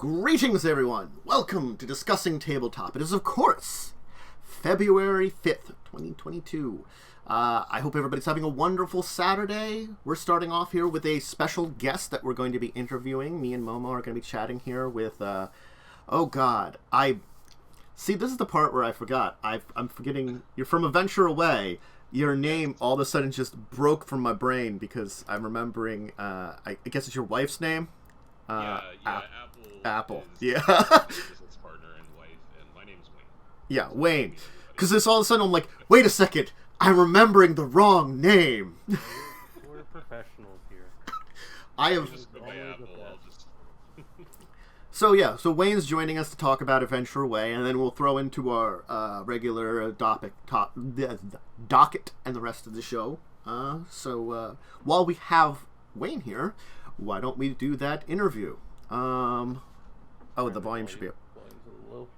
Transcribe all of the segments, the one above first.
Greetings, everyone! Welcome to Discussing Tabletop. It is, of course, February 5th, 2022. I hope everybody's having a wonderful Saturday. We're starting off here with a special guest that we're going to be interviewing. Me and Momo are going to be chatting here with, oh god, See, this is the part where I forgot. I'm forgetting, you're from Adventure Away. Your name all of a sudden just broke from my brain because I'm remembering, I guess it's your wife's name? Apple. Yeah. Business partner and wife, and my name's Wayne. Yeah, Wayne. Because this all of a sudden I'm like, wait a second, I'm remembering the wrong name. We're professionals here. I have. Just go by Apple. I'll just. So Wayne's joining us to talk about Adventure Away, and then we'll throw into our regular docket and the rest of the show. While we have Wayne here, why don't we do that interview? The volume should be up.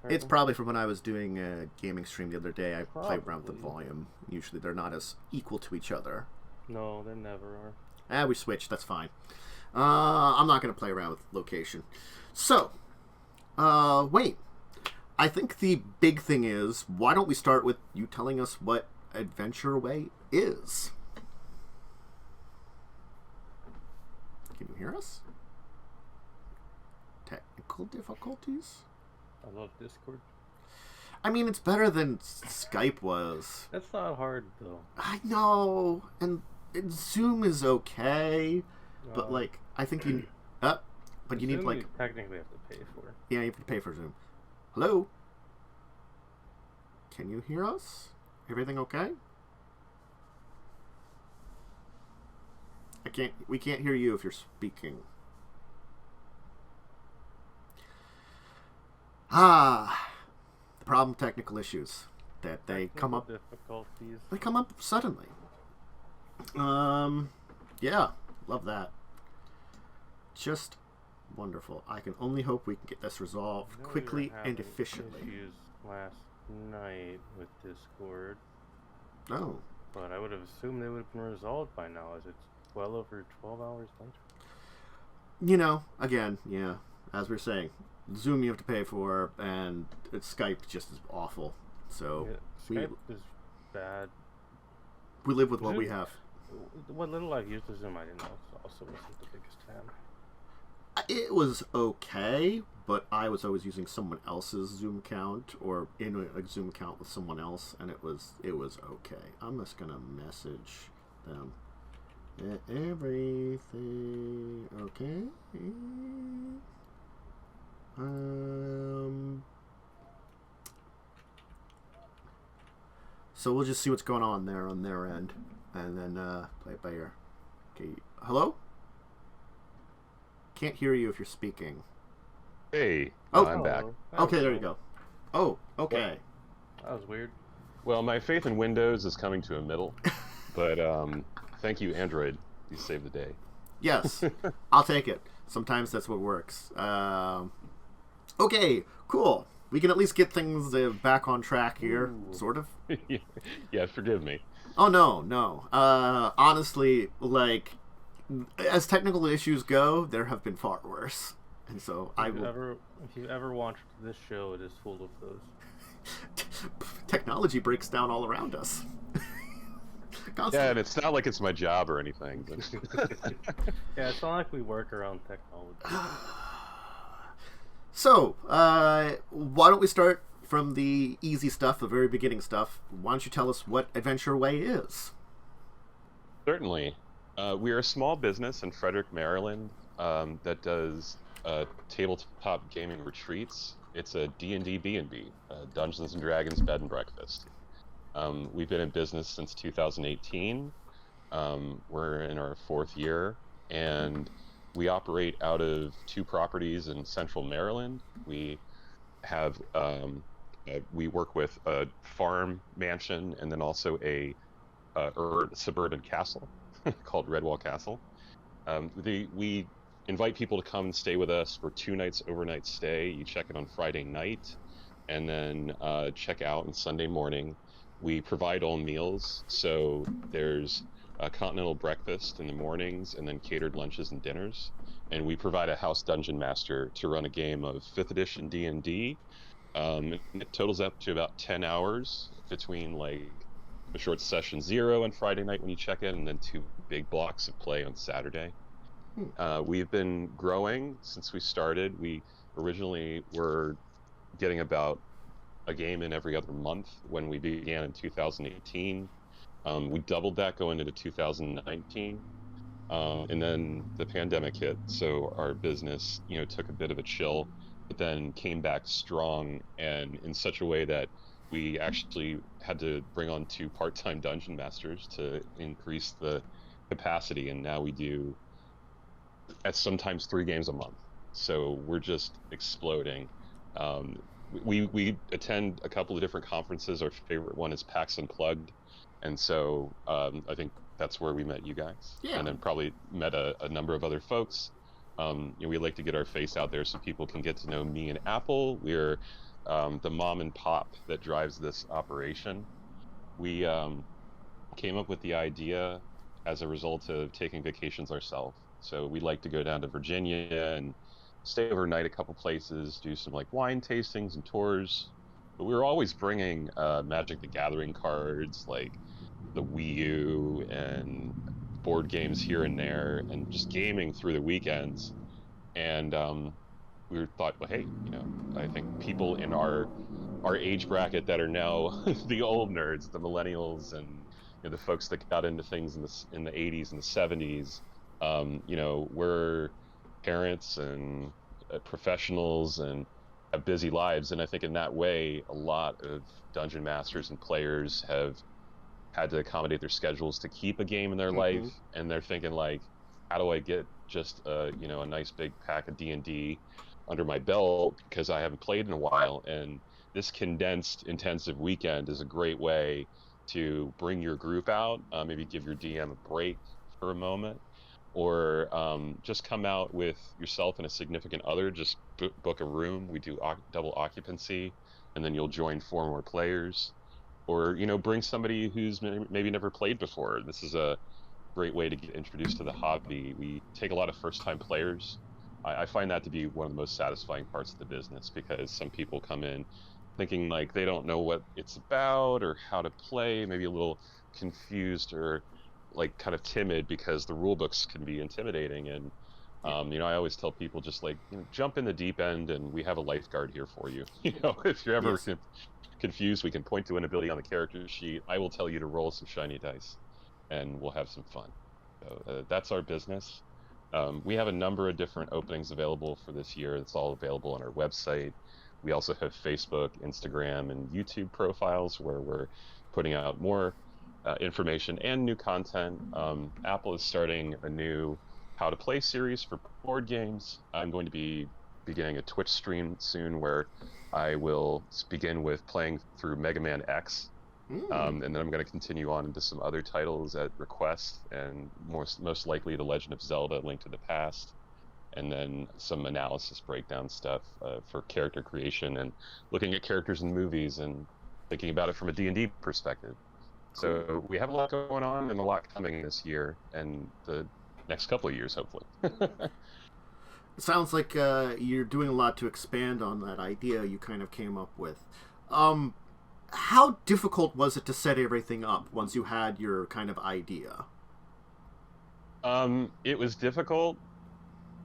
It's probably from when I was doing a gaming stream the other day. I played around with the volume. Usually they're not as equal to each other. No, they never are. We switched. That's fine. I'm not going to play around with location. So, Wayne, I think the big thing is, why don't we start with you telling us what Adventure Away is? Can you hear us? Technical difficulties? I love Discord. I mean, it's better than Skype was. That's not hard, though. I know, and Zoom is okay, but I think you. But you need You technically have to pay for it. Yeah, you have to pay for Zoom. Hello. Can you hear us? Everything okay? We can't hear you if you're speaking. The problem, technical issues that they come up. Difficulties. They come up suddenly. Yeah, love that. Just wonderful. I can only hope we can get this resolved quickly and efficiently. Issues last night with Discord. Oh. But I would have assumed they would have been resolved by now, as it's well over 12 hours later. Again, yeah, as we were saying, Zoom you have to pay for, and Skype just is awful. So Skype is bad. We live with what we have. What little I've used of Zoom, I didn't know, also wasn't the biggest fan. It was okay, but I was always using someone else's Zoom account or in a Zoom account with someone else, and it was okay. I'm just gonna message them. Everything okay? So we'll just see what's going on there on their end, and then play it by ear. Okay, hello? Can't hear you if you're speaking. Hey, I'm back. Okay, there you go. Oh, okay. That was weird. Well, my faith in Windows is coming to a middle, but thank you, Android. You saved the day. Yes, I'll take it. Sometimes that's what works. Okay, cool. We can at least get things back on track here, sort of. Yeah, forgive me. Oh, no. Honestly, as technical issues go, there have been far worse. And so If you ever watched this show, it is full of those. Technology breaks down all around us. Yeah, and it's not like it's my job or anything. Yeah, it's not like we work around technology. So, why don't we start from the easy stuff, the very beginning stuff? Why don't you tell us what Adventure Away is? Certainly. We are a small business in Frederick, Maryland, that does tabletop gaming retreats. It's a D&D B&B, Dungeons and Dragons bed and breakfast. We've been in business since 2018. We're in our 4th year, and we operate out of 2 properties in Central Maryland. We have we work with a farm mansion and then also a suburban castle called Redwall Castle. We invite people to come and stay with us for 2 nights overnight stay. You check in on Friday night and then check out on Sunday morning. We provide all meals, so there's a continental breakfast in the mornings, and then catered lunches and dinners. And we provide a house dungeon master to run a game of 5th edition D&D. And it totals up to about 10 hours between like a short session 0 on Friday night when you check in, and then 2 big blocks of play on Saturday. We've been growing since we started. We originally were getting about a game in every other month when we began in 2018. We doubled that going into 2019. And then the pandemic hit, so our business, took a bit of a chill, but then came back strong, and in such a way that we actually had to bring on 2 part-time dungeon masters to increase the capacity, and now we do at sometimes 3 games a month. So we're just exploding. We attend a couple of different conferences. Our favorite one is PAX Unplugged, and so I think that's where we met you guys. Yeah. And then probably met a number of other folks. We like to get our face out there so people can get to know me and Apple. We're the mom and pop that drives this operation. We came up with the idea as a result of taking vacations ourselves. So we like to go down to Virginia and stay overnight a couple places, do some like wine tastings and tours. But we were always bringing Magic the Gathering cards, like the Wii U, and board games here and there, and just gaming through the weekends. And we thought, well, hey, I think people in our age bracket that are now the old nerds, the millennials, and the folks that got into things in the 80s and the 70s, we're parents and professionals and have busy lives, and I think in that way a lot of dungeon masters and players have had to accommodate their schedules to keep a game in their life, and they're thinking like, how do I get just a nice big pack of D&D under my belt because I haven't played in a while. And this condensed intensive weekend is a great way to bring your group out, maybe give your DM a break for a moment, or just come out with yourself and a significant other, just book a room. We do double occupancy, and then you'll join 4 more players, or bring somebody who's maybe never played before. This is a great way to get introduced to the hobby. We take a lot of first-time players. I find that to be one of the most satisfying parts of the business, because some people come in thinking like they don't know what it's about or how to play, maybe a little confused or like kind of timid because the rule books can be intimidating. And I always tell people just like jump in the deep end, and we have a lifeguard here for you. If you're ever confused, we can point to an ability on the character sheet. I will tell you to roll some shiny dice, and we'll have some fun. So that's our business. We have a number of different openings available for this year. It's all available on our website. We also have Facebook, Instagram, and YouTube profiles where we're putting out more information and new content. Apple is starting a new How to Play series for board games. I'm going to be beginning a Twitch stream soon where I will begin with playing through Mega Man X. And then I'm going to continue on into some other titles at request, and most likely The Legend of Zelda: Link to the Past, and then some analysis breakdown stuff for character creation and looking at characters in movies and thinking about it from a D&D perspective. So we have a lot going on and a lot coming this year and the next couple of years, hopefully. It sounds like you're doing a lot to expand on that idea you kind of came up with. How difficult was it to set everything up once you had your kind of idea? It was difficult,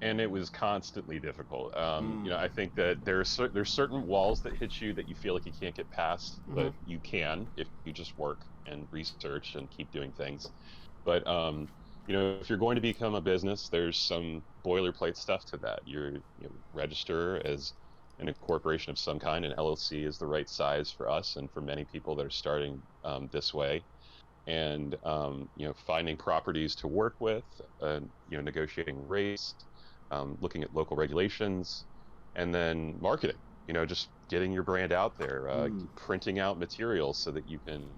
and it was constantly difficult. I think that there's certain walls that hit you that you feel like you can't get past, but you can if you just work and research and keep doing things. But if you're going to become a business, there's some boilerplate stuff to that. You register as a corporation of some kind. An LLC is the right size for us and for many people that are starting this way. And finding properties to work with, negotiating rates, looking at local regulations, and then marketing. Just getting your brand out there, printing out materials so that you can,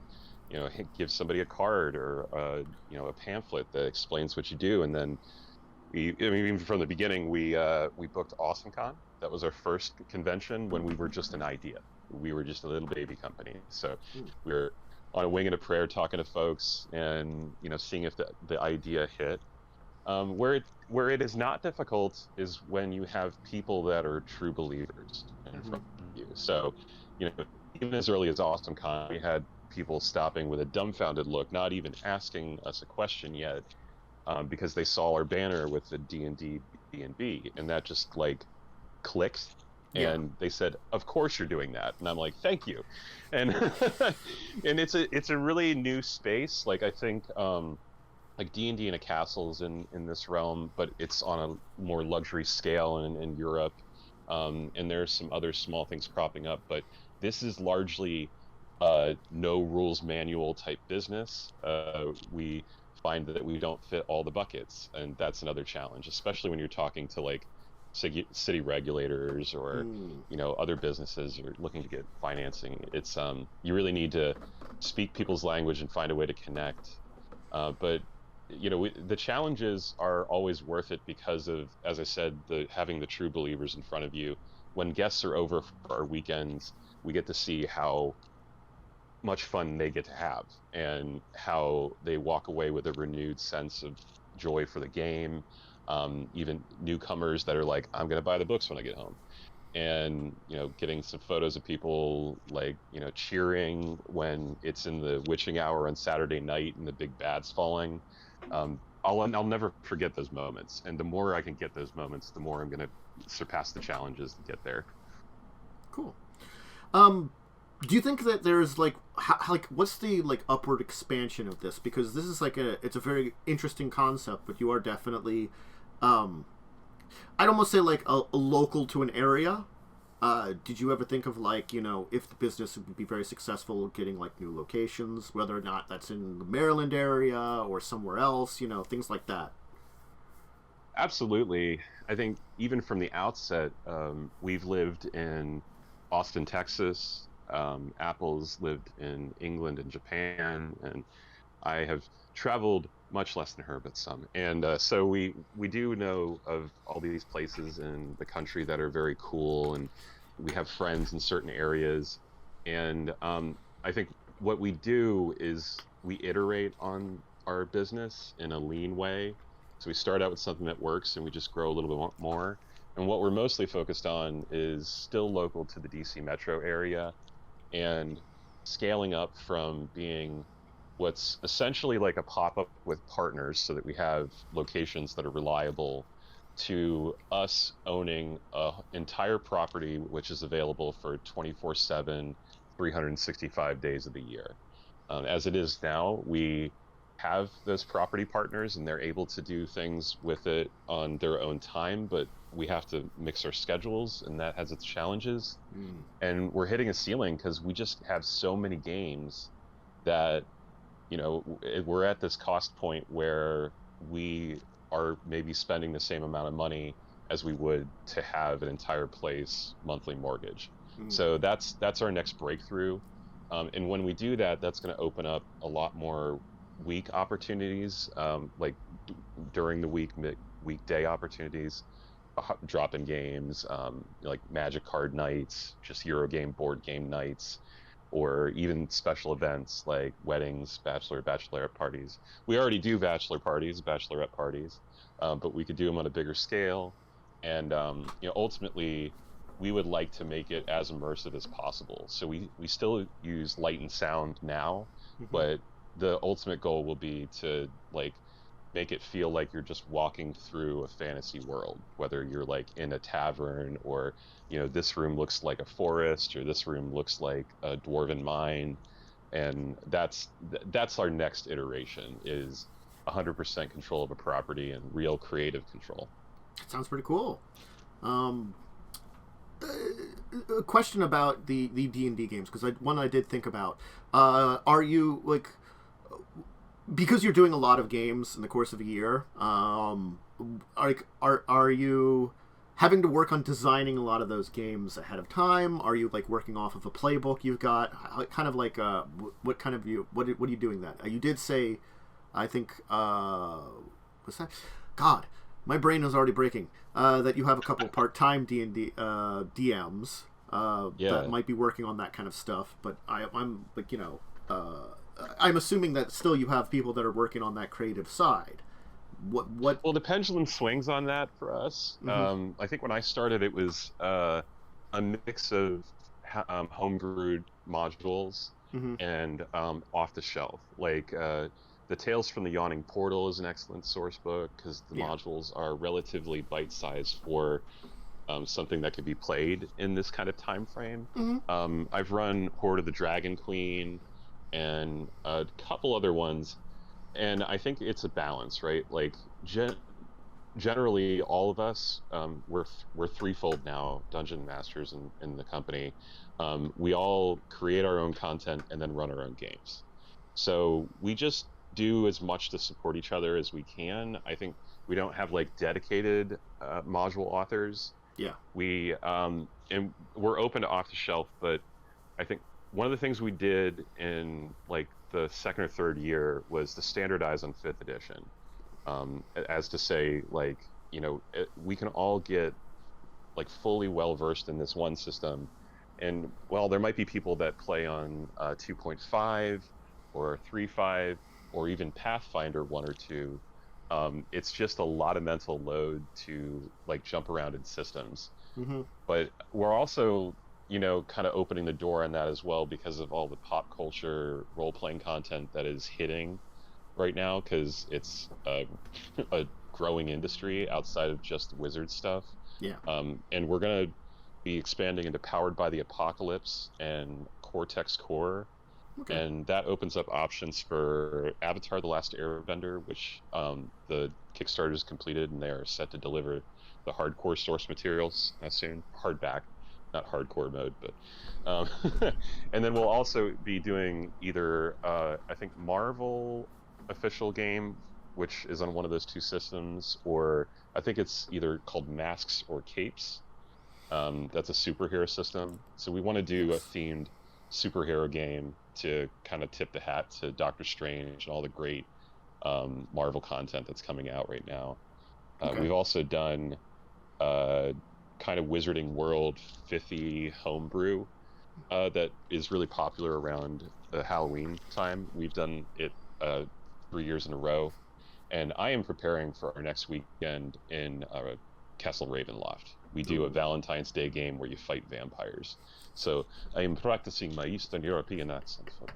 give somebody a card or a pamphlet that explains what you do. And then even from the beginning, we booked AwesomeCon. That was our first convention when we were just an idea. We were just a little baby company. So we're on a wing and a prayer, talking to folks, and seeing if the idea hit. Where it is not difficult is when you have people that are true believers in front of you. So, even as early as AwesomeCon, we had people stopping with a dumbfounded look, not even asking us a question yet, because they saw our banner with the D&D B&B, and that just like clicked. And they said, "Of course you're doing that," and I'm like, "Thank you," and and it's a really new space. Like I think like D&D in a castle's in this realm, but it's on a more luxury scale in Europe, and there's some other small things cropping up. But this is largely no rules manual type business. We find that we don't fit all the buckets, and that's another challenge, especially when you're talking to like city regulators or other businesses you're looking to get financing. It's you really need to speak people's language and find a way to connect, but the challenges are always worth it because of, as I said, having the true believers in front of you. When guests are over for our weekends, we get to see how much fun they get to have and how they walk away with a renewed sense of joy for the game. Even newcomers that are like, "I'm going to buy the books when I get home," and getting some photos of people like cheering when it's in the witching hour on Saturday night and the big bad's falling. I'll never forget those moments, and the more I can get those moments, the more I'm going to surpass the challenges to get there. Cool. Do you think that there's like what's the like upward expansion of this? Because this is like it's a very interesting concept, but you are definitely I'd almost say like a local to an area. Did you ever think of like, if the business would be very successful getting like new locations, whether or not that's in the Maryland area or somewhere else, things like that? Absolutely. I think even from the outset, we've lived in Austin, Texas. Apple's lived in England and Japan, and I have traveled much less than her, but some. And so we do know of all these places in the country that are very cool, and we have friends in certain areas. And I think what we do is we iterate on our business in a lean way. So we start out with something that works, and we just grow a little bit more. And what we're mostly focused on is still local to the DC metro area, and scaling up from being what's essentially like a pop-up with partners so that we have locations that are reliable, to us owning an entire property which is available for 24/7, 365 days of the year. As it is now, we have those property partners and they're able to do things with it on their own time, but we have to mix our schedules, and that has its challenges. And we're hitting a ceiling because we just have so many games that we're at this cost point where we are maybe spending the same amount of money as we would to have an entire place monthly mortgage. So that's our next breakthrough, and when we do that, that's going to open up a lot more week opportunities, like during the weekday opportunities, drop-in games, like Magic card nights, just Eurogame board game nights, or even special events like weddings, bachelorette parties. We already do bachelorette parties, but we could do them on a bigger scale. And ultimately, we would like to make it as immersive as possible. So we still use light and sound now, but the ultimate goal will be to like make it feel like you're just walking through a fantasy world, whether you're like in a tavern, or this room looks like a forest, or this room looks like a dwarven mine. And that's our next iteration, is 100% control of a property and real creative control. It sounds pretty cool. A question about the D&D games, because one I did think about, are you like, because you're doing a lot of games in the course of a year, are you having to work on designing a lot of those games ahead of time? Are you like working off of a playbook you've got? Kind of like what kind of what are you doing that? You did say, I think, what's that? God, my brain is already breaking. That you have a couple part-time D&D DMs that might be working on that kind of stuff. But I'm like, I'm assuming that still you have people that are working on that creative side. What? Well, the pendulum swings on that for us. I think when I started, it was a mix of homebrewed modules and off the shelf. Like the Tales from the Yawning Portal is an excellent source book because the modules are relatively bite-sized for something that could be played in this kind of time frame. I've run Horde of the Dragon Queen and a couple other ones, and I think it's a balance, right? Like generally all of us, we're threefold now, dungeon masters in the company. We all create our own content and then run our own games. So we just do as much to support each other as we can. I think we don't have like dedicated module authors. Yeah. We and we're open to off the shelf, but I think one of the things we did in like the second or third year was to standardize on 5th edition. As to say, like, you know, we can all get like fully well versed in this one system, and well, there might be people that play on 2.5 or 3.5 or even Pathfinder 1 or 2. It's just a lot of mental load to like jump around in systems. But we're also, you know, kind of opening the door on that as well because of all the pop culture role-playing content that is hitting right now, because it's a growing industry outside of just wizard stuff. Yeah. And we're going to be expanding into Powered by the Apocalypse and Cortex Core. Okay. And that opens up options for Avatar: The Last Airbender, which the Kickstarter is completed, and they are set to deliver the hardcore source materials soon. Hardback, not hardcore mode, but and then we'll also be doing either I think Marvel official game, which is on one of those two systems, or I think it's either called Masks or Capes. That's a superhero system. So we want to do a themed superhero game to kind of tip the hat to Doctor Strange and all the great Marvel content that's coming out right now. Okay. We've also done kind of Wizarding World 5e homebrew that is really popular around the Halloween time. We've done it 3 years in a row, and I am preparing for our next weekend in Castle Ravenloft. We do a Valentine's Day game where you fight vampires. So I am practicing my Eastern European accent for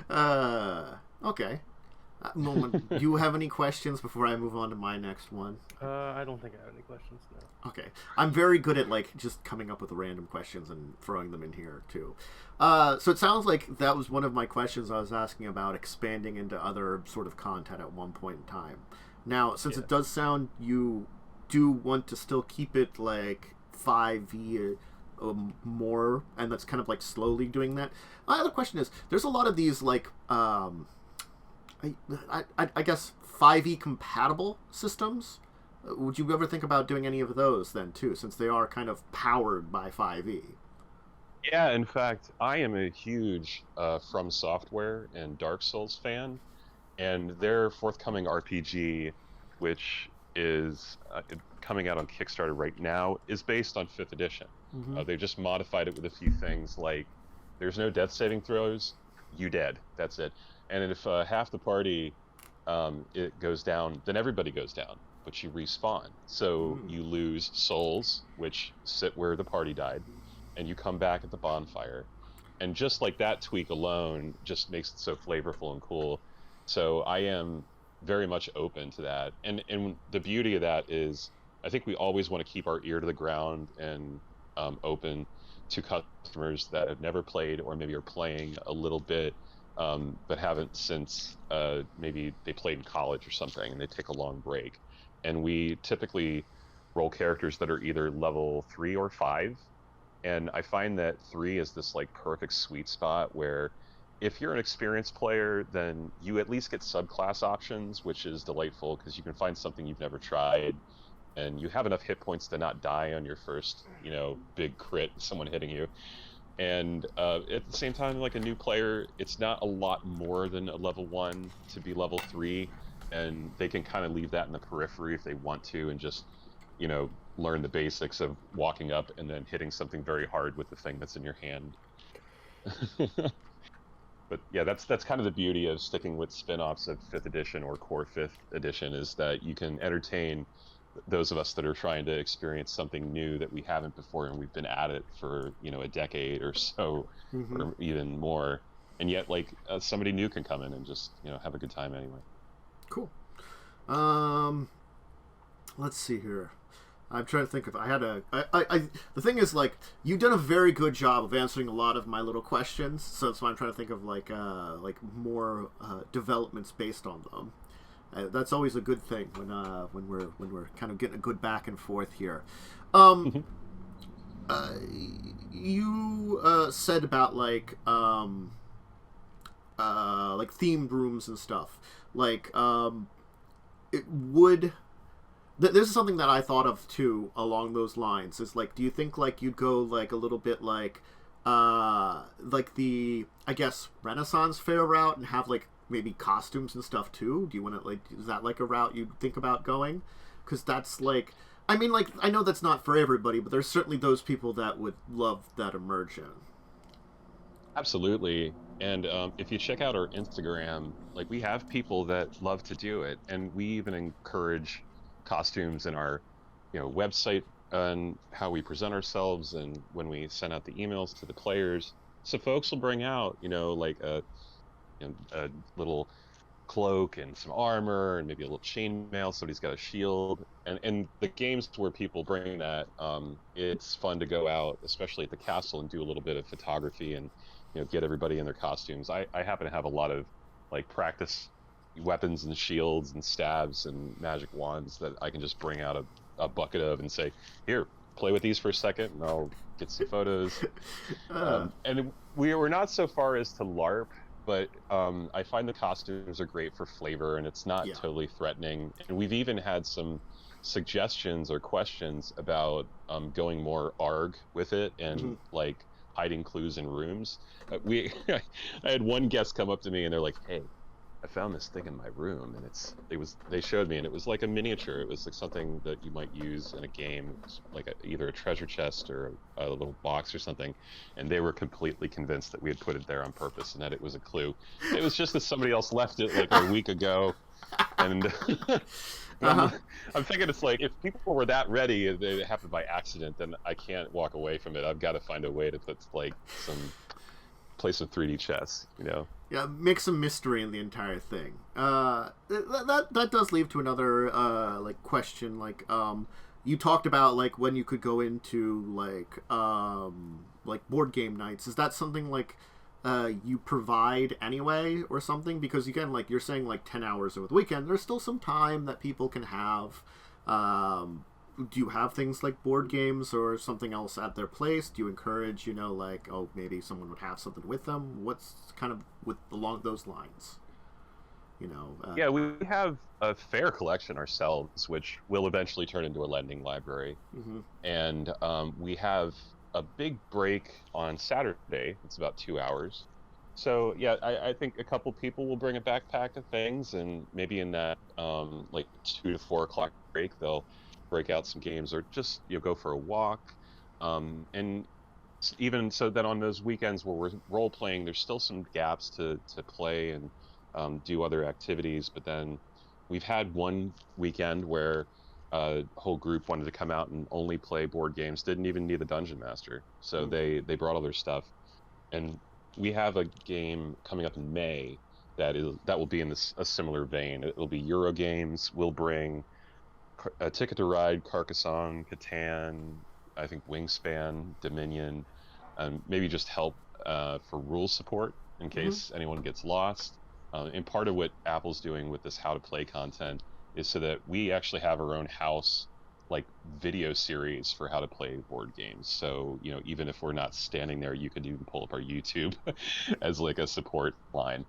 that. Okay. Moment, do you have any questions before I move on to my next one? I don't think I have any questions now. Okay. I'm very good at like just coming up with random questions and throwing them in here too. So it sounds like that was one of my questions I was asking about expanding into other sort of content at one point in time. Now, since it does sound you do want to still keep it like 5e more, and that's kind of like slowly doing that. My other question is, there's a lot of these like I guess 5e compatible systems. Would you ever think about doing any of those then too, since they are kind of powered by 5e? Yeah, in fact, I am a huge From Software and Dark Souls fan, and their forthcoming RPG, which is coming out on Kickstarter right now, is based on 5th edition. They just modified it with a few things, like there's no death saving throws, you dead, that's it. And if half the party it goes down, then everybody goes down, but you respawn. So you lose souls, which sit where the party died, and you come back at the bonfire. And just like that tweak alone just makes it so flavorful and cool. So I am very much open to that. And the beauty of that is I think we always want to keep our ear to the ground and open to customers that have never played or maybe are playing a little bit but haven't since maybe they played in college or something and they take a long break. And we typically roll characters that are either level 3 or 5. And I find that 3 is this like perfect sweet spot where if you're an experienced player, then you at least get subclass options, which is delightful because you can find something you've never tried, and you have enough hit points to not die on your first, you know, big crit, someone hitting you. And at the same time, like a new player, it's not a lot more than a level 1 to be level 3, and they can kind of leave that in the periphery if they want to and just, you know, learn the basics of walking up and then hitting something very hard with the thing that's in your hand. But yeah, that's kind of the beauty of sticking with spin-offs of 5th edition or core 5th edition, is that you can entertain those of us that are trying to experience something new that we haven't before, and we've been at it for a decade or so, Mm-hmm. or even more, and yet somebody new can come in and just have a good time anyway. Cool. Let's see here. I'm trying to think if I had the thing is, like, you've done a very good job of answering a lot of my little questions, so that's why I'm trying to think of like more developments based on them. That's always a good thing when we're kind of getting a good back and forth here. You said about like themed rooms and stuff. Like it would. This is something that I thought of too along those lines. Is like, do you think like you'd go like a little bit like the, I guess, Renaissance fair route and have like maybe costumes and stuff too? Do you want to like, is that like a route you'd think about going? Because that's like, I mean, like, I know that's not for everybody, but there's certainly those people that would love that immersion. Absolutely. And if you check out our Instagram, like, we have people that love to do it, and we even encourage costumes in our website and how we present ourselves, and when we send out the emails to the players. So folks will bring out like a little cloak and some armor and maybe a little chainmail. Somebody's got a shield, and the games where people bring that, it's fun to go out, especially at the castle, and do a little bit of photography and get everybody in their costumes. I happen to have a lot of like practice weapons and shields and stabs and magic wands that I can just bring out a bucket of and say, here, play with these for a second, and I'll get some photos. And we're not so far as to LARP, but I find the costumes are great for flavor, and it's not totally threatening. And we've even had some suggestions or questions about going more ARG with it, and like hiding clues in rooms. I had one guest come up to me and they're like, hey, I found this thing in my room, and they showed me, and it was like a miniature. It was like something that you might use in a game, like either a treasure chest or a little box or something. And they were completely convinced that we had put it there on purpose and that it was a clue. It was just that somebody else left it like a week ago. And I'm thinking, it's like, if people were that ready and it happened by accident, then I can't walk away from it. I've got to find a way to put like play some 3D chess, Yeah, make some mystery in the entire thing. That does lead to another like question. Like, you talked about like when you could go into like board game nights. Is that something like you provide anyway, or something? Because again, like you're saying, like 10 hours over the weekend, there's still some time that people can have. Do you have things like board games or something else at their place? Do you encourage, like, oh, maybe someone would have something with them? What's kind of along those lines? Yeah, we have a fair collection ourselves, which will eventually turn into a lending library. And we have a big break on Saturday. It's about 2 hours. So yeah, I think a couple people will bring a backpack of things, and maybe in that like 2 to 4 o'clock break, they'll break out some games, or just go for a walk. And even so, that on those weekends where we're role playing, there's still some gaps to play and do other activities. But then we've had one weekend where a whole group wanted to come out and only play board games, didn't even need the dungeon master, so they brought all their stuff. And we have a game coming up in May that will be in a similar vein. It'll be Euro games. We'll bring a Ticket to Ride, Carcassonne, Catan, I think Wingspan, Dominion, and maybe just help for rule support in case anyone gets lost. And part of what Apple's doing with this how to play content is so that we actually have our own house like video series for how to play board games. So even if we're not standing there, you could even pull up our YouTube as like a support line.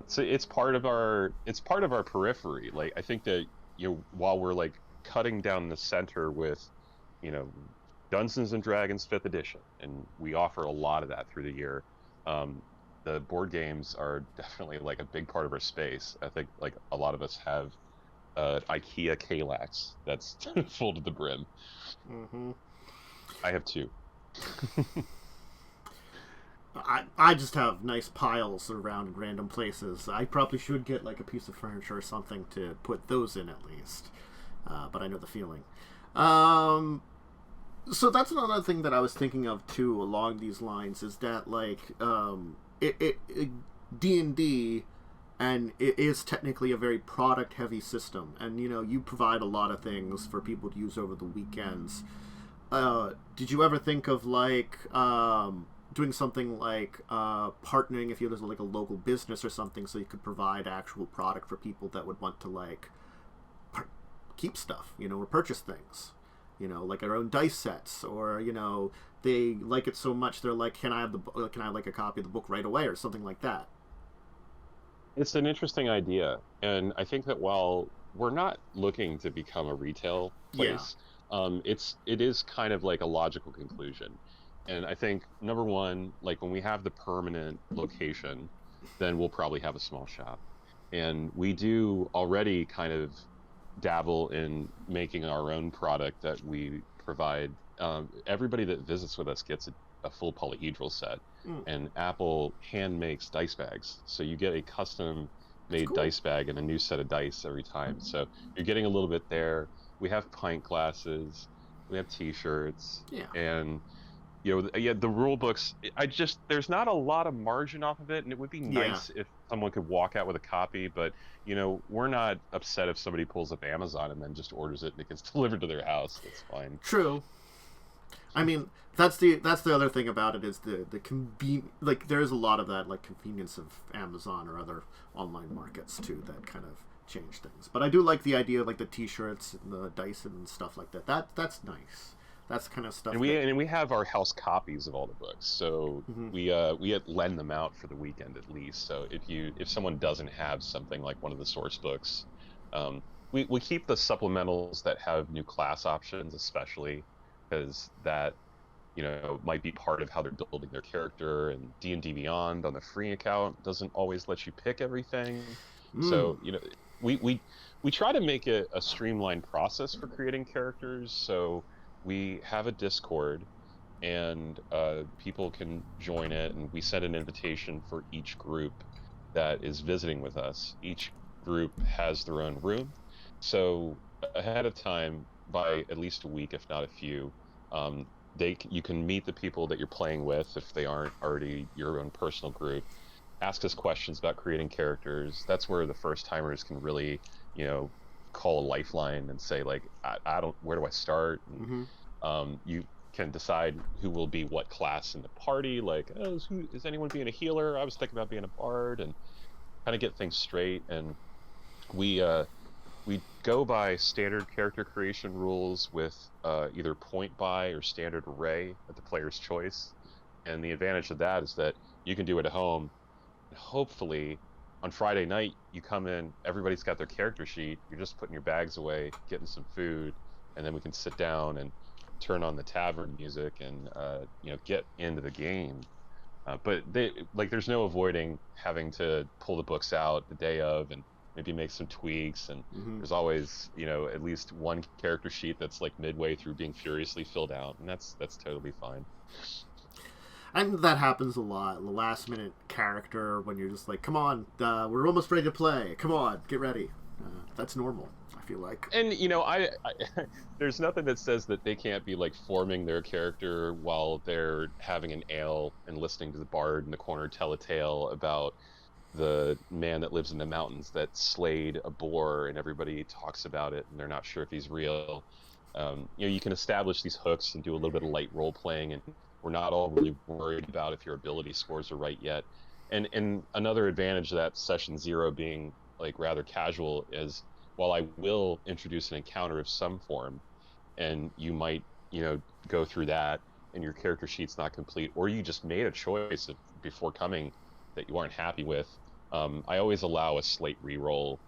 So it's part of our periphery. Like, I think that while we're like cutting down the center with Dungeons and Dragons 5th edition, and we offer a lot of that through the year, the board games are definitely like a big part of our space. I think like a lot of us have IKEA Kallax that's full to the brim. I have 2. I just have nice piles around in random places. I probably should get like a piece of furniture or something to put those in at least. But I know the feeling. So that's another thing that I was thinking of too along these lines is that like D&D and it is technically a very product heavy system, and you provide a lot of things for people to use over the weekends. Did you ever think of like doing something like partnering if there's like a local business or something, so you could provide actual product for people that would want to like keep stuff, or purchase things, like their own dice sets, or they like it so much they're like, can I have like a copy of the book right away or something like that? It's an interesting idea, and I think that while we're not looking to become a retail place, it is kind of like a logical conclusion. And I think number one, like when we have the permanent location, then we'll probably have a small shop. And we do already kind of dabble in making our own product that we provide. Everybody that visits with us gets a full polyhedral set, and Apple hand makes dice bags. So you get a custom made dice bag and a new set of dice every time. So you're getting a little bit there. We have pint glasses, we have t-shirts, and the rule books, there's not a lot of margin off of it, and it would be nice if someone could walk out with a copy, but we're not upset if somebody pulls up Amazon and then just orders it and it gets delivered to their house. It's fine. True. I mean, that's the other thing about it is the like there is a lot of that like convenience of Amazon or other online markets too that kind of change things. But I do like the idea of like the t-shirts and the dice and stuff like that. That's nice. That's kind of stuff. And we have our house copies of all the books, so we lend them out for the weekend at least. So if someone doesn't have something like one of the source books, we keep the supplementals that have new class options, especially because that might be part of how they're building their character. And D&D Beyond on the free account doesn't always let you pick everything. So we try to make it a streamlined process for creating characters. So we have a Discord, and people can join it, and we send an invitation for each group that is visiting with us. Each group has their own room, so ahead of time, by at least a week, if not a few, you can meet the people that you're playing with if they aren't already your own personal group. Ask us questions about creating characters. That's where the first timers can really, call a lifeline and say like, where do I start? And, you can decide who will be what class in the party. Like, is anyone being a healer? I was thinking about being a bard, and kind of get things straight. And we go by standard character creation rules with either point buy or standard array at the player's choice. And the advantage of that is that you can do it at home. And hopefully, on Friday night, you come in, everybody's got their character sheet, you're just putting your bags away, getting some food, and then we can sit down and turn on the tavern music and get into the game. But there's no avoiding having to pull the books out the day of and maybe make some tweaks, and there's always at least one character sheet that's like midway through being furiously filled out, and that's totally fine. And that happens a lot. The last minute character when you're just like, come on, we're almost ready to play. Come on, get ready. That's normal, I feel like. And I there's nothing that says that they can't be like forming their character while they're having an ale and listening to the bard in the corner tell a tale about the man that lives in the mountains that slayed a boar, and everybody talks about it and they're not sure if he's real. You can establish these hooks and do a little bit of light role playing, and we're not all really worried about if your ability scores are right yet. And another advantage of that session 0 being like rather casual is, while I will introduce an encounter of some form, and you might go through that and your character sheet's not complete, or you just made a choice before coming that you aren't happy with, I always allow a slate reroll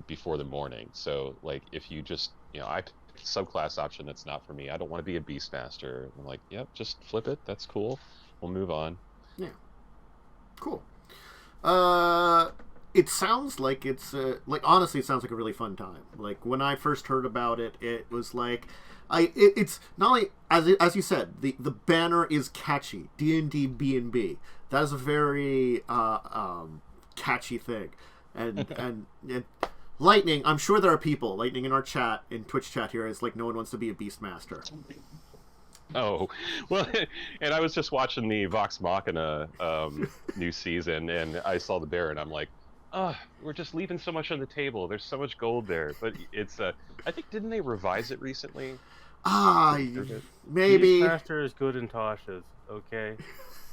before the morning. So like if you just I picked a subclass option that's not for me, I don't want to be a beastmaster, I'm like, yep, just flip it, that's cool, we'll move on. Yeah, cool. It sounds like it's honestly, it sounds like a really fun time. Like when I first heard about it, it was like It's not only as you said, the banner is catchy. D&D B&B. That is a very catchy thing, and Lightning. I'm sure there are people. Lightning in our chat, in Twitch chat here, is like no one wants to be a Beastmaster. Oh, well, and I was just watching the Vox Machina new season, and I saw the bear, and I'm like, we're just leaving so much on the table. There's so much gold there. But it's, I think, didn't they revise it recently? Maybe. Beastmaster is good in Tasha's, okay?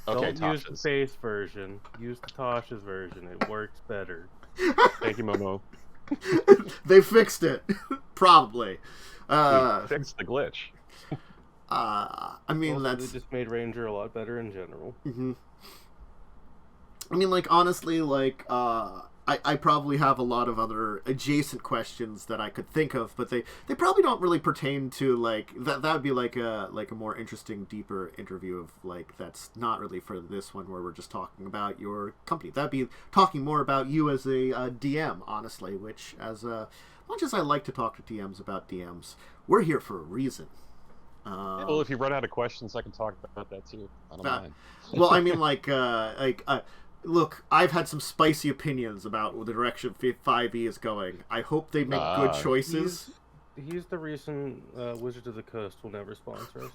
Okay, Don't use the base version. Use the Tasha's version. It works better. Thank you, Momo. They fixed it. Probably. We fixed the glitch. I mean, Also, that's... They just made Ranger a lot better in general. Mm-hmm. I mean, like, honestly, like, I probably have a lot of other adjacent questions that I could think of, but they probably don't really pertain to, like, that would be like a more interesting, deeper interview of, like, that's not really for this one where we're just talking about your company. That'd be talking more about you as a DM, honestly, which, as much as I like to talk to DMs about DMs, we're here for a reason. Well, if you run out of questions, I can talk about that too. I don't mind. Well, I mean, look, I've had some spicy opinions about the direction 5e is going. I hope they make good choices. He's the reason Wizards of the Coast will never sponsor us.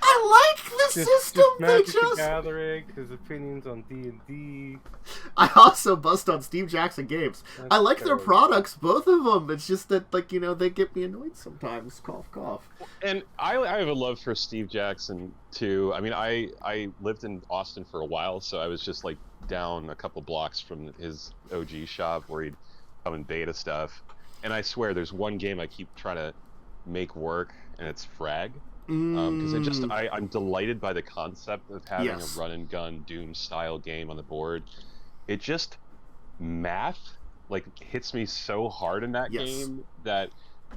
I like the system they Magic just... the Gathering, his opinions on D&D. I also bust on Steve Jackson games. That's I like their terrible. products, both of them. It's just that, like, you know, they get me annoyed sometimes. Cough, cough. And I have a love for Steve Jackson too. I mean, I lived in Austin for a while, so I was just like down a couple blocks from his OG shop where he'd come and beta stuff. And I swear, there's one game I keep trying to make work, and it's Frag. Because I'm delighted by the concept of having a run and gun Doom style game on the board. It just math like hits me so hard in that game that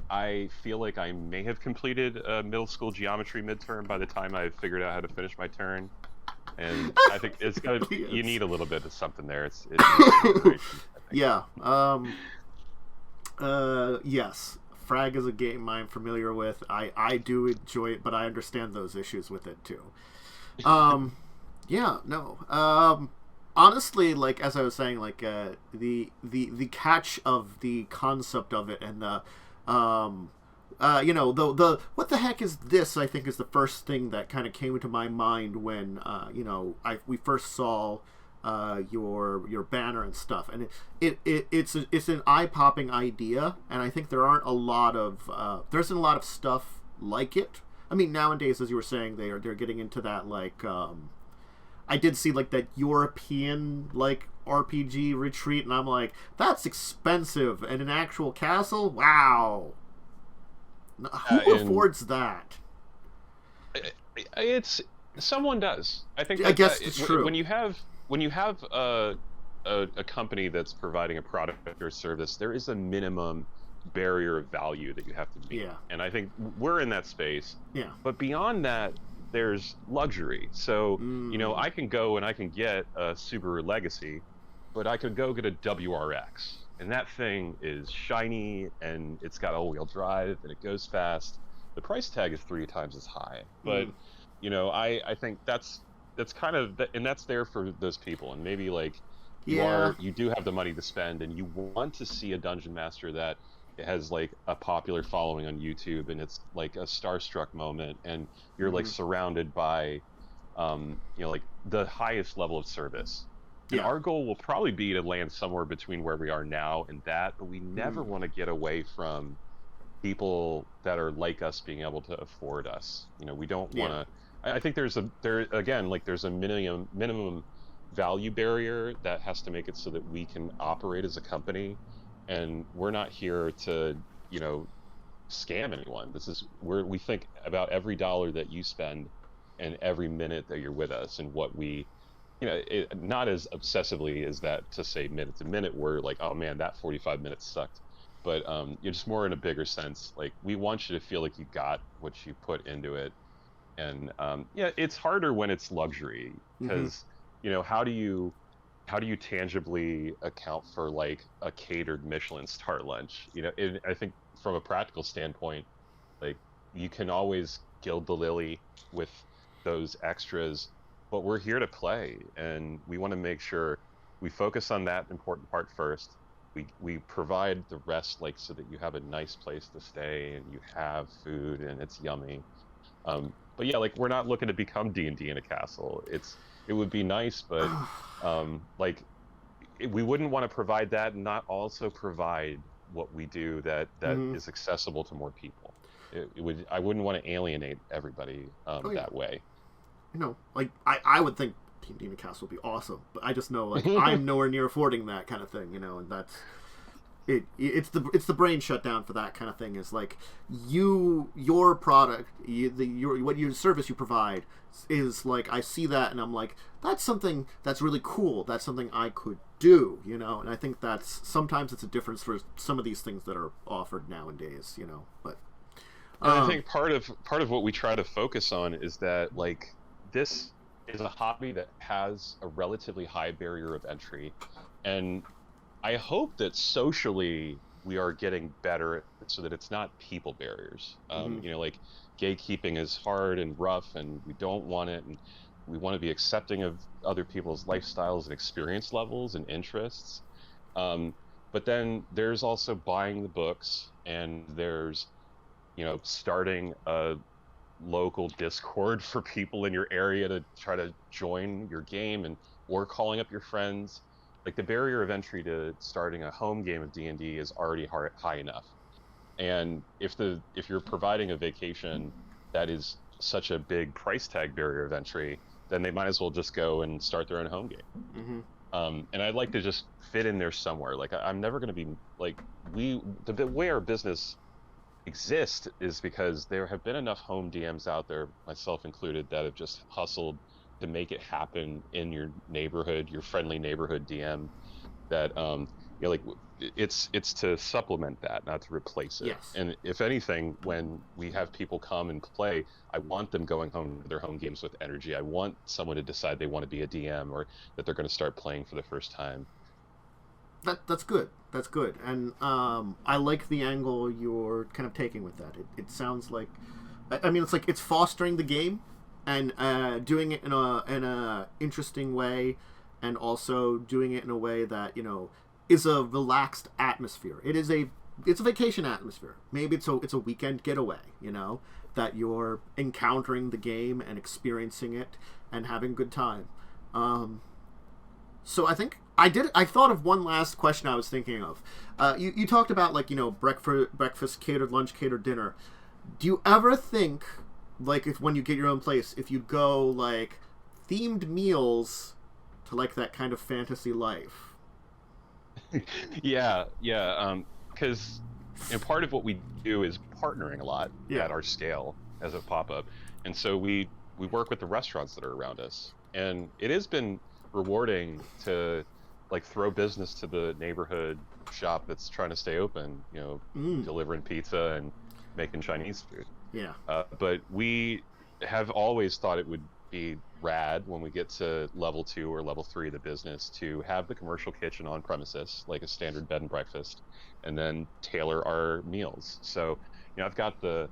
I feel like I may have completed a middle school geometry midterm by the time I figured out how to finish my turn. And I think it's gonna you need a little bit of something there. It's yeah. Yes. Frag is a game I'm familiar with. I do enjoy it, but I understand those issues with it too. Yeah, no. Honestly, like as I was saying, like the catch of the concept of it and the you know, the what the heck is this? I think is the first thing that kind of came into my mind when you know we first saw your banner and stuff, and it's an eye-popping idea, and I think there aren't a lot of there isn't a lot of stuff like it. I mean, nowadays, as you were saying, they're getting into that, like I did see like that European like RPG retreat, and I'm like, that's expensive, and an actual castle, wow, who affords that? It's someone does. I think I guess it's true. When you have a company that's providing a product or service, there is a minimum barrier of value that you have to meet. Yeah. And I think we're in that space. Yeah. But beyond that, there's luxury. So, you know, I can go and I can get a Subaru Legacy, but I could go get a WRX. And that thing is shiny, and it's got all-wheel drive, and it goes fast. The price tag is 3 times as high. But, you know, I think that's kind of, and that's there for those people. And maybe like you do have the money to spend, and you want to see a dungeon master that has like a popular following on YouTube, and it's like a starstruck moment, and you're like surrounded by you know, like the highest level of service. And our goal will probably be to land somewhere between where we are now and that, but we never want to get away from people that are like us being able to afford us. You know, we don't want to. I think there's a minimum value barrier that has to make it so that we can operate as a company, and we're not here to, you know, scam anyone. We think about every dollar that you spend and every minute that you're with us, and what we, you know, not as obsessively as that to say minute to minute. We're like, oh man, that 45 minutes sucked. But you're just more in a bigger sense. Like, we want you to feel like you got what you put into it. And yeah, it's harder when it's luxury, because you know, how do you how do you tangibly account for like a catered Michelin star lunch? I think from a practical standpoint, like you can always gild the lily with those extras, but we're here to play, and we want to make sure we focus on that important part first. We provide the rest, like so that you have a nice place to stay and you have food and it's yummy. But yeah, like we're not looking to become D&D in a castle. It would be nice, but like we wouldn't want to provide that and not also provide what we do that Mhm. is accessible to more people. I wouldn't want to alienate everybody Oh yeah. that way. Like I would think Team Demon Castle would be awesome, but I just know like I'm nowhere near affording that kind of thing, and that's it's the brain shutdown for that kind of thing. Is like your product, your service you provide is like I see that and I'm like that's something that's really cool. That's something I could do, and I think that's sometimes it's a difference for some of these things that are offered nowadays, but. And I think part of what we try to focus on is that like this is a hobby that has a relatively high barrier of entry, and I hope that socially we are getting better so that it's not people barriers. Mhm. Like gatekeeping is hard and rough, and we don't want it, and we want to be accepting of other people's lifestyles and experience levels and interests. Um, but then there's also buying the books, and there's starting a local Discord for people in your area to try to join your game or calling up your friends. Like the barrier of entry to starting a home game of D&D is already high enough. And if you're providing a vacation that is such a big price tag barrier of entry, then they might as well just go and start their own home game. Mhm. And I'd like to just fit in there somewhere. Like I'm never going to be like the way our business exist is because there have been enough home DMs out there, myself included, that have just hustled to make it happen in your neighborhood, your friendly neighborhood DM. That like it's to supplement that, not to replace it. Yes. And if anything, when we have people come and play, I want them going home to their home games with energy. I want someone to decide they want to be a DM or that they're going to start playing for the first time. That's good. That's good, and I like the angle you're kind of taking with that. It sounds like, I mean, it's like it's fostering the game, and doing it in a interesting way, and also doing it in a way that is a relaxed atmosphere. It's a vacation atmosphere. Maybe it's a weekend getaway. That you're encountering the game and experiencing it and having a good time. So I think I thought of one last question I was thinking of. You talked about like breakfast catered, lunch catered, dinner. Do you ever think like if when you get your own place, if you go like themed meals to like that kind of fantasy life? Yeah, yeah. Because part of what we do is partnering a lot Yeah. at our scale as a pop-up, and so we work with the restaurants that are around us, and it has been rewarding to like throw business to the neighborhood shop that's trying to stay open. Mm. Delivering pizza and making Chinese food. Yeah. But we have always thought it would be rad when we get to level 2 or level 3 of the business to have the commercial kitchen on premises, like a standard bed and breakfast, and then tailor our meals. So, I've got the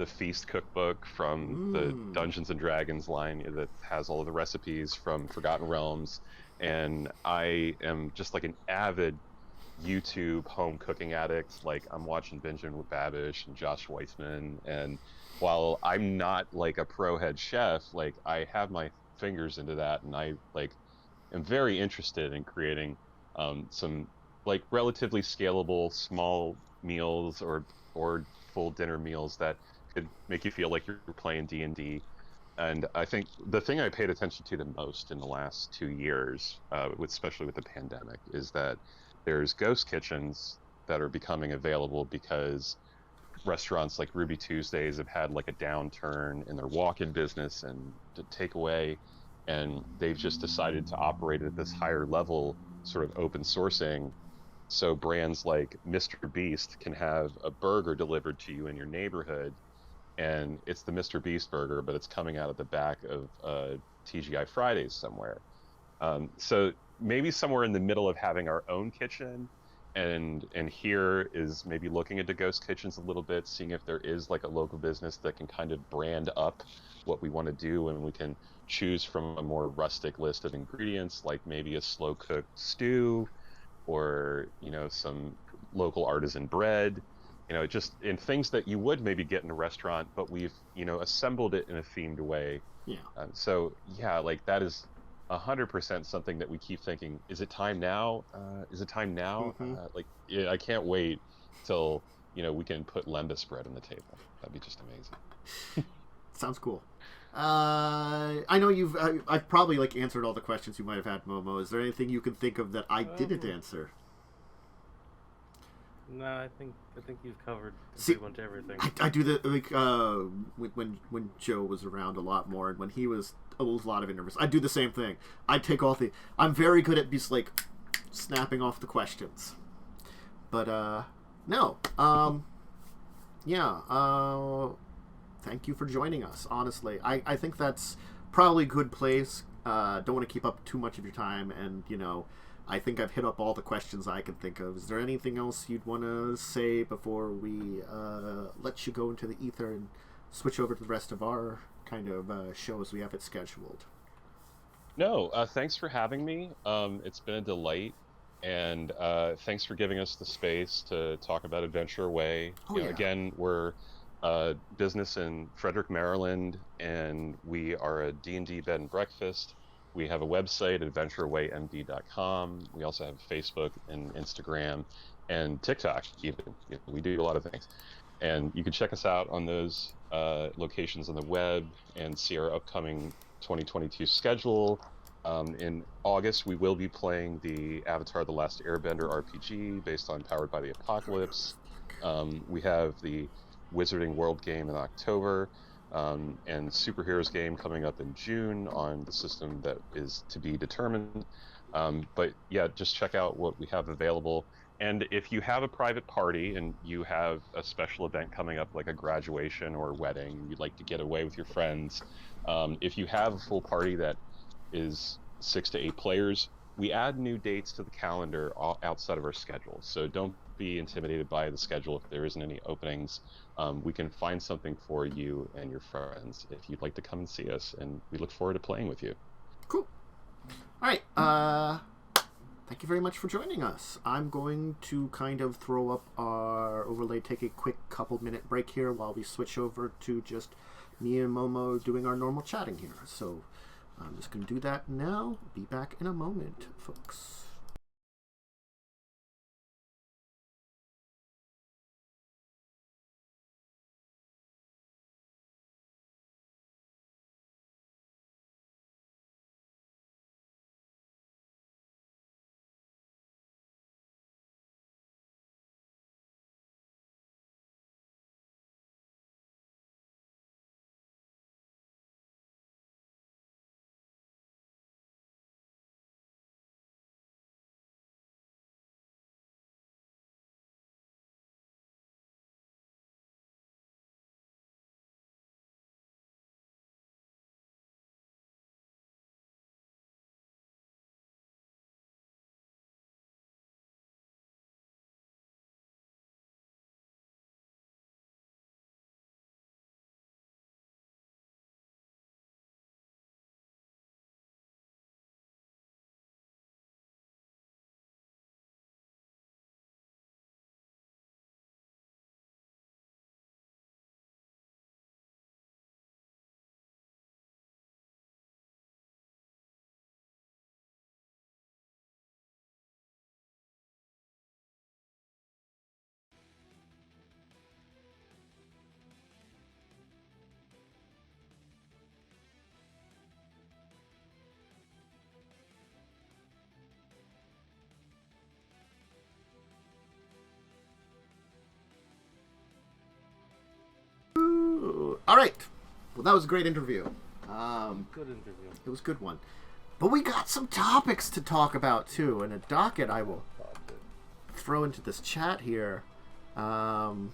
feast cookbook from the Mm. Dungeons and Dragons line that has all of the recipes from Forgotten Realms, and I am just like an avid YouTube home cooking addict. Like I'm watching Benjamin with Babish and Josh Weitzman, and while I'm not like a pro head chef, like I have my fingers into that, and I like am very interested in creating some like relatively scalable small meals or full dinner meals that could make you feel like you're playing D&D. And I think the thing I paid attention to the most in the last 2 years, especially with the pandemic, is that there's ghost kitchens that are becoming available because restaurants like Ruby Tuesdays have had like a downturn in their walk-in business and the takeaway, and they've just decided to operate at this higher level, sort of open sourcing. So brands like Mr. Beast can have a burger delivered to you in your neighborhood, and it's the Mr. Beast burger, but it's coming out of the back of TGI Fridays somewhere. So maybe somewhere in the middle of having our own kitchen, and here is maybe looking into ghost kitchens a little bit, seeing if there is like a local business that can kind of brand up what we want to do, and we can choose from a more rustic list of ingredients, like maybe a slow cooked stew, or some local artisan bread, just in things that you would maybe get in a restaurant, but we've assembled it in a themed way. Yeah. So yeah, like that is 100% something that we keep thinking, is it time now? Is it time now? Like, yeah, I can't wait till we can put lembas bread on the table. That'd be just amazing. Sounds cool. I know I've probably like answered all the questions you might have had, Momo. Is there anything you can think of that I didn't answer? No, I think you've covered pretty much everything. I do the like when Joe was around a lot more, and when he was a lot of interviews, I do the same thing. I take all the. I'm very good at just like snapping off the questions, but no, yeah. Thank you for joining us. Honestly, I think that's probably a good place. Don't want to keep up too much of your time, and I think I've hit up all the questions I can think of. Is there anything else you'd want to say before we let you go into the ether and switch over to the rest of our kind of show as we have it scheduled? No, thanks for having me. It's been a delight, and thanks for giving us the space to talk about Adventure Away. Oh, yeah. Again, we're a business in Frederick, Maryland, and we are a D&D bed and breakfast. We have a website, adventureawaymd.com. We also have Facebook and Instagram and TikTok even. We do a lot of things. And you can check us out on those locations on the web and see our upcoming 2022 schedule. In August, we will be playing the Avatar: The Last Airbender RPG based on Powered by the Apocalypse. We have the Wizarding World game in October. And Superheroes game coming up in June on the system that is to be determined. But yeah, just check out what we have available. And if you have a private party and you have a special event coming up, like a graduation or a wedding, you'd like to get away with your friends, if you have a full party that is 6 to 8 players, we add new dates to the calendar outside of our schedule. So don't be intimidated by the schedule if there isn't any openings. We can find something for you and your friends if you'd like to come and see us, and we look forward to playing with you. Cool. All right. Thank you very much for joining us. I'm going to kind of throw up our overlay, take a quick couple-minute break here while we switch over to just me and Momo doing our normal chatting here. So I'm just going to do that now. Be back in a moment, folks. All right. Well, that was a great interview. Good interview. It was a good one. But we got some topics to talk about, too. And a docket I will throw into this chat here. And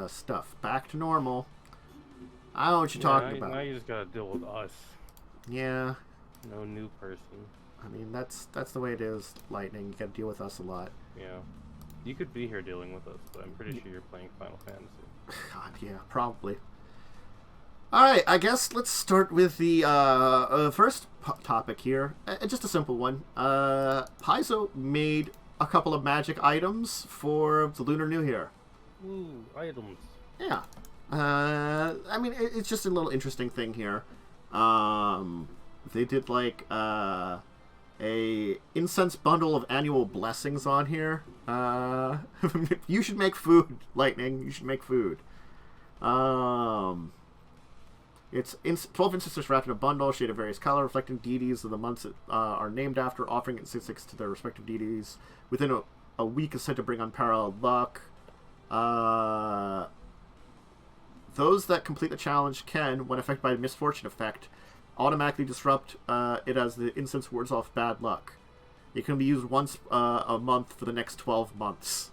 stuff. Back to normal. I don't know what you're talking about. Now you just gotta deal with us. Yeah. No new person. I mean, that's the way it is, Lightning. You gotta deal with us a lot. Yeah. You could be here dealing with us, but I'm pretty sure you're playing Final Fantasy. God, yeah, probably. Alright, I guess let's start with the first topic here. Just a simple one. Paizo made a couple of magic items for the Lunar New Year. Ooh, items. Yeah. I mean, it's just a little interesting thing here. They did, like, a incense bundle of annual blessings on here. You should make food, Lightning. You should make food. It's 12 instances wrapped in a bundle, shade of various color, reflecting deities of the months that are named after, offering statistics to their respective deities. Within a week is said to bring unparalleled luck. Those that complete the challenge can, when affected by the misfortune effect, automatically disrupt it as the incense wards off bad luck. It can be used once a month for the next 12 months.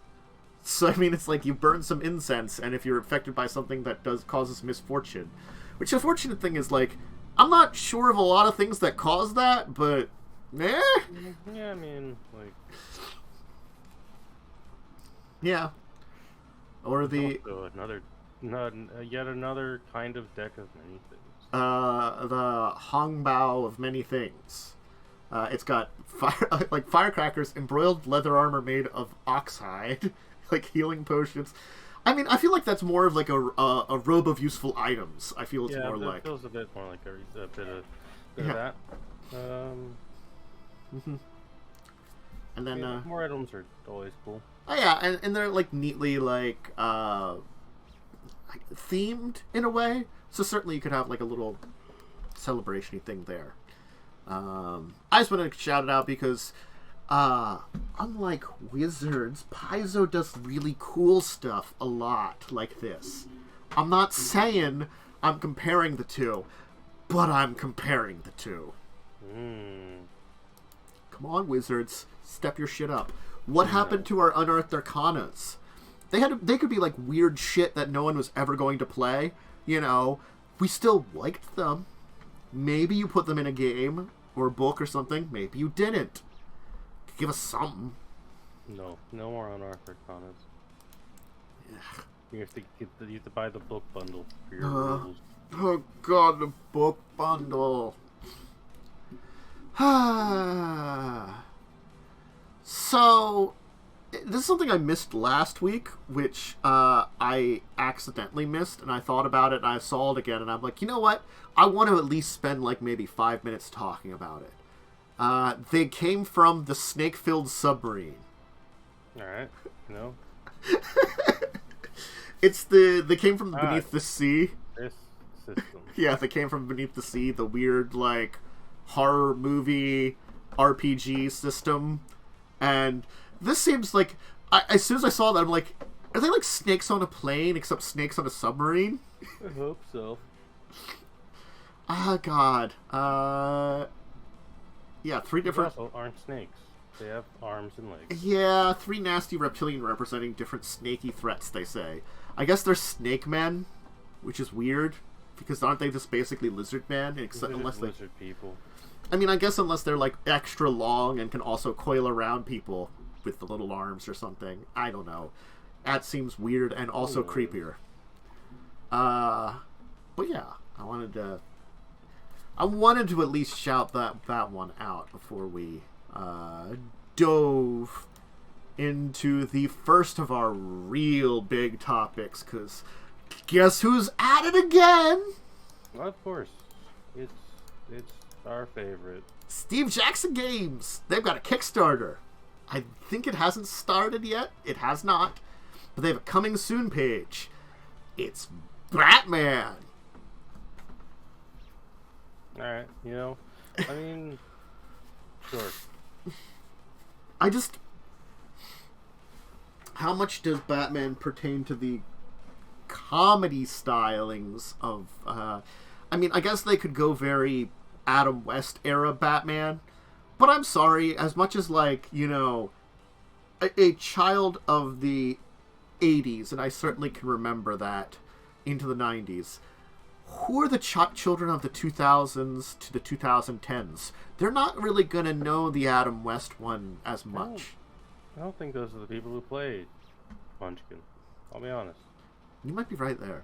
So, I mean, it's like you burn some incense, and if you're affected by something that causes misfortune. Which, the unfortunate thing is, like, I'm not sure of a lot of things that cause that, but, eh? Yeah, I mean, like... Yeah. Or the... yet another kind of deck of many things. The Hongbao of many things. It's got firecrackers, embroiled leather armor made of oxhide, like healing potions. I mean, I feel like that's more of like a robe of useful items. I feel it's more like... it feels a bit more like a bit of that. Mm-hmm. And then... more items are always cool. Oh yeah, and they're like neatly like themed in a way. So certainly you could have like a little celebration-y thing there. I just want to shout it out because unlike Wizards, Paizo does really cool stuff a lot like this. I'm not saying I'm comparing the two, but I'm comparing the two. Come on, Wizards, step your shit up. What happened to our Unearthed Arcanas? They could be like weird shit that no one was ever going to play. You know, we still liked them. Maybe you put them in a game or a book or something. Maybe you didn't. Give us something. No more Unearthed Arcanas. Yeah. You have to buy the book bundle for your rules. Oh god, the book bundle. So, this is something I missed last week, which I accidentally missed, and I thought about it, and I saw it again, and I'm like, you know what? I want to at least spend, like, maybe 5 minutes talking about it. They came from the snake-filled submarine. Alright, no. They came from beneath the sea. This system. Yeah, they came from beneath the sea, the weird, like, horror movie RPG system. And this seems like, as soon as I saw that, I'm like, are they like snakes on a plane, except snakes on a submarine? I hope so. Ah, God. Yeah, 3 different... They also aren't snakes. They have arms and legs. Yeah, 3 nasty reptilian representing different snaky threats, they say. I guess they're snake men, which is weird, because aren't they just basically lizard men? Unless they... lizard people. I mean, I guess unless they're, like, extra long and can also coil around people with the little arms or something. I don't know. That seems weird and also creepier. But yeah, I wanted to at least shout that one out before we dove into the first of our real big topics, because guess who's at it again? Well, of course. It's our favorite. Steve Jackson Games. They've got a Kickstarter. I think it hasn't started yet. It has not. But they have a coming soon page. It's Batman. Alright, I mean, sure. How much does Batman pertain to the comedy stylings of, I mean, I guess they could go very Adam West era Batman, but I'm sorry, as much as, like, a child of the 80s, and I certainly can remember that, into the 90s, who are the children of the 2000s to the 2010s? They're not really going to know the Adam West one as much. I don't think those are the people who played Munchkin. I'll be honest. You might be right there.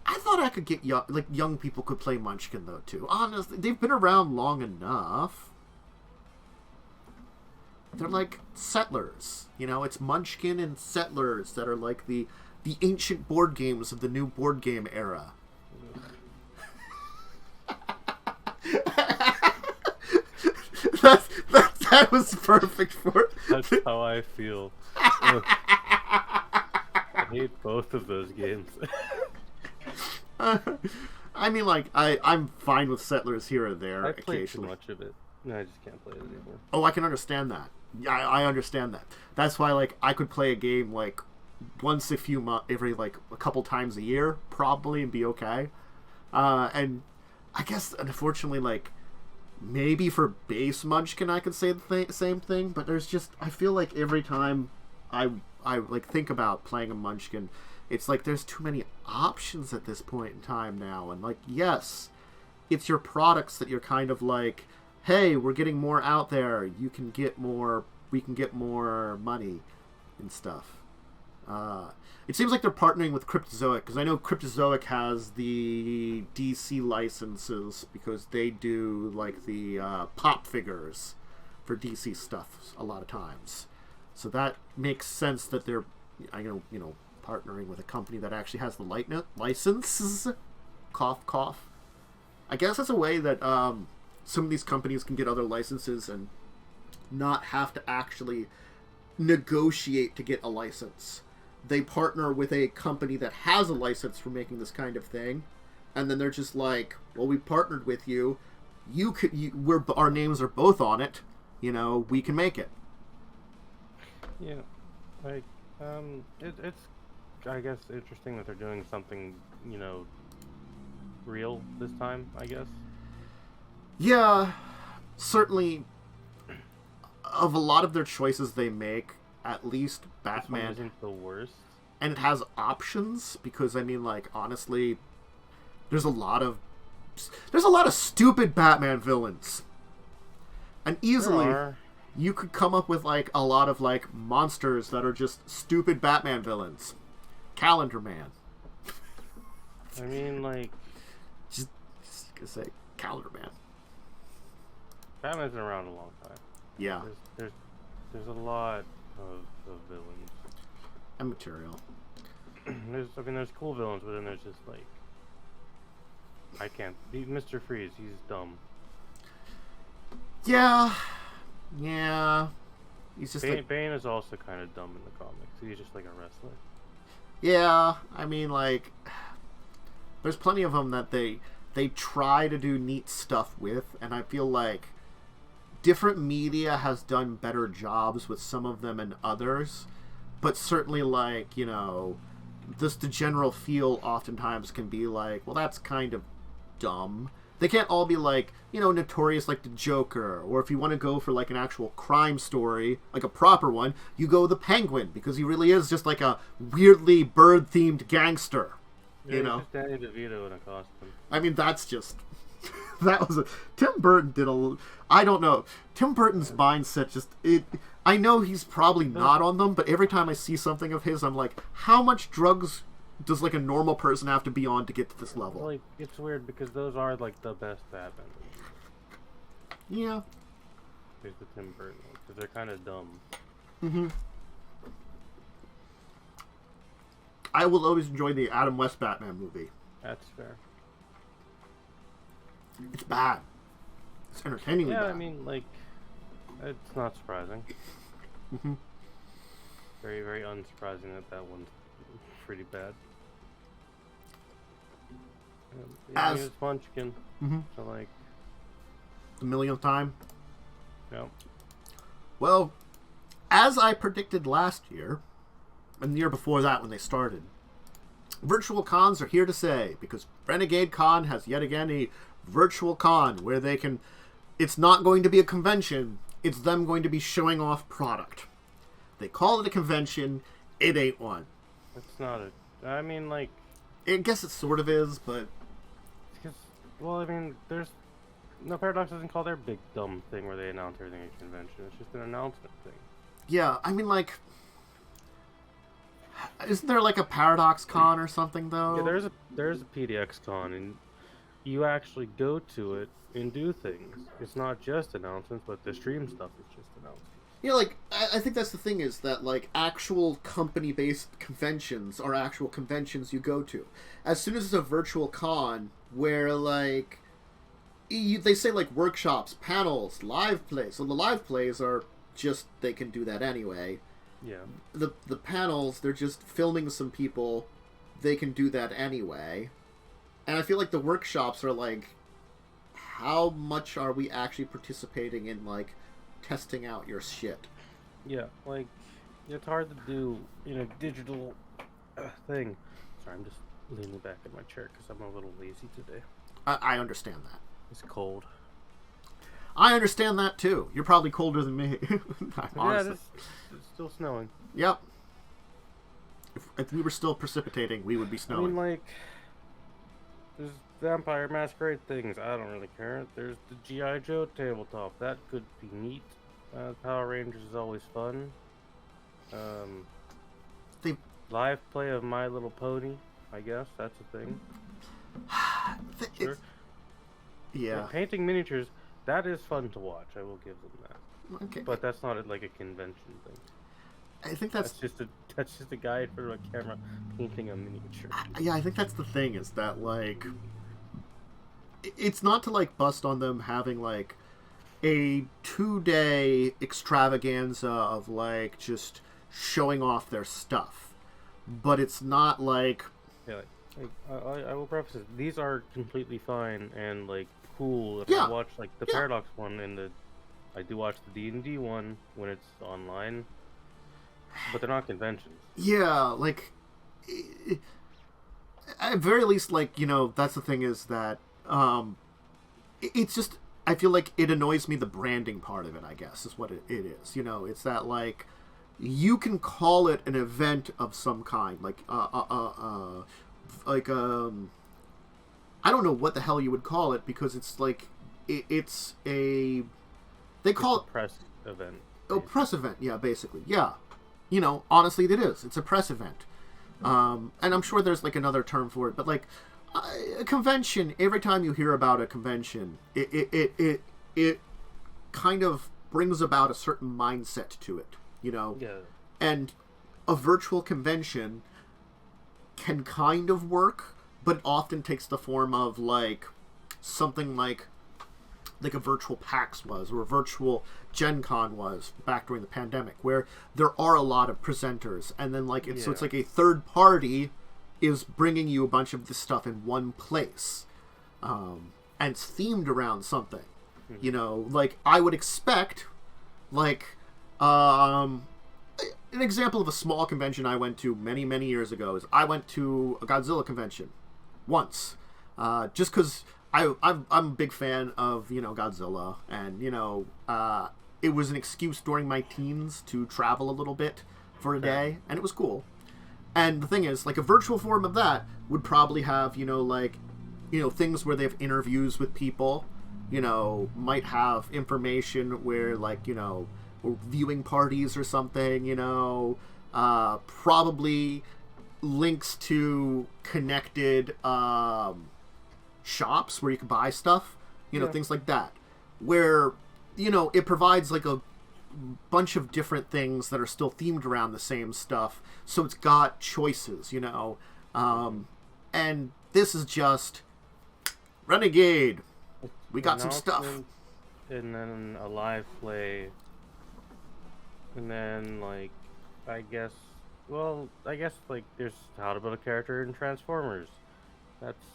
I thought I could get young people could play Munchkin though too. Honestly, they've been around long enough. They're like Settlers, you know. It's Munchkin and Settlers that are like the ancient board games of the new board game era. That was perfect for it. That's how I feel. I hate both of those games. I mean, like, I'm fine with Settlers here or there I played occasionally. too much of it. No, I just can't play it anymore. Oh, I can understand that. I understand that. That's why, like, I could play a game like once every like a couple times a year, probably, and be okay. And I guess, unfortunately, like, maybe for base Munchkin I could say the same thing, but there's just, I feel like every time I like think about playing a Munchkin, it's like there's too many options at this point in time now. And like, yes, it's your products that you're kind of like, hey, we're getting more out there, you can get more, we can get more money and stuff. It seems like they're partnering with Cryptozoic, because I know Cryptozoic has the DC licenses because they do like the pop figures for DC stuff a lot of times. So that makes sense that they're, partnering with a company that actually has the licenses. Cough, cough. I guess that's a way that some of these companies can get other licenses and not have to actually negotiate to get a license. They partner with a company that has a license for making this kind of thing, and then they're just like, well, we partnered with you. Our names are both on it. We can make it. Yeah, like, it's, I guess, interesting that they're doing something, real this time, I guess. Yeah, certainly. Of a lot of their choices they make, at least Batman isn't the worst. And it has options, because I mean, like, honestly, there's a lot of stupid Batman villains. And easily you could come up with like a lot of like monsters that are just stupid Batman villains. Calendar Man. I mean, like, just gonna say Calendar Man. Batman's been around a long time. Yeah. There's a lot of villains. And material. There's cool villains, but then there's just like, I can't. Mr. Freeze, he's dumb. Yeah. He's just Bane is also kind of dumb in the comics. He's just like a wrestler. Yeah, I mean, like, there's plenty of them that they try to do neat stuff with, and I feel like different media has done better jobs with some of them and others, but certainly, like, just the general feel oftentimes can be like, well, that's kind of dumb. They can't all be like, notorious like the Joker, or if you want to go for like an actual crime story, like a proper one, you go the Penguin, because he really is just like a weirdly bird-themed gangster. Yeah, just Danny DeVito in a costume. I mean, that's just... that was Tim Burton I don't know. Tim Burton's mindset just... I know he's probably not on them, but every time I see something of his, I'm like, how much drugs does like a normal person have to be on to get to this level? Like, it's weird because those are like the best Batman movies. Yeah. There's the Tim Burton ones, because they're kind of dumb. Mm-hmm. I will always enjoy the Adam West Batman movie. That's fair. It's bad. It's entertainingly bad. Yeah, I mean, like, it's not surprising. Mm-hmm. Very, very unsurprising that one's pretty bad. I mean, it's Munchkin. Mm-hmm. So, like, the millionth time. no. Well, as I predicted last year, and the year before that when they started, virtual cons are here to stay, because Renegade Con has yet again a virtual con where they can... It's not going to be a convention, it's them going to be showing off product. They call it a convention, it ain't one. It's not I mean, like... I guess it sort of is, but... Well, I mean, no, Paradox doesn't call their big dumb thing where they announce everything at convention. It's just an announcement thing. Yeah, I mean, like, isn't there like a Paradox Con or something though? Yeah, there's a PDX Con, and you actually go to it and do things. It's not just announcements, but the stream stuff is just announcements. Yeah, like, I think that's the thing is that, like, actual company-based conventions are actual conventions you go to. As soon as it's a virtual con where, like, they say, like, workshops, panels, live plays. So the live plays are just, they can do that anyway. Yeah. The panels, they're just filming some people. They can do that anyway. And I feel like the workshops are, like, how much are we actually participating in, like, testing out your shit? Yeah, like, it's hard to do in a digital thing. Sorry, I'm just leaning back in my chair because I'm a little lazy today. I understand that. It's cold. I understand that too. You're probably colder than me. Yeah, it's still snowing. Yep. If we were still precipitating, we would be I snowing. mean, like, there's Vampire Masquerade things. I don't really care. There's the G.I. Joe tabletop. That could be neat. Power Rangers is always fun. Live play of My Little Pony. I guess that's a thing. Sure. Yeah. Painting miniatures. That is fun to watch. I will give them that. Okay. But that's not like a convention thing. I think that's just a guy in front of a camera painting a miniature. Yeah, I think that's the thing is that, like, it's not to, like, bust on them having, like, a 2-day extravaganza of, like, just showing off their stuff. But it's not like... Yeah, I will preface it. These are completely fine and, like, cool. If Yeah. I watch, like, the Paradox one and I do watch the D&D one when it's online. But they're not conventions. Yeah, like... At very least, like, you know, that's the thing is that... it's just... I feel like it annoys me, the branding part of it, I guess, is what it is. You know, it's that, like, you can call it an event of some kind. Like, I don't know what the hell you would call it, because it's, like, it's a... They call it... press event. Oh, press event, yeah, basically. Yeah. You know, honestly, it is. It's a press event. And I'm sure there's, like, another term for it, but, like, a convention, every time you hear about a convention, it kind of brings about a certain mindset to it, you know? Yeah. And a virtual convention can kind of work, but often takes the form of, like, something like a virtual PAX was, or a virtual Gen Con was back during the pandemic, where there are a lot of presenters, and then, like, so it's like a third party is bringing you a bunch of this stuff in one place, and it's themed around something. You know, like, I would expect, like, an example of a small convention I went to many, many years ago is I went to a Godzilla convention once, just because I'm a big fan of, you know, Godzilla, and, you know, it was an excuse during my teens to travel a little bit for a day, and it was cool. And the thing is, like, a virtual form of that would probably have, you know, like, you know, things where they have interviews with people, you know, might have information where, like, you know, or viewing parties or something, you know, probably links to connected shops where you can buy stuff, you know, things like that, where, you know, it provides, like, a bunch of different things that are still themed around the same stuff, so it's got choices, you know, and this is just Renegade, we got some stuff, and then a live play, and then, like, I guess like there's how to build a character in Transformers. That's,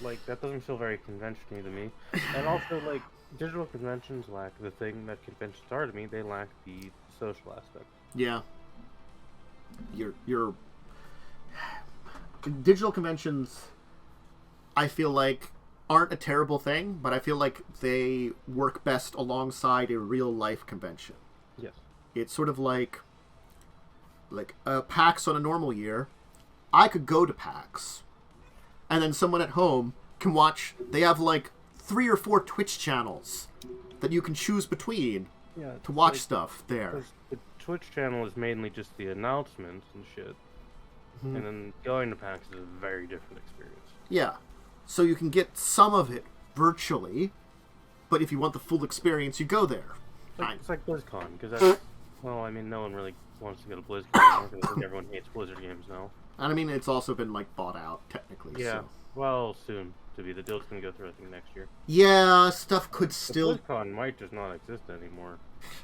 like, that doesn't feel very conventional to me. And also, like, digital conventions lack the thing that conventions are to me. They lack the social aspect. Yeah. Your digital conventions, I feel like, aren't a terrible thing, but I feel like they work best alongside a real life convention. Yes. It's sort of like PAX on a normal year. I could go to PAX, and then someone at home can watch. They have like 3 or 4 Twitch channels that you can choose between to watch stuff there. The Twitch channel is mainly just the announcements and shit. And then going to PAX is a very different experience. Yeah. So you can get some of it virtually, but if you want the full experience, you go there. It's like BlizzCon, because that's... Well, I mean, no one really wants to go to BlizzCon anymore, because I think everyone hates Blizzard games now. And I mean, it's also been, like, bought out, technically. Yeah. So. Well, soon to be. The deal's going to go through, I think, next year. Yeah, stuff could still... BlizzCon might just not exist anymore.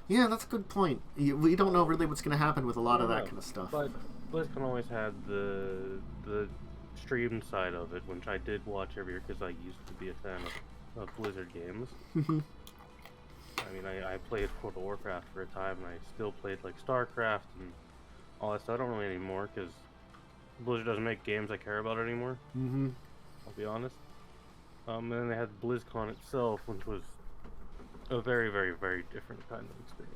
Yeah, that's a good point. We don't know really what's going to happen with a lot of that kind of stuff. But BlizzCon always had the stream side of it, which I did watch every year because I used to be a fan of Blizzard games. I mean, I played World of Warcraft for a time, and I still played like StarCraft and all that stuff. I don't really anymore because Blizzard doesn't make games I care about anymore. I'll be honest. And then they had BlizzCon itself, which was a very, very, very different kind of experience.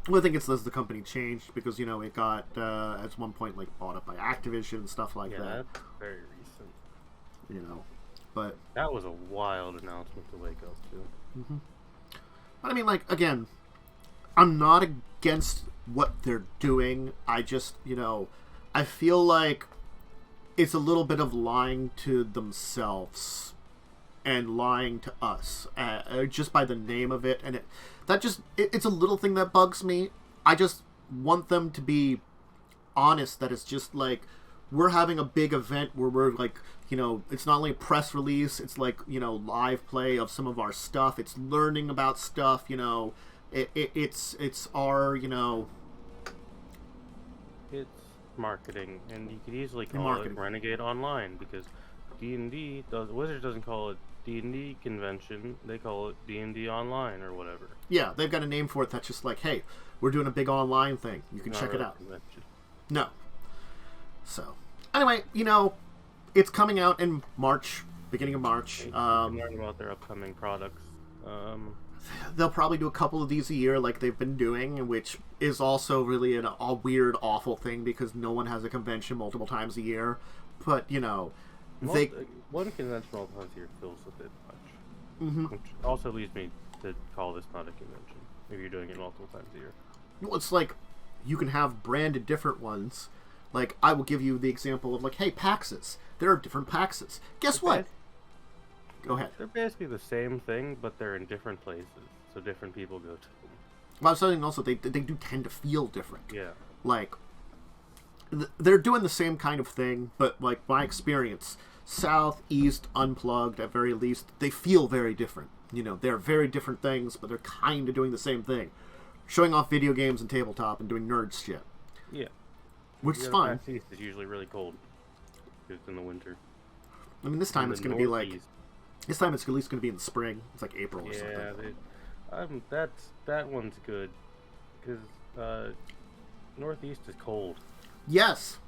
Well, I think it's as the company changed because, you know, it got, at one point, like, bought up by Activision and stuff like that. Yeah, that's very recent. You know, but... That was a wild announcement to wake up to. But, I mean, like, again, I'm not against what they're doing. I just, you know, I feel like it's a little bit of lying to themselves and lying to us just by the name of it, and it's a little thing that bugs me. I just want them to be honest that it's just like we're having a big event where we're like, you know, it's not only a press release, it's like, you know, live play of some of our stuff, it's learning about stuff, you know, it's our, you know, it's marketing, and you could easily call it Renegade Online, because Wizards doesn't call it D&D convention, they call it D&D Online or whatever. Yeah, they've got a name for it that's just like, hey, we're doing a big online thing. You can check it out. Convention. No. So, anyway, you know, it's coming out in March, beginning of March. You can learn about their upcoming products. They'll probably do a couple of these a year like they've been doing, which is also really a weird, awful thing because no one has a convention multiple times a year. But, you know... One convention multiple times a year feels a bit much. Which also leads me to call this not a convention if you're doing it multiple times a year. Well, it's like you can have branded different ones. Like, I will give you the example of, like, hey, PAXs. There are different PAXs. Guess what? Go ahead. They're basically the same thing, but they're in different places, so different people go to them. Well, I was saying also they do tend to feel different. Yeah. Like, they're doing the same kind of thing, but, like, my experience... South, East, Unplugged, at very least, they feel very different. You know, they're very different things, but they're kind of doing the same thing. Showing off video games and tabletop and doing nerd shit. Yeah. Which is fine. South East is usually really cold. Because it's in the winter. I mean, this time it's going to be like... This time it's at least going to be in the spring. It's like April or something. Yeah, that one's good. Because Northeast is cold. Yes.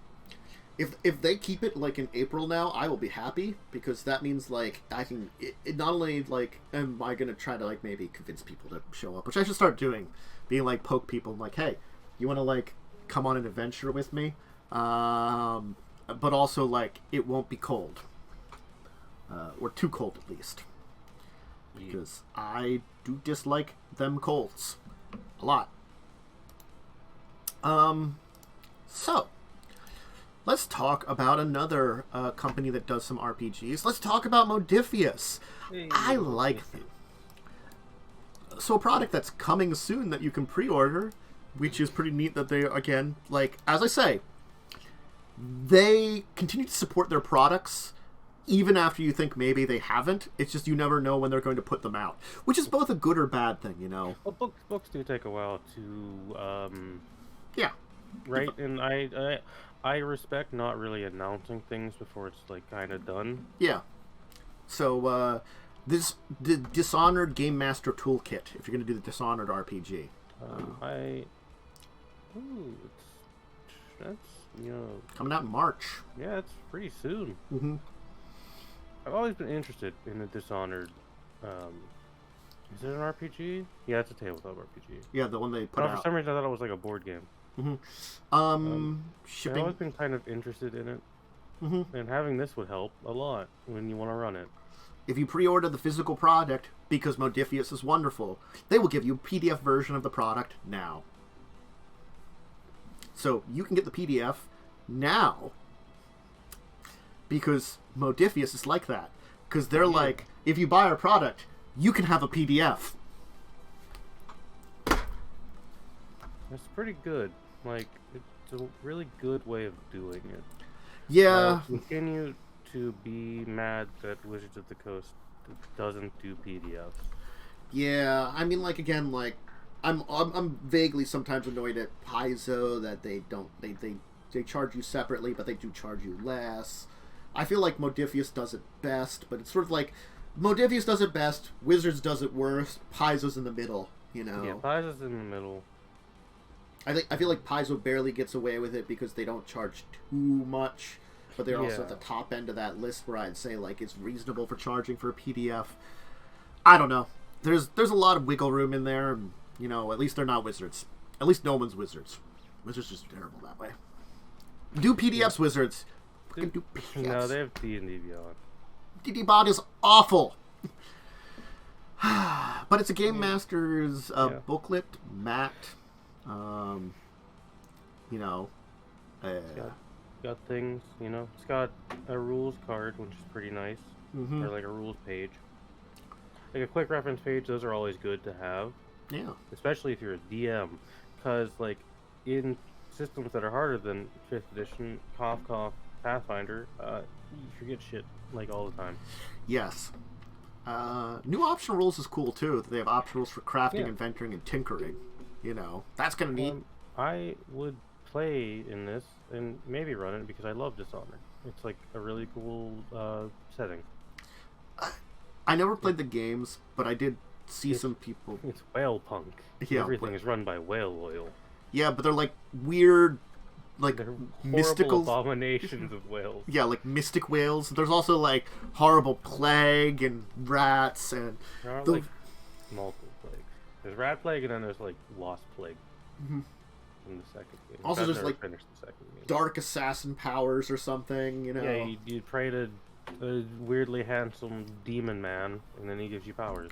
If they keep it like in April now, I will be happy because that means like I can it not only like am I gonna try to like maybe convince people to show up, which I should start doing, being like poke people like, hey, you want to like come on an adventure with me, but also like it won't be cold, or too cold at least, because I do dislike them colds a lot. So. Let's talk about another company that does some RPGs. Let's talk about Modiphius. Hey. I like them. So a product that's coming soon that you can pre-order, which is pretty neat that they, again, like, as I say, they continue to support their products even after you think maybe they haven't. It's just you never know when they're going to put them out, which is both a good or bad thing, you know? Well, books do take a while to... Yeah. Right, and I respect not really announcing things before it's like kind of done. Yeah. So the Dishonored Game Master Toolkit. If you're going to do the Dishonored RPG. That's coming out in March. Yeah, it's pretty soon. I've always been interested in the Dishonored. Is it an RPG? Yeah, it's a tabletop RPG. Yeah, the one they put out. For some reason, I thought it was like a board game. Shipping. I've always been kind of interested in it. And having this would help a lot when you want to run it. If you pre-order the physical product because Modiphius is wonderful, they will give you a PDF version of the product now. So you can get the PDF now because Modiphius is like that. Because they're like, if you buy our product, you can have a PDF. That's pretty good. Like, it's a really good way of doing it. Yeah. Continue to be mad that Wizards of the Coast doesn't do PDFs. Yeah, I mean, like, again, like, I'm vaguely sometimes annoyed at Paizo that they charge you separately, but they do charge you less. I feel like Modiphius does it best, but it's sort of like Modiphius does it best, Wizards does it worse, Paizo's in the middle, you know? Yeah, Paizo's in the middle. I feel like Paizo barely gets away with it because they don't charge too much, but they're also at the top end of that list where I'd say like it's reasonable for charging for a PDF. I don't know. There's a lot of wiggle room in there, and, you know, at least they're not Wizards. At least no one's Wizards. Wizards just terrible that way. Do PDFs, Wizards. Fucking do PDFs. No, they have D&D Beyond. D&D Bot is awful. But it's a Game Master's booklet, Matt. You know, got things, you know. It's got a rules card, which is pretty nice. Or like a rules page. Like a quick reference page, those are always good to have. Yeah. Especially if you're a DM. Because, like, in systems that are harder than 5th edition, cough, Pathfinder, you forget shit, like, all the time. Yes. New optional rules is cool, too. They have optional rules for crafting, inventoring, and tinkering. You know, that's kind of neat. I would play in this and maybe run it because I love Dishonored. It's like a really cool setting. I never played the games, but I did see some people. It's whale punk. Yeah, everything is run by whale oil. Yeah, but they're like weird, like they're mystical abominations of whales. Yeah, like mystic whales. There's also like horrible plague and rats and there are like multiple plagues. There's rat plague and then there's like lost plague. In the second game. Also, there's like the second game. dark assassin powers or something. You know. Yeah, you pray to a weirdly handsome demon man, and then he gives you powers.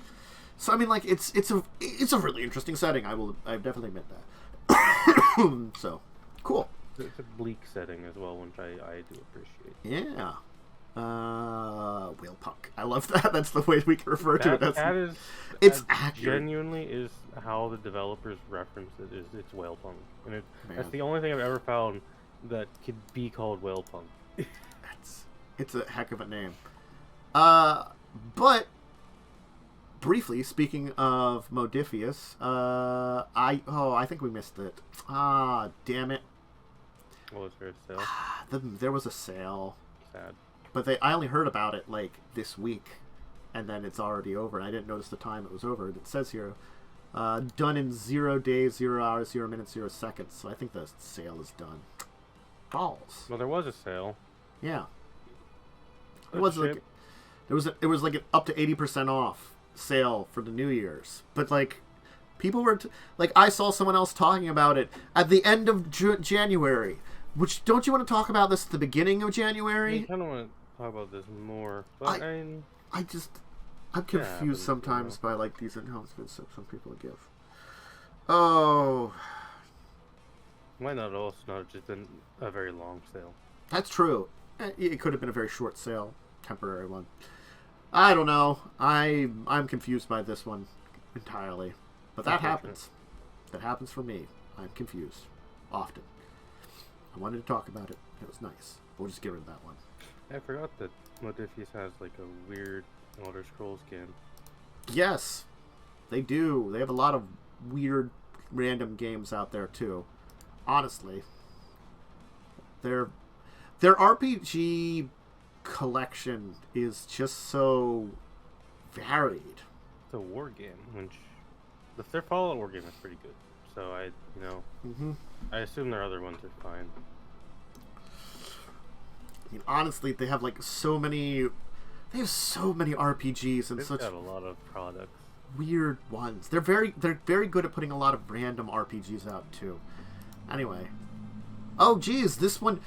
So I mean, like it's a really interesting setting. I definitely admit that. So cool. It's a bleak setting as well, which I do appreciate. Yeah. Whale punk. I love that. That's the way we can refer to it. It's accurate. Genuinely is how the developers reference it. It's whale punk, and that's the only thing I've ever found that could be called whale punk. It's a heck of a name. But briefly speaking of Modiphius, I think we missed it. Damn it. Was there a sale? There was a sale. Sad. But I only heard about it like this week, and then it's already over. And I didn't notice the time it was over. It says here, done in 0 days, 0 hours, 0 minutes, 0 seconds. So I think the sale is done. Balls. Well, there was a sale. Yeah. It was like it was like an up to 80% off sale for the New Year's. But like people were like I saw someone else talking about it at the end of January. Which don't you want to talk about this at the beginning of January? I kind of want to talk about this more, but I'm confused sometimes by like these announcements that some people give. Oh, might not also not just been a very long sale. That's true. It could have been a very short sale, temporary one. I don't know. I'm confused by this one entirely, but that happens. That happens for me. I'm confused often. I wanted to talk about it. It was nice. We'll just get rid of that one. I forgot that Modiphius has like a weird Elder Scrolls skin. Yes, they do. They have a lot of weird, random games out there too. Honestly, their RPG collection is just so varied. It's a war game, which their Fallout war game is pretty good. So I assume their other ones are fine. I mean, honestly, they have like so many. They have so many RPGs and They've such got a lot of products. Weird ones. They're very good at putting a lot of random RPGs out too. Anyway, Oh, geez, this one...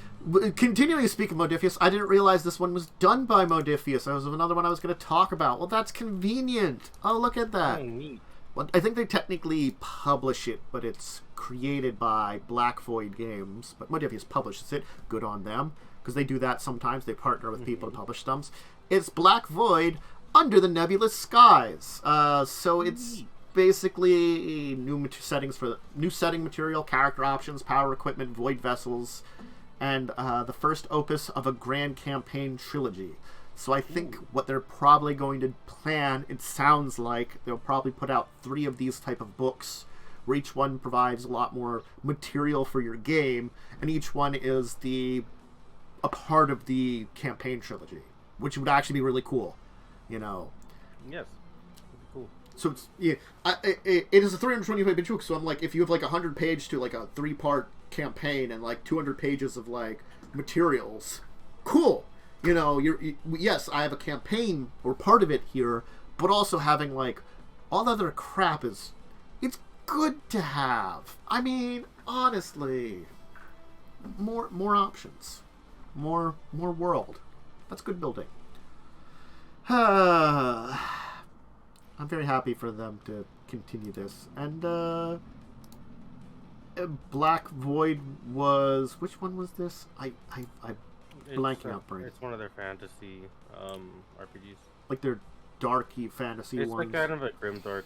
Continuing to speak of Modiphius, I didn't realize this one was done by Modiphius. That was another one I was going to talk about. Well, that's convenient. Oh, look at that. Oh, neat. Well, I think they technically publish it, but it's created by Black Void Games. But Modiphius publishes it. Good on them. Because they do that sometimes. They partner with people to publish thumbs. It's Black Void Under the Nebulous Skies. So it's basically new setting material, character options, power equipment, void vessels, and the first opus of a grand campaign trilogy. So I think what they're probably going to plan, it sounds like they'll probably put out 3 of these type of books, where each one provides a lot more material for your game, and each one is a part of the campaign trilogy, which would actually be really cool, you know. Yes. Cool. So it's it is a 325-page book. So I'm like, if you have like 100 page to like a 3-part campaign and like 200 pages of like materials, cool. You know, yes, I have a campaign or part of it here, but also having like all the other crap it's good to have. I mean, honestly, more options, more world. That's good building. I'm very happy for them to continue this. And Black Void was... Which one was this? I'm blanking out brain. It's one of their fantasy RPGs. Like their darky fantasy it's ones. It's like kind of a grimdark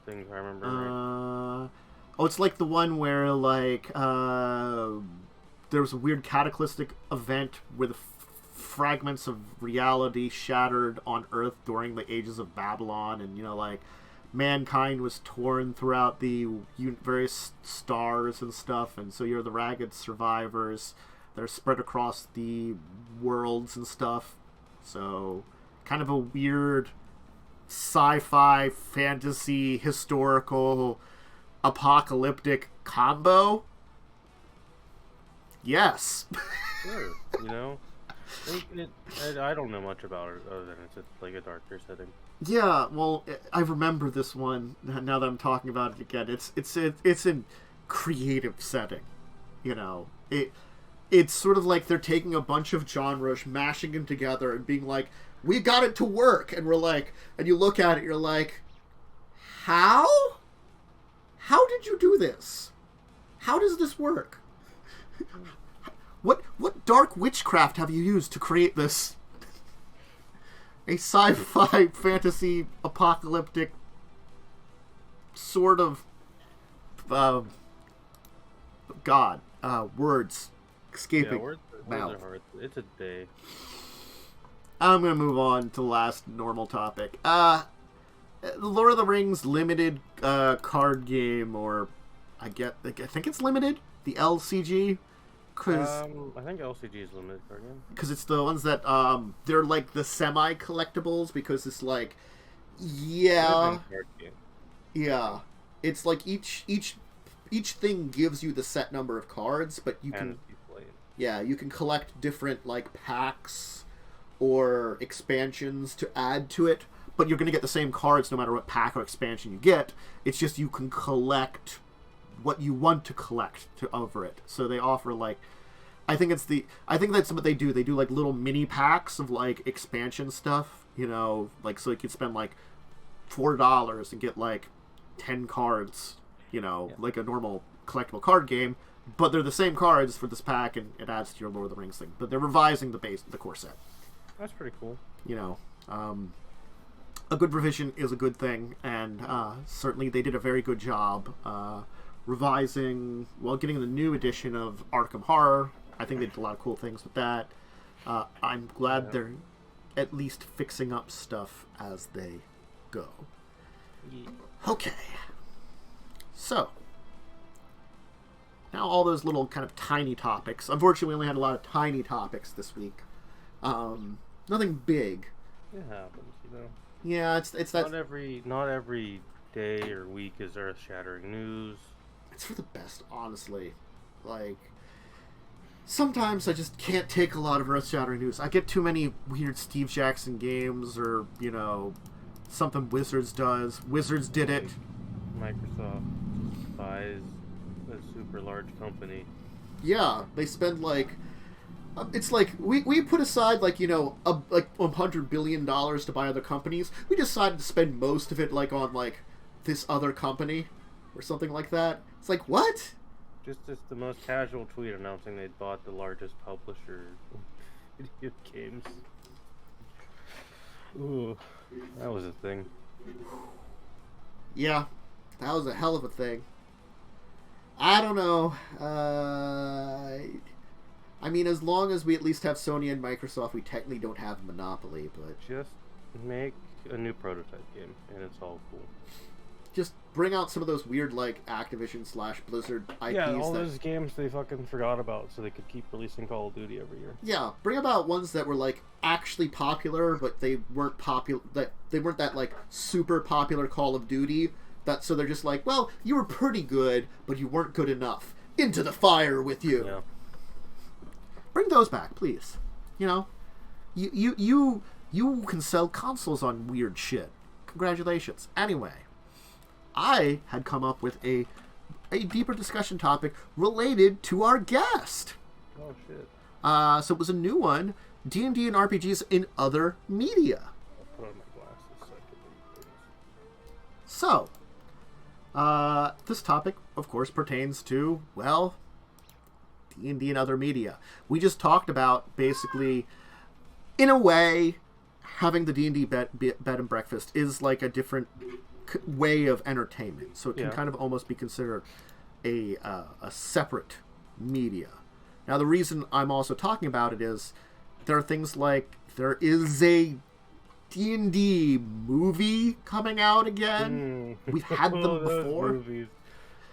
thing, if I remember right. Oh, it's like the one where like there was a weird cataclysmic event where the fragments of reality shattered on Earth during the ages of Babylon, and you know, like mankind was torn throughout the various stars and stuff, and so you're the ragged survivors that are spread across the worlds and stuff. So kind of a weird sci-fi fantasy historical apocalyptic combo. Yes. Sure, you know. I don't know much about it other than it's like a darker setting. Yeah, well, I remember this one now that I'm talking about it again. It's in creative setting, you know. It's sort of like they're taking a bunch of genres, mashing them together, and being like, "We got it to work," and we're like, and you look at it, you're like, "How? How did you do this? How does this work? What dark witchcraft have you used to create this? A sci-fi fantasy apocalyptic sort of words escaping. Yeah, words are hard. It's a day. I'm gonna move on to the last normal topic. The Lord of the Rings limited card game, or I think it's limited. The LCG. I think LCG is limited card game. Because it's the ones that they're like the semi-collectibles, because it's like, yeah, it's like each thing gives you the set number of cards, but you can you can collect different like packs or expansions to add to it, but you're gonna get the same cards no matter what pack or expansion you get. It's just you can collect what you want to collect over it. So they offer like, I think that's what they do. They do like little mini packs of like expansion stuff, you know, like so you could spend like $4 and get like 10 cards, you know, like a normal collectible card game, but they're the same cards for this pack, and it adds to your Lord of the Rings thing. But they're revising the core set. That's pretty cool. You know, a good revision is a good thing, and certainly they did a very good job revising, getting the new edition of Arkham Horror. I think they did a lot of cool things with that. I'm glad they're at least fixing up stuff as they go. Yeah. Okay. So, now all those little kind of tiny topics. Unfortunately, we only had a lot of tiny topics this week. Nothing big. It happens, you know. Yeah, it's that. Not every day or week is earth-shattering news. It's for the best, honestly. Like, sometimes I just can't take a lot of earth-shattering news. I get too many weird Steve Jackson games, or you know, something Wizards does. Wizards did it. Microsoft buys a super large company Yeah, they spend like it's like we put aside like like $100 billion to buy other companies. We decided to spend most of it like on like this other company or something like that. It's like what? Just the most casual tweet announcing they'd bought the largest publisher of video games. Ooh, that was a thing. Yeah, that was a hell of a thing. I don't know. I mean, as long as we at least have Sony and Microsoft, we technically don't have a monopoly, but... Just make a new prototype game, and it's all cool. Just bring out some of those weird, like, Activision/Blizzard IPs. Yeah, all those games they fucking forgot about, so they could keep releasing Call of Duty every year. Yeah, bring about ones that were, like, actually popular, but they weren't popular... They weren't that, like, super popular Call of Duty. So they're just like, well, you were pretty good, but you weren't good enough. Into the fire with you! Yeah. Bring those back, please. You can sell consoles on weird shit. Congratulations. Anyway, I had come up with a deeper discussion topic related to our guest. Oh shit. So it was a new one: D&D and RPGs in other media. I'll put on my glasses so I can read things. So, this topic, of course, pertains to, well, D&D and other media. We just talked about, basically, in a way, having the D&D bed and breakfast is like a different way of entertainment. So it can kind of almost be considered a separate media. Now, the reason I'm also talking about it is there are things like there is a D&D movie coming out again. We've had them before. Movies.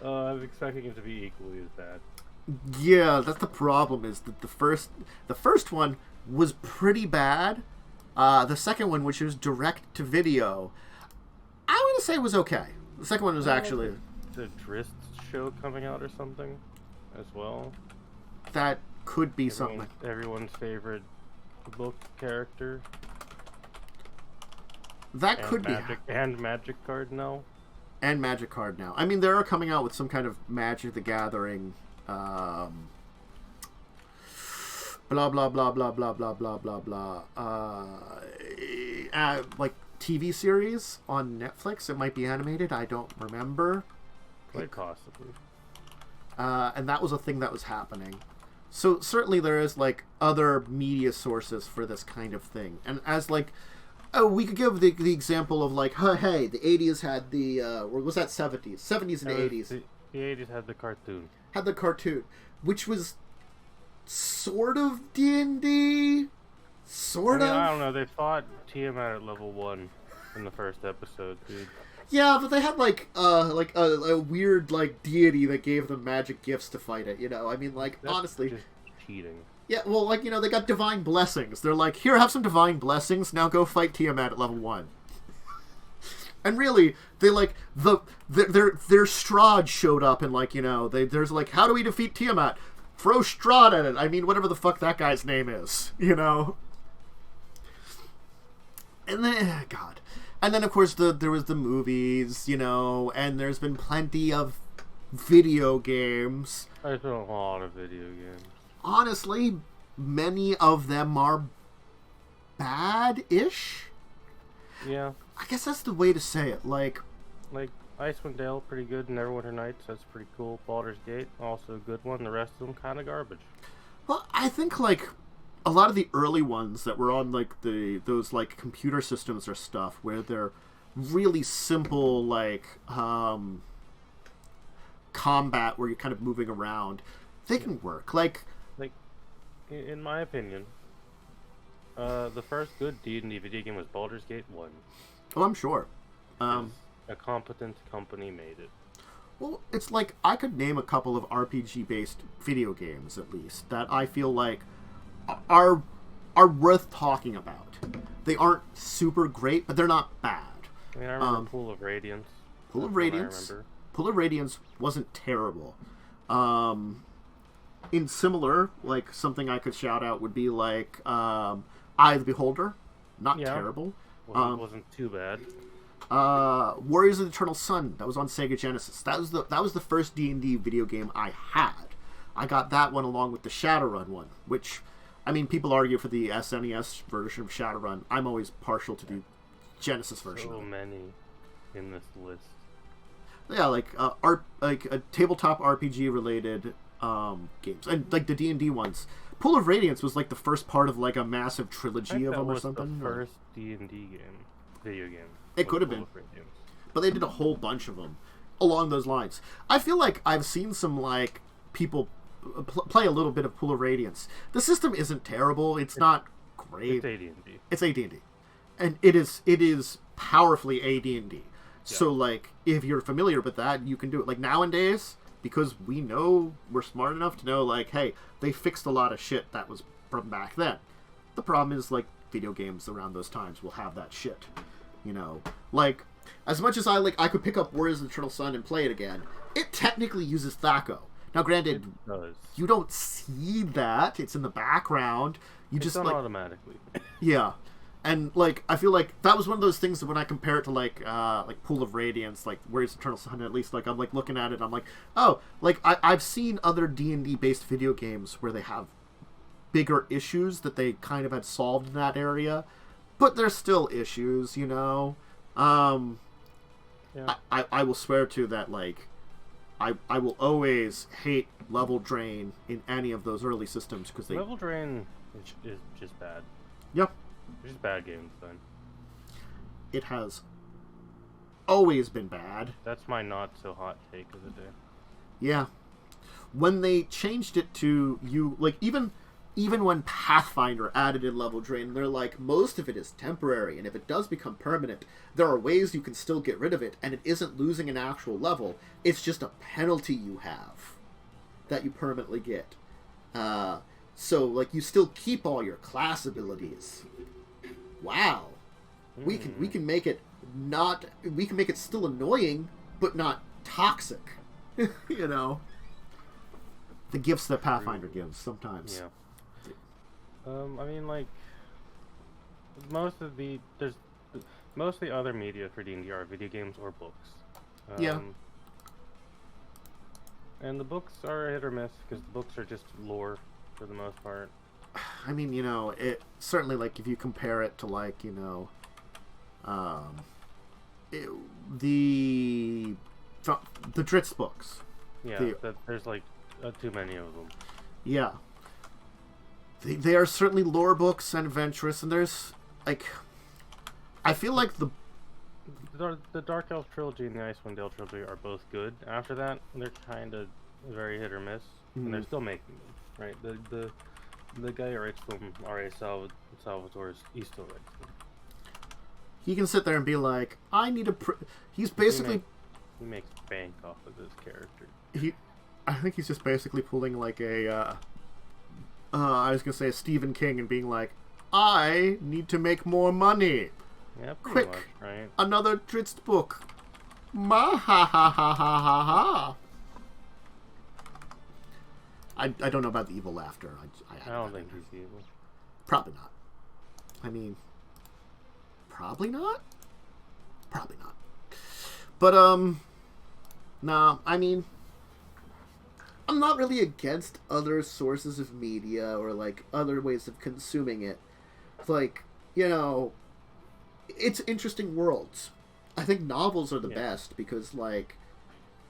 I was expecting it to be equally as bad. Yeah, that's the problem. Is that the first one was pretty bad. The second one, which was direct to video, I want to say was okay. The second one was actually the Drist show coming out or something, as well. That could be something. Everyone's favorite book character. That could be. And Magic Card now. And Magic Card now. I mean, they are coming out with some kind of Magic the Gathering. Blah blah blah blah blah blah blah blah blah. Like TV series on Netflix. It might be animated. I don't remember. Quite possibly. And that was a thing that was happening. So certainly there is like other media sources for this kind of thing. And as like, we could give the example of like, hey, the 80s had the, or was that 70s? 70s and 80s. The 80s had the cartoon. Had the cartoon, which was sort of D&D, sort of. I don't know. They fought Tiamat at level 1 in the first episode, dude. Yeah, but they had like a weird like deity that gave them magic gifts to fight it. I mean, like That's honestly, just cheating. Yeah, well, like they got divine blessings. They're like, here, have some divine blessings. Now go fight Tiamat at level 1. And really, they like their Strahd showed up and like there's like, how do we defeat Tiamat? Throw Strahd at it. I mean, whatever the fuck that guy's name is, And then God, and then of course there was the movies, and there's been plenty of video games. There's been a lot of video games. Honestly, many of them are bad-ish. Yeah. I guess that's the way to say it. Like Icewind Dale, pretty good. Neverwinter Nights, that's pretty cool. Baldur's Gate, also a good one. The rest of them kind of garbage. Well, I think like a lot of the early ones that were on like those like computer systems or stuff where they're really simple like combat where you're kind of moving around, they can work. Like in my opinion, the first good D&D video game was Baldur's Gate 1. Oh, I'm sure. A competent company made it. Well, it's like I could name a couple of RPG-based video games at least that I feel like are worth talking about. They aren't super great, but they're not bad. I mean, I remember Pool of Radiance. Pool of Radiance wasn't terrible. In similar, like something I could shout out would be like Eye of the Beholder. Not terrible. Wasn't too bad. Warriors of the Eternal Sun. That was on Sega Genesis. That was the first D&D video game I had. I got that one along with the Shadowrun one, which, I mean, people argue for the SNES version of Shadowrun. I'm always partial to the Genesis version. So many in this list. Yeah, like a tabletop RPG related games, and like the D&D ones. Pool of Radiance was like the first part of like a massive trilogy of them or something. The first D&D game, video game. It could have been, but they did a whole bunch of them along those lines. I feel like I've seen some like people play a little bit of Pool of Radiance. The system isn't terrible. It's not great. It's AD&D. It's AD&D, and it is powerfully AD&D. Yeah. So like, if you're familiar with that, you can do it. Like nowadays, because we know we're smart enough to know, like, hey, they fixed a lot of shit that was from back then. The problem is like video games around those times will have that shit. You know, like as much as I could pick up Warriors of the Eternal Sun and play it again. It technically uses THAC0. Now, granted, you don't see that. It's in the background. It's just done like automatically. Yeah, and like I feel like that was one of those things that when I compare it to like Pool of Radiance, like Warriors of Eternal Sun, at least like I'm like looking at it, I'm like, oh, like I've seen other D&D based video games where they have bigger issues that they kind of had solved in that area, but there's still issues, you know. Yeah. I will swear to that, like. I will always hate level drain in any of those early systems because they level drain is just bad. Yep. It's just bad game design. It has always been bad. That's my not so hot take of the day. Yeah. When they changed it to you, like even when Pathfinder added in level drain, they're like, most of it is temporary, and if it does become permanent, there are ways you can still get rid of it, and it isn't losing an actual level. It's just a penalty you have that you permanently get. So, like, you still keep all your class abilities. Wow. We can make it still annoying, but not toxic. You know? The gifts that Pathfinder gives sometimes. Yeah. I mean, like, most of the other media for D&D are video games or books. Yeah. And the books are hit or miss because the books are just lore for the most part. I mean, you know, it certainly, like, if you compare it to, like, you know, the Dritz books. Yeah, there's like too many of them. Yeah. They are certainly lore books and adventurous, and there's, like, I feel like the Dark Elf trilogy and the Icewind Dale trilogy are both good. After that, they're kind of very hit or miss, and they're still making them, right? The guy who writes them, R.A. Salvatore, he still writes them. He can sit there and be like, I need a... He's basically... He makes bank off of this character. I think he's just basically pulling like a... I was going to say a Stephen King and being like, I need to make more money. Yeah, pretty Quick, much, right? Another Dritz book. Ma ha ha ha ha ha ha. I don't know about the evil laughter. I don't think he's evil. Probably not. I mean, probably not? Probably not. But, nah, I mean, I'm not really against other sources of media or, like, other ways of consuming it. Like, you know, it's interesting worlds. I think novels are the best because, like,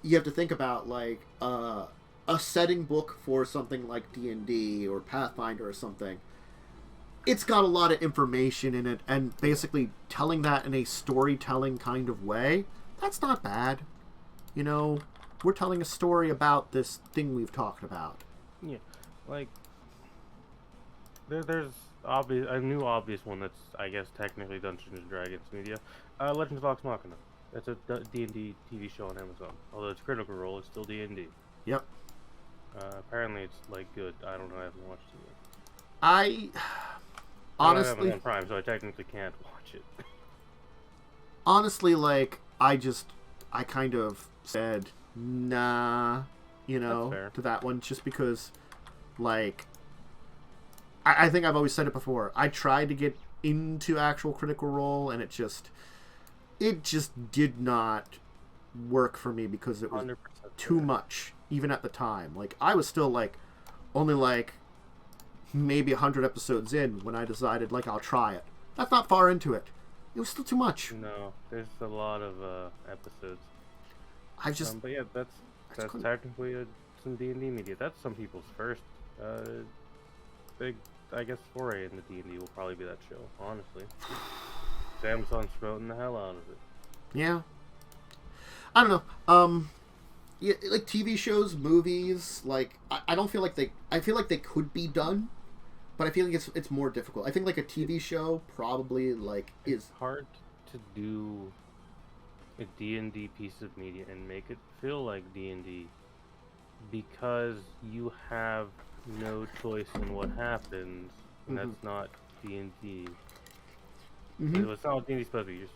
you have to think about, like, a setting book for something like D&D or Pathfinder or something. It's got a lot of information in it, and basically telling that in a storytelling kind of way, that's not bad. You know, we're telling a story about this thing we've talked about. Yeah, like, there's a new obvious one that's, I guess, technically Dungeons & Dragons media. Legends of Vox Machina. That's a D&D TV show on Amazon. Although it's Critical Role, it's still D&D. Yep. Apparently it's, like, good. I don't know, I haven't watched it yet. I honestly... I have Amazon Prime, so I technically can't watch it. Honestly, like, I kind of said, nah, you know, to that one, just because, like, I think I've always said it before. I tried to get into actual Critical Role, and it just did not work for me because it was too much. even at the time. Like, I was still, like, only, like, maybe 100 episodes in when I decided, like, I'll try it. That's not far into it. It was still too much. No, there's a lot of episodes. I just... But yeah, that's technically some D&D media. That's some people's first big, I guess, foray into D&D will probably be that show, honestly. Samsung's promoting the hell out of it. Yeah. I don't know. Yeah, like TV shows, movies, like I don't feel like I feel like they could be done, but I feel like it's more difficult. I think like a TV show probably like is hard to do a D&D piece of media and make it feel like D&D because you have no choice in what happens, and that's not D&D. So it's not what D&D is supposed to be.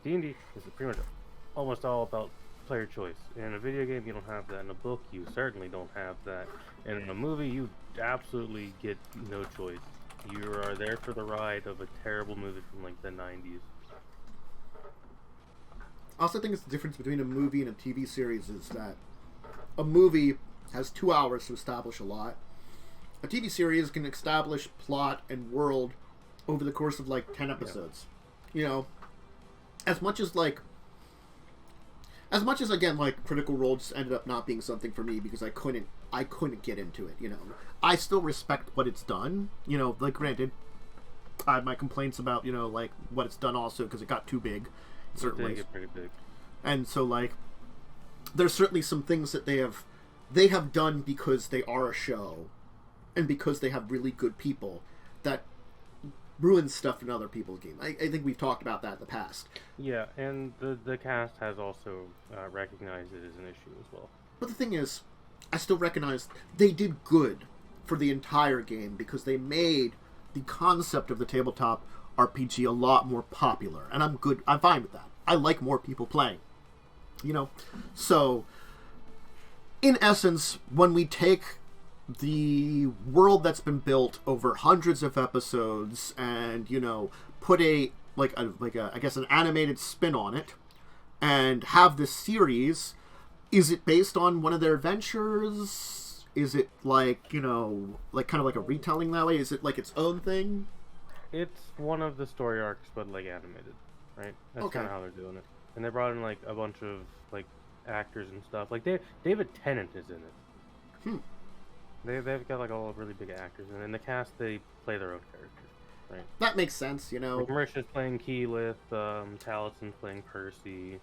D&D is pretty much almost all about player choice. In a video game, you don't have that. In a book, you certainly don't have that. And in a movie, you absolutely get no choice. You are there for the ride of a terrible movie from like the 90s. I also think it's the difference between a movie and a TV series is that a movie has 2 hours to establish a lot. A TV series can establish plot and world over the course of like 10 episodes. Yeah. You know, as much as again, like Critical Role just ended up not being something for me because I couldn't get into it, you know. I still respect what it's done, you know, like granted, I have my complaints about, you know, like what it's done also because it got too big in certain ways. Get pretty big. And so like there's certainly some things that they have done because they are a show and because they have really good people that ruins stuff in other people's game. I think we've talked about that in the past. Yeah, and the cast has also recognized it as an issue as well. But the thing is, I still recognize they did good for the entire game because they made the concept of the tabletop RPG a lot more popular. And I'm fine with that. I like more people playing. You know? So, in essence, when we take the world that's been built over hundreds of episodes and, you know, put I guess an animated spin on it and have this series, is it based on one of their adventures? Is it like, you know, like kind of like a retelling that way? Is it like its own thing? It's one of the story arcs, but like animated, right? That's kind of how they're doing it. And they brought in like a bunch of like actors and stuff. Like David Tennant is in it. They've got like all really big actors, and in the cast they play their own characters, right? That makes sense, you know. Like Marisha's playing Keyleth, Talison's playing Percy.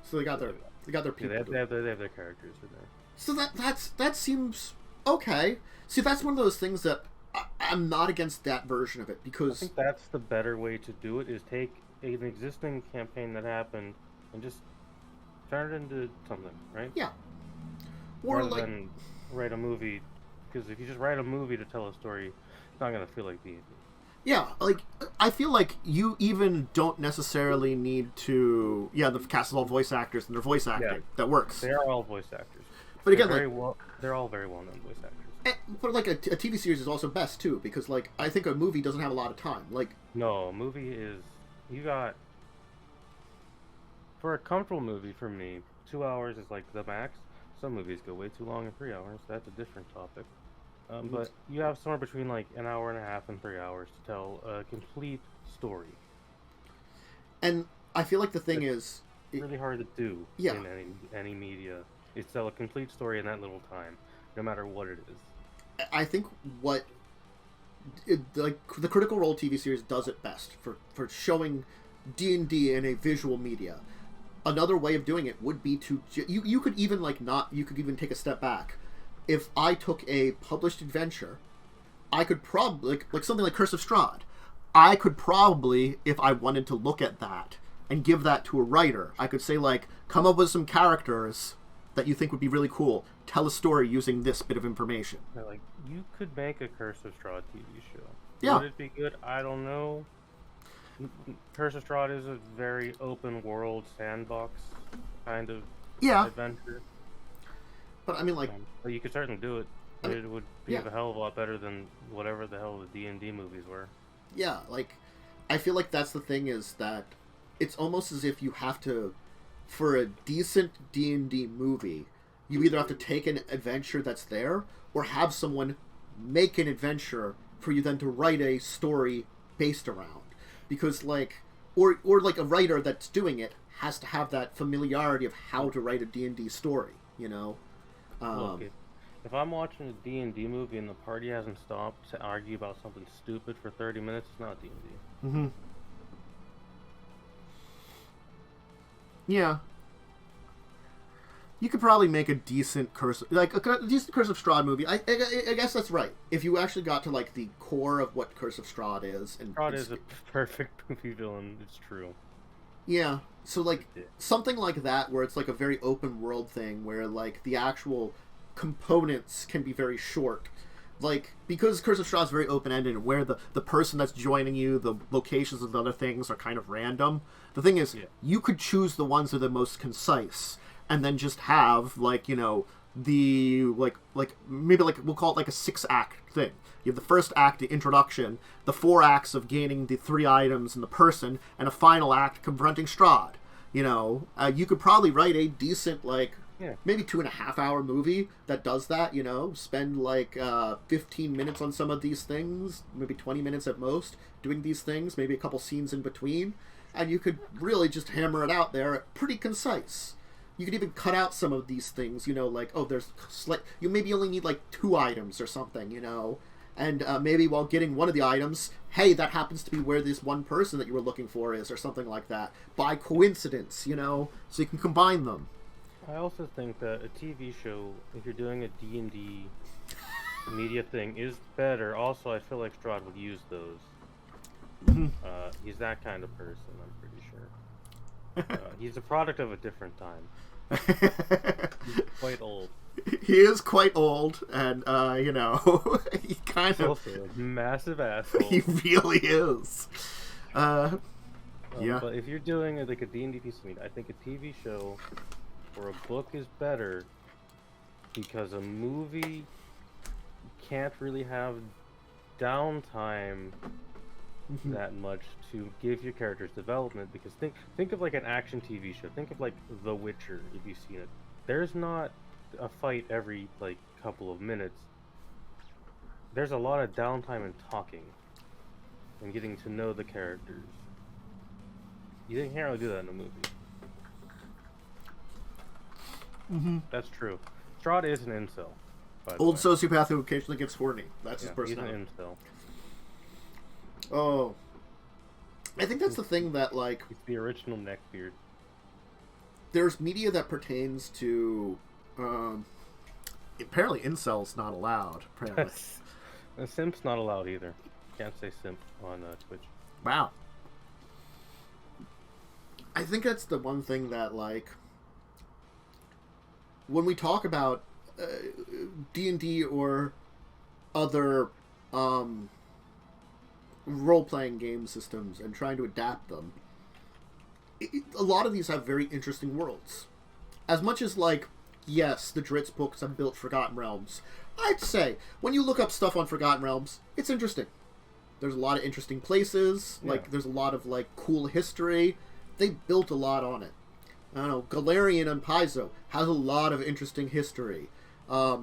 So they got their people. Yeah, they have their characters in there. So that seems okay. See, that's one of those things that I'm not against that version of it because I think that's the better way to do it. Is take an existing campaign that happened and just turn it into something, right? Yeah. Or rather like than write a movie, because if you just write a movie to tell a story, it's not gonna feel like D&D. Yeah, like I feel like you even don't necessarily need to. Yeah, the cast is all voice actors and they're voice acting. That works. They are all voice actors. But again, they're all very well-known voice actors. But like a TV series is also best too because like I think a movie doesn't have a lot of time. Like no, a movie is you got for a comfortable movie for me, 2 hours is like the max. Some movies go way too long in 3 hours. That's a different topic. But you have somewhere between like an hour and a half and 3 hours to tell a complete story. And I feel like the thing is really hard to do in any media is tell a complete story in that little time, no matter what it is. I think like the Critical Role TV series does it best for showing D&D in a visual media. Another way of doing it would be to you could even you could even take a step back. If I took a published adventure, I could probably like something like Curse of Strahd. I could probably, if I wanted to look at that and give that to a writer, I could say like, come up with some characters that you think would be really cool. Tell a story using this bit of information. Like you could make a Curse of Strahd TV show. Yeah. Would it be good? I don't know. Curse of Strahd is a very open world sandbox kind of adventure. But I mean, like, but you could certainly do it. It would be a hell of a lot better than whatever the hell the D&D movies were. Yeah, like, I feel like that's the thing is that it's almost as if you have to, for a decent D&D movie, you either have to take an adventure that's there, or have someone make an adventure for you then to write a story based around. Because, like, or like a writer that's doing it has to have that familiarity of how to write a D&D story, you know? Look, if I'm watching a D&D movie and the party hasn't stopped to argue about something stupid for 30 minutes, it's not D&D. Mm-hmm. Yeah. You could probably make a decent Curse of Strahd movie. I guess that's right. If you actually got to, like, the core of what Curse of Strahd is. And Strahd is a perfect movie villain, it's true. Yeah. So, like, something like that where it's, like, a very open world thing where, like, the actual components can be very short. Like, because Curse of Strahd is very open-ended, where the person that's joining you, the locations and other things are kind of random. The thing is, you could choose the ones that are the most concise. And then just have, like, you know, the, maybe, like, we'll call it, like, a 6-act thing. You have the first act, the introduction, the 4 acts of gaining the 3 items in the person, and a final act confronting Strahd. You know, you could probably write a decent, like, maybe 2.5-hour movie that does that, you know? Spend, like, 15 minutes on some of these things, maybe 20 minutes at most, doing these things, maybe a couple scenes in between, and you could really just hammer it out there pretty concise. You could even cut out some of these things, you know, like, oh, you maybe only need, like, 2 items or something, you know, and maybe while getting one of the items, hey, that happens to be where this one person that you were looking for is, or something like that, by coincidence, you know, so you can combine them. I also think that a TV show, if you're doing a D&D media thing, is better. Also, I feel like Strahd would use those. He's that kind of person, I'm pretty sure. He's a product of a different time. He's quite old. He is quite old, and, you know, he kind He's also a massive asshole. He really is. Yeah. But if you're doing, like, a D&D piece of media, I think a TV show or a book is better, because a movie can't really have downtime that much to give your characters development, because think of, like, an action TV show. Think of, like, The Witcher, if you've seen it. There's not a fight every, like, couple of minutes. There's a lot of downtime in talking and getting to know the characters. You can't really do that in a movie. That's true. Strahd is an incel. Old sociopath who occasionally gets horny. That's his personality. He's an incel. Oh, I think that's the thing that, like... It's the original neckbeard. There's media that pertains to... apparently incel's not allowed, apparently. Simp's not allowed either. Can't say simp on Twitch. Wow. I think that's the one thing that, like... When we talk about D&D or other... role-playing game systems and trying to adapt them, a lot of these have very interesting worlds. As much as, like, yes, the Dritz books have built Forgotten Realms, I'd say, when you look up stuff on Forgotten Realms, it's interesting. There's a lot of interesting places, like, there's a lot of, like, cool history. They built a lot on it. I don't know, Galarian and Paizo has a lot of interesting history. A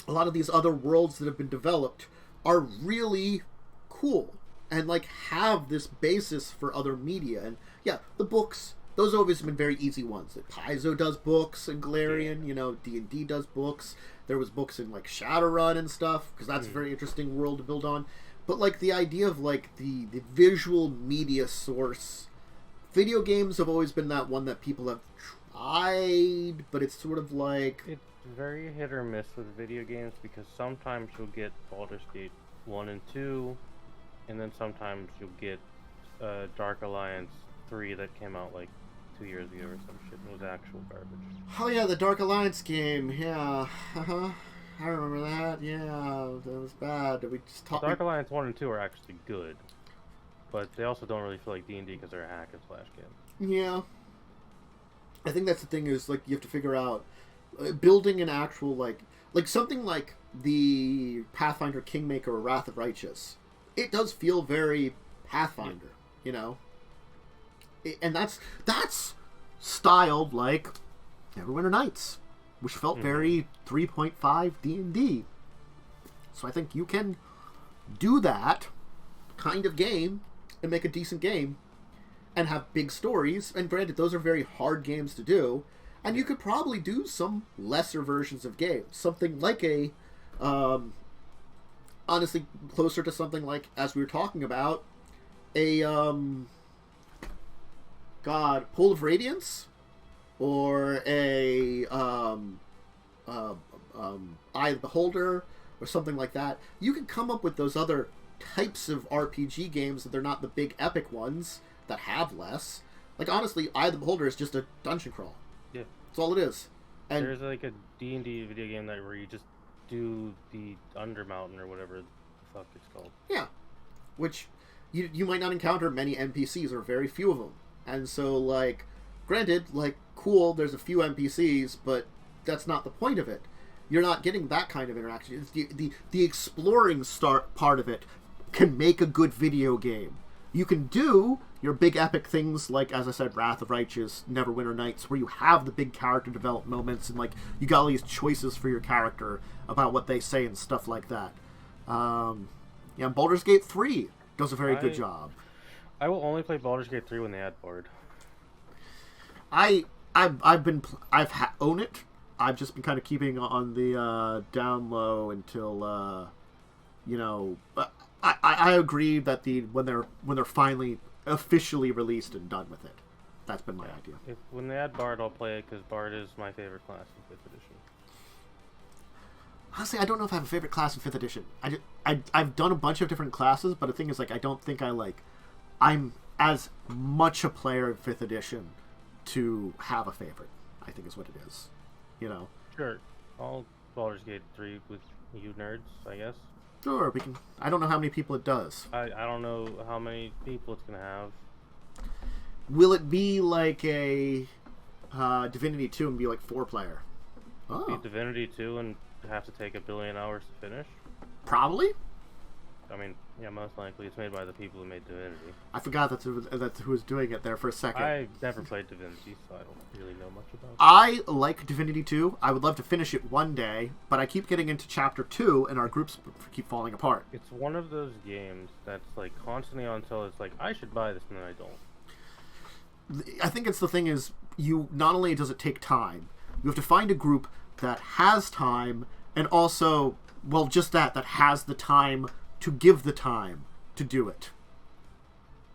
lot of these other worlds that have been developed are really cool and, like, have this basis for other media. And yeah, the books, those have always been very easy ones. Like, Paizo does books, and Galarian, you know, D&D does books. There was books in, like, Shadowrun and stuff, because that's a very interesting world to build on. But, like, the idea of, like, the visual media source, video games have always been that one that people have tried, but it's sort of like... It's very hit or miss with video games, because sometimes you'll get Baldur's Gate 1 and 2, and then sometimes you'll get Dark Alliance 3 that came out, like, 2 years ago or some shit, and was actual garbage. Oh yeah, the Dark Alliance game, yeah. I remember that, yeah, that was bad. We just talked... Dark Alliance 1 and 2 are actually good, but they also don't really feel like D&D because they're a hack and slash game. Yeah. I think that's the thing is, like, you have to figure out, building an actual, like something like the Pathfinder Kingmaker or Wrath of Righteous. It does feel very Pathfinder, you know? And that's styled like Neverwinter Nights. which felt very 3.5 D&D. So I think you can do that kind of game and make a decent game and have big stories. And granted, those are very hard games to do. And you could probably do some lesser versions of games. Something like a, honestly, closer to something like, as we were talking about, a, Pool of Radiance? Or a, Eye of the Beholder? Or something like that. You can come up with those other types of RPG games that they're not the big epic ones that have less. Like, honestly, Eye of the Beholder is just a dungeon crawl. Yeah. That's all it is. And there's like a D&D video game that where you just do the Undermountain or whatever the fuck it's called. Yeah. Which you might not encounter many NPCs or very few of them. And so, like, granted, like, cool, there's a few NPCs, but that's not the point of it. You're not getting that kind of interaction. The exploring part of it can make a good video game. You can do your big epic things like, as I said, Wrath of Righteous, Neverwinter Nights, where you have the big character development moments and, like, you got all these choices for your character about what they say and stuff like that. Yeah, Baldur's Gate 3 does a very good job. I will only play Baldur's Gate 3 when they add Bard. I've own it. I've just been kind of keeping on the down low until you know. I agree that when they're finally officially released and done with it, that's been my idea. When they add Bard, I'll play it because Bard is my favorite class in 5th edition. Honestly, I don't know if I have a favorite class in 5th edition. I've done a bunch of different classes, but the thing is, like, I don't think I'm as much a player in 5th edition to have a favorite, I think is what it is. You know? Sure. I'll Baldur's Gate 3 with you nerds, I guess. Sure, we can. I don't know how many people it does. I don't know how many people it's going to have. Will it be like a Divinity 2 and be like 4-player? Oh. Be Divinity 2 and have to take 1 billion hours to finish? Probably. I mean, yeah, most likely. It's made by the people who made Divinity. I forgot that's who was doing it there for a second. I've never played Divinity, so I don't really know much about it. I like Divinity 2. I would love to finish it one day, but I keep getting into Chapter 2, and our groups keep falling apart. It's one of those games that's, like, constantly on until it's like, I should buy this, and then I don't. I think it's the thing is, you not only does it take time, you have to find a group that has time, and also, well, just that has the time to give the time to do it.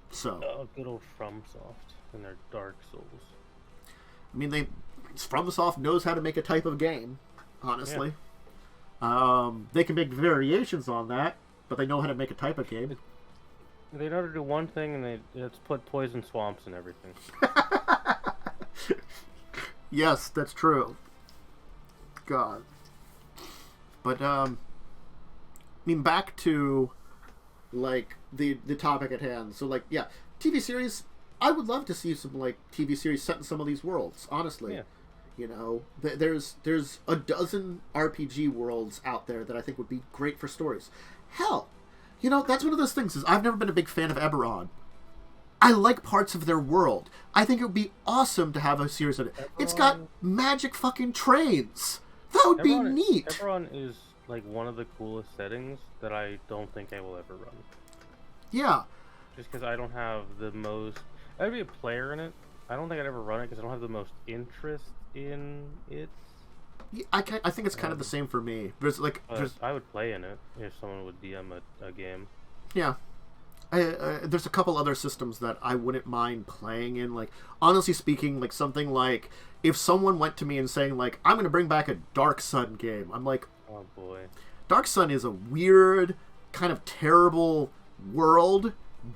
So. Oh, good old FromSoft and their Dark Souls. I mean, FromSoft knows how to make a type of game, honestly. Yeah. They can make variations on that, but they know how to make a type of game. They know how to do one thing, and it's put poison swamps in everything. Yes, that's true. God. But, I mean, back to, like, the topic at hand. So, like, yeah, TV series, I would love to see some, like, TV series set in some of these worlds, honestly. Yeah. You know, there's a dozen RPG worlds out there that I think would be great for stories. Hell, you know, that's one of those things, is I've never been a big fan of Eberron. I like parts of their world. I think it would be awesome to have a series of it. It's got magic fucking trains. That would be neat. Eberron is, like, one of the coolest settings that I don't think I will ever run. Yeah. Just because I don't have the most... I'd be a player in it. I don't think I'd ever run it because I don't have the most interest in it. Yeah, I think it's kind of the same for me. I would play in it if someone would DM a game. Yeah. There's a couple other systems that I wouldn't mind playing in. Like, honestly speaking, like something like if someone went to me and saying like, I'm going to bring back a Dark Sun game, I'm like, oh boy. Dark Sun is a weird, kind of terrible world,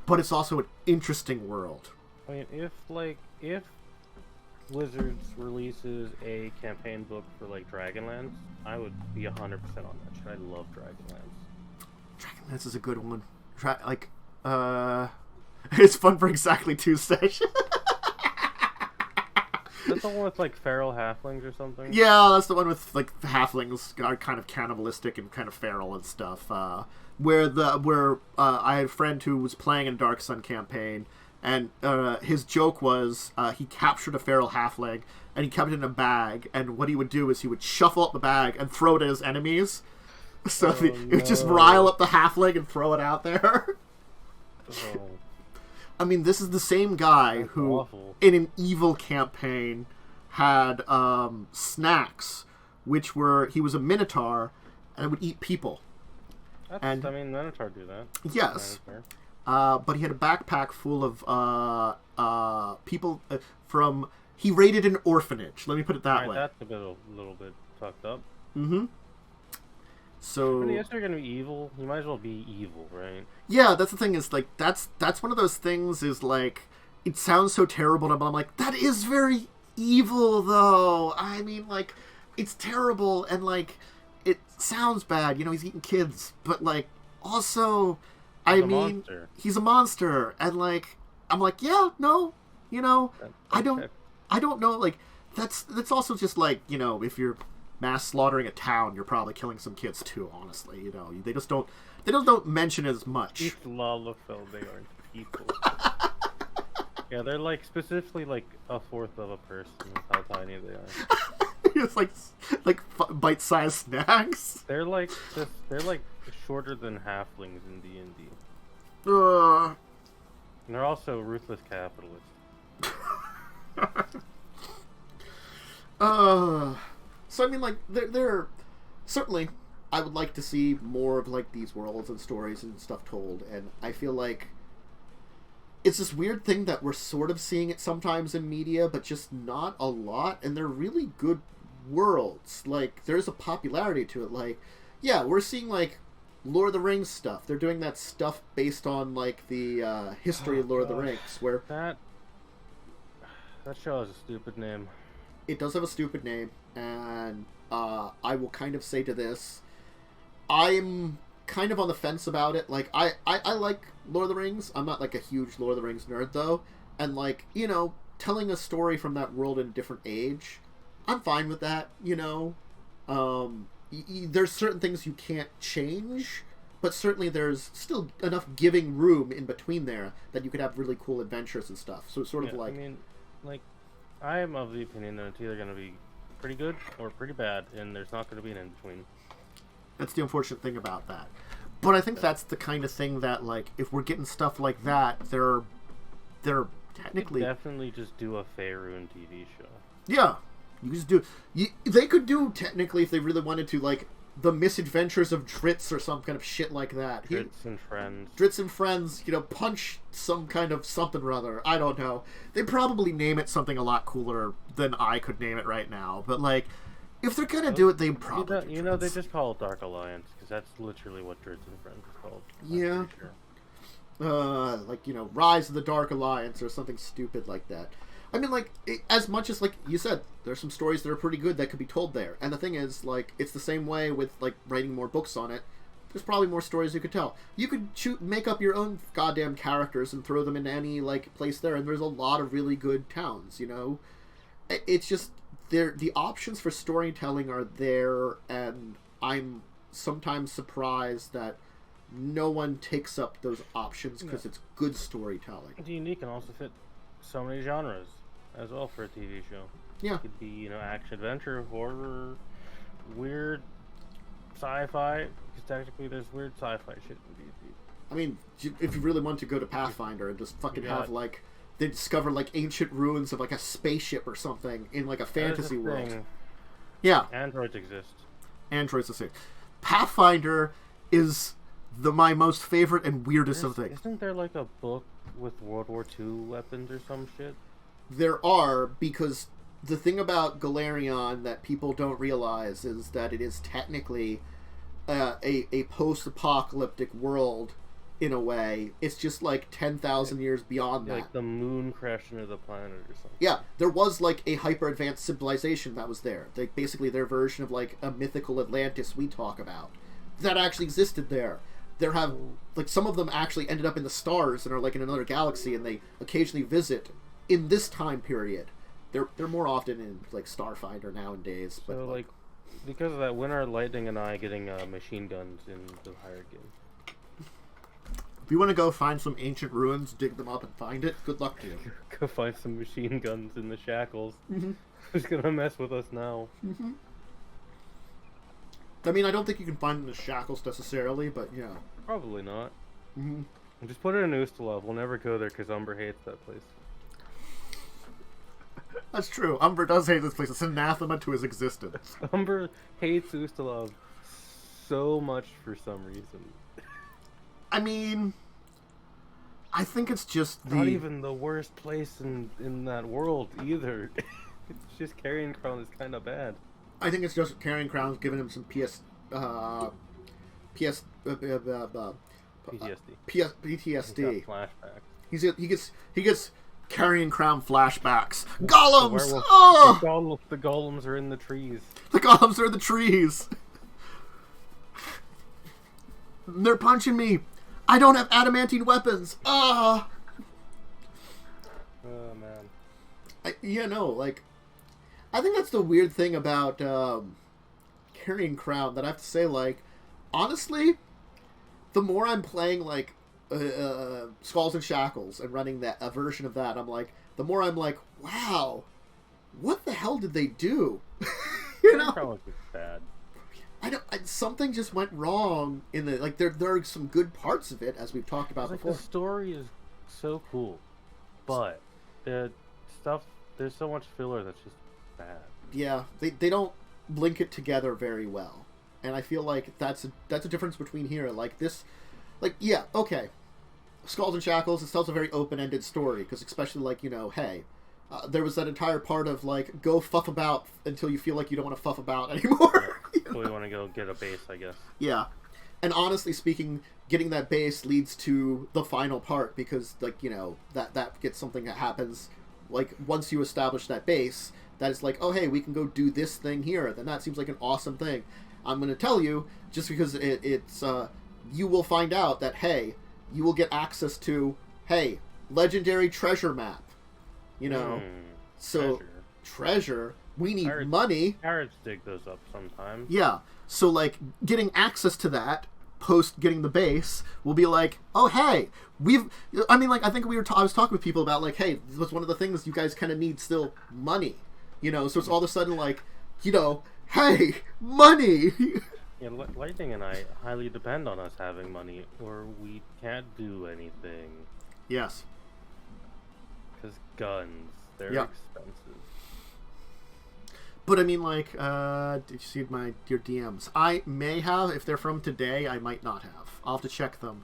but it's also an interesting world. I mean, if Wizards releases a campaign book for like Dragonlance, I would be 100% on that shit. I love Dragonlance. Dragonlance is a good one. It's fun for exactly 2 sessions. That's the one with like feral halflings or something? Yeah, that's the one with like halflings are kind of cannibalistic and kind of feral and stuff. Where I had a friend who was playing a Dark Sun campaign, And his joke was he captured a feral halfling and he kept it in a bag. And what he would do is he would shuffle up the bag and throw it at his enemies. So it would just rile up the halfling and throw it out there. Oh. I mean, this is the same guy who, awful. in an evil campaign, had snacks, which were he was a minotaur and would eat people. I mean, Minotaur do that. Yes. But he had a backpack full of people from... He raided an orphanage. Let me put it that way. That's a little bit fucked up. Mm-hmm. So... I guess they're gonna be evil. You might as well be evil, right? Yeah, that's the thing is, like, that's one of those things is, like, it sounds so terrible, but I'm like, that is very evil, though. I mean, like, it's terrible, and, like, it sounds bad. You know, he's eating kids, but, like, also... he's a monster, and like I'm like, yeah, no, you know, I don't know, like that's also just like, you know, if you're mass slaughtering a town, you're probably killing some kids too. Honestly, you know, they just don't mention as much. Each Lalafell, they aren't people. Yeah, they're like specifically like a fourth of a person. How tiny they are. It's like bite-sized snacks. They're like shorter than halflings in D&D. And they're also ruthless capitalists. So I mean, like, they're certainly, I would like to see more of like these worlds and stories and stuff told, and I feel like it's this weird thing that we're sort of seeing it sometimes in media, but just not a lot, and they're really good worlds. Like, there's a popularity to it. Like, yeah, we're seeing like Lord of the Rings stuff. They're doing that stuff based on like the history of Lord of the Rings, where that show has a stupid name. It does have a stupid name, and I will kind of say to this, I'm kind of on the fence about it. Like, I like Lord of the Rings. I'm not like a huge Lord of the Rings nerd, though, and like, you know, telling a story from that world in a different age, I'm fine with that, you know. There's certain things you can't change, but certainly there's still enough giving room in between there that you could have really cool adventures and stuff. So it's sort of like... I mean, like, I am of the opinion that it's either going to be pretty good or pretty bad, and there's not going to be an in-between. That's the unfortunate thing about that. But I think that's the kind of thing that, like, if we're getting stuff like that, they're technically... definitely just do a Faerun TV show. Yeah. You just do... they could do, technically, if they really wanted to, like, The Misadventures of Dritz or some kind of shit like that. Dritz and Friends. Dritz and Friends, you know, punch some kind of something or other. I don't know. They'd probably name it something a lot cooler than I could name it right now. But, like, if they're gonna do it, they probably You know, they just call it Dark Alliance, because that's literally what Dritz and Friends is called. Yeah. Sure. Like, you know, Rise of the Dark Alliance or something stupid like that. I mean, like, as much as, like you said, there's some stories that are pretty good that could be told there. And the thing is, like, it's the same way with, like, writing more books on it. There's probably more stories you could tell. You could make up your own goddamn characters and throw them in any, like, place there. And there's a lot of really good towns, you know? It's just, the options for storytelling are there, and I'm sometimes surprised that no one takes up those options because it's good storytelling. D&D can also fit so many genres as well for a TV show. Yeah. It could be, you know, action, adventure, horror, weird, sci-fi. Because technically there's weird sci-fi shit in D&D. I mean, if you really want to go to Pathfinder and just fucking have, like, they discover, like, ancient ruins of, like, a spaceship or something in, like, a fantasy world. Thing. Yeah. Androids exist. Androids exist. Pathfinder is my most favorite and weirdest of things. Isn't there, like, a book with World War II weapons or some shit? There are, because the thing about Galarion that people don't realize is that it is technically a post-apocalyptic world in a way. It's just like 10,000 years beyond that. Like the moon crashed into the planet or something. Yeah, there was like a hyper-advanced civilization that was there. Like, basically their version of like a mythical Atlantis we talk about. That actually existed there. There have, like, some of them actually ended up in the stars and are like in another galaxy, and they occasionally visit in this time period. They're more often in like Starfinder nowadays. But so like, because of that, when are Lightning and I getting machine guns in the higher game? If you want to go find some ancient ruins, dig them up and find it, good luck to you. Go find some machine guns in the shackles. Mm-hmm. Who's gonna mess with us now? Mm-hmm. I mean, I don't think you can find them in the shackles necessarily, but yeah. Probably not. Mm-hmm. Just put it in Ustalov. We'll never go there because Umber hates that place. That's true. Umber does hate this place. It's anathema to his existence. Umber hates Ustalov so much for some reason. I mean, I think it's just Not even the worst place in that world either. It's just Carrion Crown is kind of bad. I think it's just Carrying Crown's giving him some PTSD. He's got flashbacks. He gets Carrying Crown flashbacks. Golems! The, Oh! the golems are in the trees. The golems are in the trees. They're punching me. I don't have adamantine weapons. Ah! Oh man. I think that's the weird thing about Carrying Crown, that I have to say, like, honestly, the more I'm playing, like, Skulls and Shackles and running a version of that, the more I'm like, wow, what the hell did they do? Carrying Crown was bad. Something just went wrong in the, like, there are some good parts of it, as we've talked about before. The story is so cool, but the stuff, there's so much filler that's just bad. Yeah, they don't link it together very well, and I feel like that's a difference between here. Like this, like, yeah, okay, Skulls and Shackles, it tells a very open-ended story, because especially, like, hey, there was that entire part of, like, go fuff about until you feel like you don't want to fuff about anymore. So we want to go get a base, I guess. Yeah, and honestly speaking, getting that base leads to the final part, because, like, that gets something that happens, like, once you establish that base, that is like, oh, hey, we can go do this thing here, then that seems like an awesome thing. I'm going to tell you, just because it's you will find out that, hey, you will get access to, hey, legendary treasure map. So, treasure, we need money. Pirates dig those up sometimes. Yeah, so, like, getting access to that, post getting the base, will be like, oh, hey, I think I was talking with people about, like, hey, this was one of the things you guys kind of need still, money. So it's all of a sudden, like, hey, money! Yeah, Lightning and I highly depend on us having money, or we can't do anything. Yes. Because guns, they're expensive. But I mean, like, did you see your DMs? I may have, if they're from today, I might not have. I'll have to check them.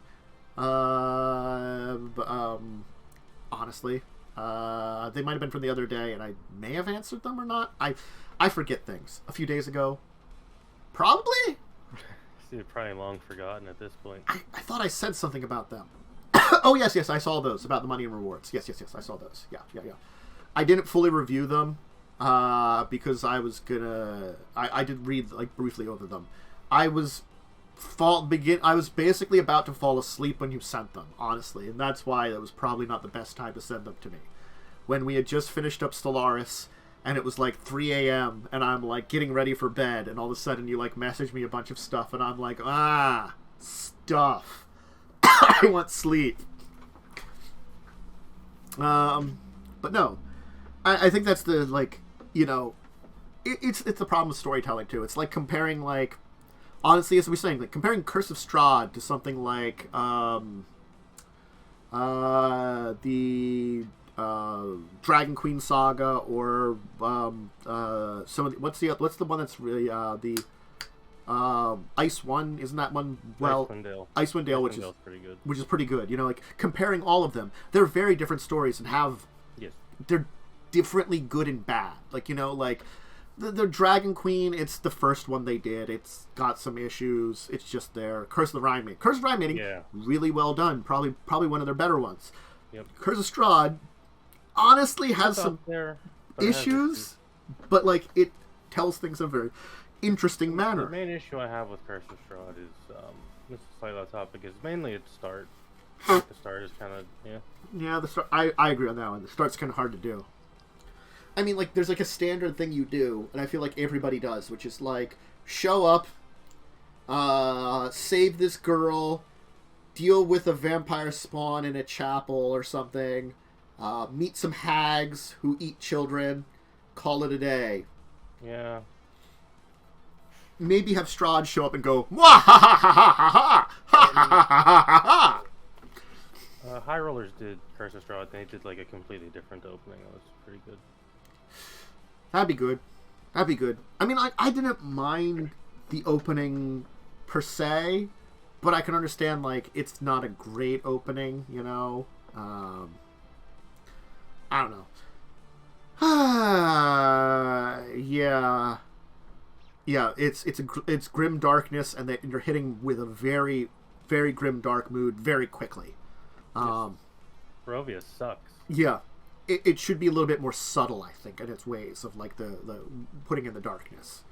Honestly, they might have been from the other day, and I may have answered them or not. I forget things. A few days ago, probably. You're probably long forgotten at this point. I thought I said something about them. Oh yes, I saw those about the money and rewards. Yes, I saw those. Yeah. I didn't fully review them because I was gonna. I did read, like, briefly over them. I was basically about to fall asleep when you sent them, honestly, and that's why it was probably not the best time to send them to me. When we had just finished up Stellaris, and it was like 3 a.m., and I'm, like, getting ready for bed, and all of a sudden you, like, message me a bunch of stuff, and I'm like, stuff. I want sleep. But no, I think that's the, like, it's the problem with storytelling too. It's like comparing, like, honestly, as we were saying, like, comparing Curse of Strahd to something like the Dragon Queen Saga, or some of the, what's the one that's really the Ice One, isn't that one? Well, Icewind Dale, which is pretty good. Like, comparing all of them, they're very different stories and they're differently good and bad. Like, like the Dragon Queen, it's the first one they did. It's got some issues. It's just there. Curse of the Rhine Maiden, really well done. Probably one of their better ones. Yep. Curse of Strahd, honestly, has some issues, but, like, it tells things in a very interesting manner. The main issue I have with Curse of Strahd is, this is slightly off topic, is mainly its start. The start is kind of, Yeah, the start, I agree on that one. The start's kind of hard to do. I mean, like, there's, like, a standard thing you do, and I feel like everybody does, which is, like, show up, save this girl, deal with a vampire spawn in a chapel or something, meet some hags who eat children, call it a day. Yeah. Maybe have Strahd show up and go, "Wah ha ha ha ha ha ha ha ha ha ha." High Rollers did Curse of Strahd. They did like a completely different opening. It was pretty good. That'd be good. That'd be good. I mean, I didn't mind the opening per se, but I can understand, like, it's not a great opening, you know? I don't know. Yeah. Yeah, it's grim darkness, and you're hitting with a very, very grim dark mood very quickly. Barovia sucks. Yeah. It should be a little bit more subtle, I think, in its ways of, like, the putting in the darkness,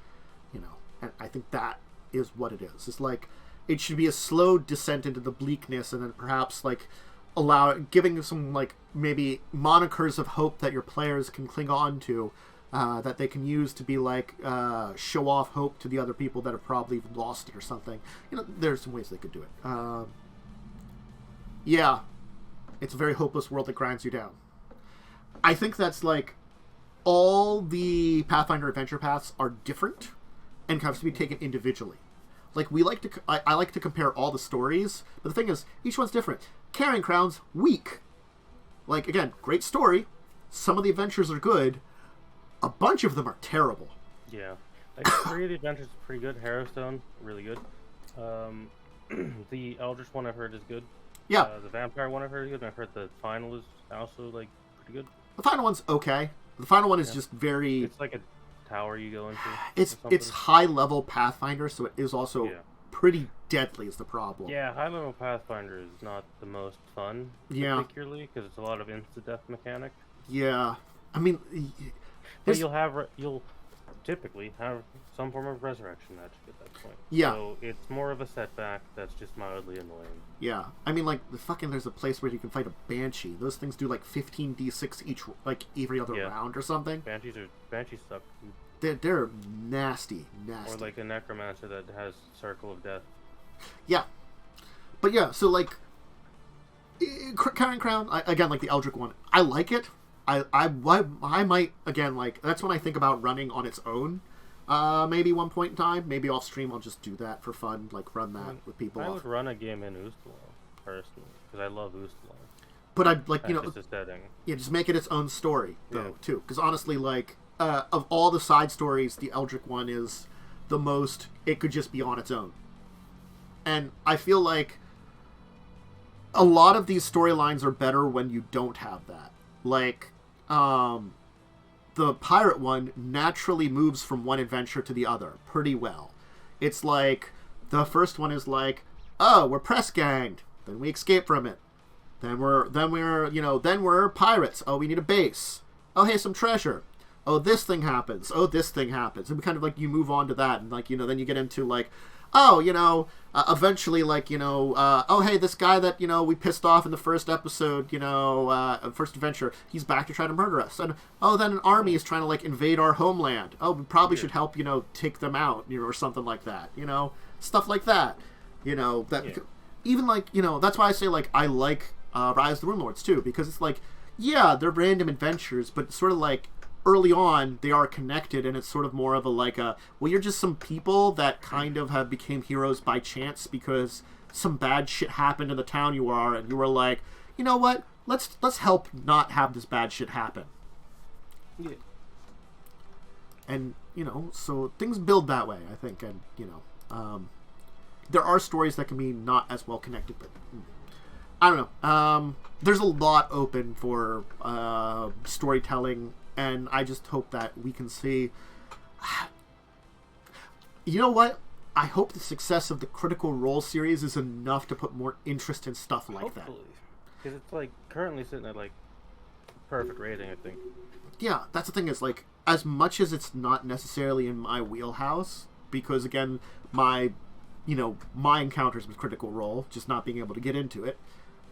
you know. And I think that is what it is. It's like, it should be a slow descent into the bleakness, and then perhaps, like, giving some, like, maybe monikers of hope that your players can cling on to, that they can use to be, like, show off hope to the other people that have probably lost it or something. You know, there's some ways they could do it. Yeah. It's a very hopeless world that grinds you down. I think that's, like, all the Pathfinder adventure paths are different and have to be taken individually. Like, I like to compare all the stories, but the thing is, each one's different. Carrying Crown's weak. Like, again, great story. Some of the adventures are good. A bunch of them are terrible. Yeah. Like, 3 of the adventures are pretty good. Harrowstone, really good. The Eldritch one I've heard is good. Yeah. The Vampire one I've heard is good, and I've heard the final is also, like, pretty good. The final one's okay. The final one is just very... It's like a tower you go into. It's high-level Pathfinder, so it is also pretty deadly is the problem. Yeah, high-level Pathfinder is not the most fun, particularly, because it's a lot of insta-death mechanic. Yeah. I mean... But you'll typically have some form of resurrection magic at that point. Yeah. So it's more of a setback that's just mildly annoying. Yeah. I mean, like, there's a place where you can fight a Banshee. Those things do, like, 15d6 each, like, every other round or something. Banshees suck. They're nasty. Or, like, a Necromancer that has Circle of Death. Yeah. But, yeah, so, like, Carrying Crown, again, like the Eldritch one, I like it. I might, again, like, that's when I think about running on its own. Maybe one point in time. Maybe off stream I'll just do that for fun, like run that with people. I would run a game in Ustalar, personally, because I love Ustalar. But I'd, like, just a setting. Yeah, just make it its own story, though, too. Because honestly, like, of all the side stories, the Eldritch one is the most, it could just be on its own. And I feel like a lot of these storylines are better when you don't have that. Like, the pirate one naturally moves from one adventure to the other pretty well. It's like, the first one is like, oh, we're press ganged, then we escape from it. Then we're pirates. Oh, we need a base. Oh, hey, some treasure. Oh, this thing happens. Oh, this thing happens. And kind of like you move on to that, and like, then you get into like, oh, eventually, like, oh, hey, this guy that, we pissed off in the first episode, first adventure, he's back to try to murder us. And, oh, then an army is trying to, like, invade our homeland. Oh, we probably should help, take them out, or something like that, stuff like that. Even, like, that's why I say, like, I like Rise of the Runelords, too, because it's like, yeah, they're random adventures, but it's sort of like, early on, they are connected, and it's sort of more of a, like, well, you're just some people that kind of have became heroes by chance because some bad shit happened in the town you are, and you were like, you know what? Let's help not have this bad shit happen. Yeah. And, so things build that way, I think, and, there are stories that can be not as well connected, but I don't know. There's a lot open for storytelling, and I just hope that we can see... You know what? I hope the success of the Critical Role series is enough to put more interest in stuff like that. Because it's, like, currently sitting at, like, perfect rating, I think. Yeah, that's the thing is, like, as much as it's not necessarily in my wheelhouse, because, again, my encounters with Critical Role, just not being able to get into it,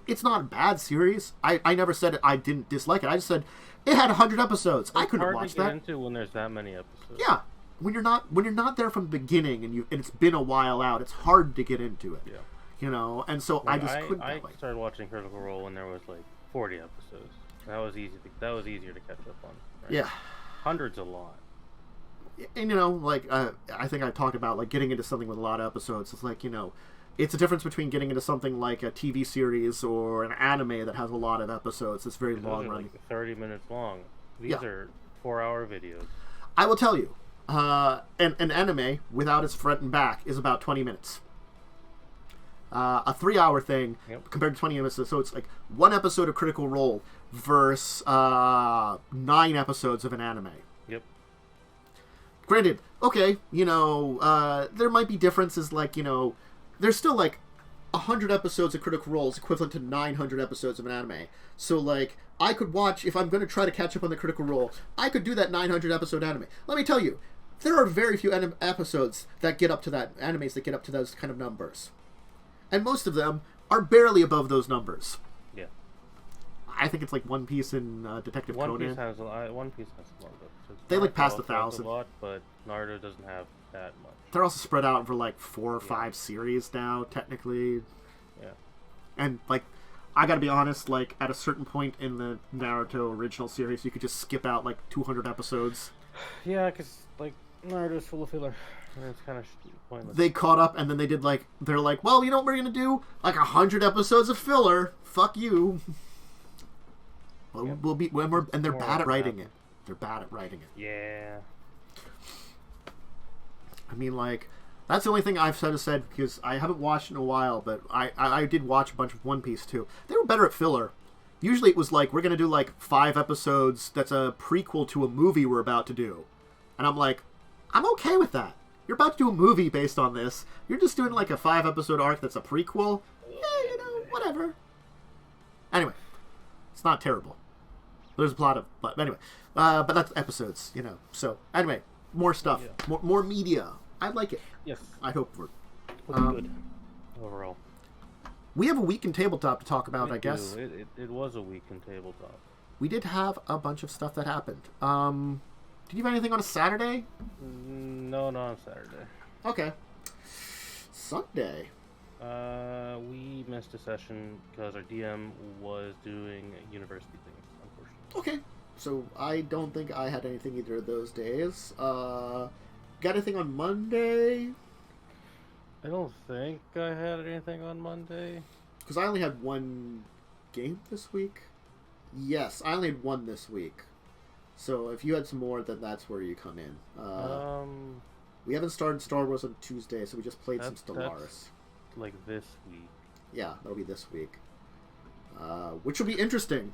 it's not a bad series. I never said I didn't dislike it. I just said it had 100 episodes. I couldn't watch that. It's hard to get into when there's that many episodes. Yeah, when you're not there from the beginning and it's been a while out, it's hard to get into it. Yeah. you know, and so Like, I just couldn't. I started watching Critical Role when there was like 40 episodes. That was easier to catch up on. Right? Yeah. Hundreds a lot. And, you know, like, I think I talked about, like, getting into something with a lot of episodes. It's like, you know, it's a difference between getting into something like a TV series or an anime that has a lot of episodes. It's very long running. Like 30 minutes long. These are 4-hour videos. I will tell you, an anime, without its front and back, is about 20 minutes. A 3-hour thing compared to 20 minutes, so it's like one episode of Critical Role versus 9 episodes of an anime. Yep. Granted, okay, you know, there might be differences, like, you know, there's still, like, 100 episodes of Critical Role is equivalent to 900 episodes of an anime. So, like, I could watch, if I'm going to try to catch up on the Critical Role, I could do that 900 episode anime. Let me tell you, there are very few episodes that get up to that, animes that get up to those kind of numbers. And most of them are barely above those numbers. Yeah. I think it's like One Piece and Detective Conan. One Piece has a lot of episodes. They like past Naruto 1,000. a lot, but Naruto doesn't have that much. They're also spread out over like 4 or 5 series now, technically. Yeah. And like, I gotta be honest, like at a certain point in the Naruto original series, you could just skip out like 200 episodes. Yeah, because like Naruto's full of filler. And it's kind of pointless. They caught up, and then they did like, they're like, well, you know what we're gonna do? Like 100 episodes of filler. Fuck you. Well, Yep. we'll be when we're, and they're More bad at writing happen. it. They're bad at writing it. Yeah. I mean, like, that's the only thing I've said because I haven't watched in a while, but I did watch a bunch of One Piece too. They were better at filler. Usually it was like, we're going to do like 5 episodes that's a prequel to a movie we're about to do. And I'm like, I'm okay with that. You're about to do a movie based on this. You're just doing like a 5-episode arc that's a prequel. Yeah, you know, whatever. Anyway, it's not terrible. There's a plot of, but anyway. But that's episodes, you know. So, anyway, more stuff. Yeah. More media. I like it. Yes. I hope we're... Looking good. Overall. We have a week in tabletop to talk about, We I guess. do. It was a week in tabletop. We did have a bunch of stuff that happened. Did you have anything on a Saturday? No, not on Saturday. Okay. Sunday. We missed a session because our DM was doing university things, unfortunately. Okay. So I don't think I had anything either of those days. Got anything on Monday? I don't think I had anything on Monday. Because I only had one game this week. Yes, I only had one this week. So if you had some more, then that's where you come in. We haven't started Star Wars on Tuesday, so we just played some Stellaris. That's like this week. Yeah, that'll be this week. Which will be interesting.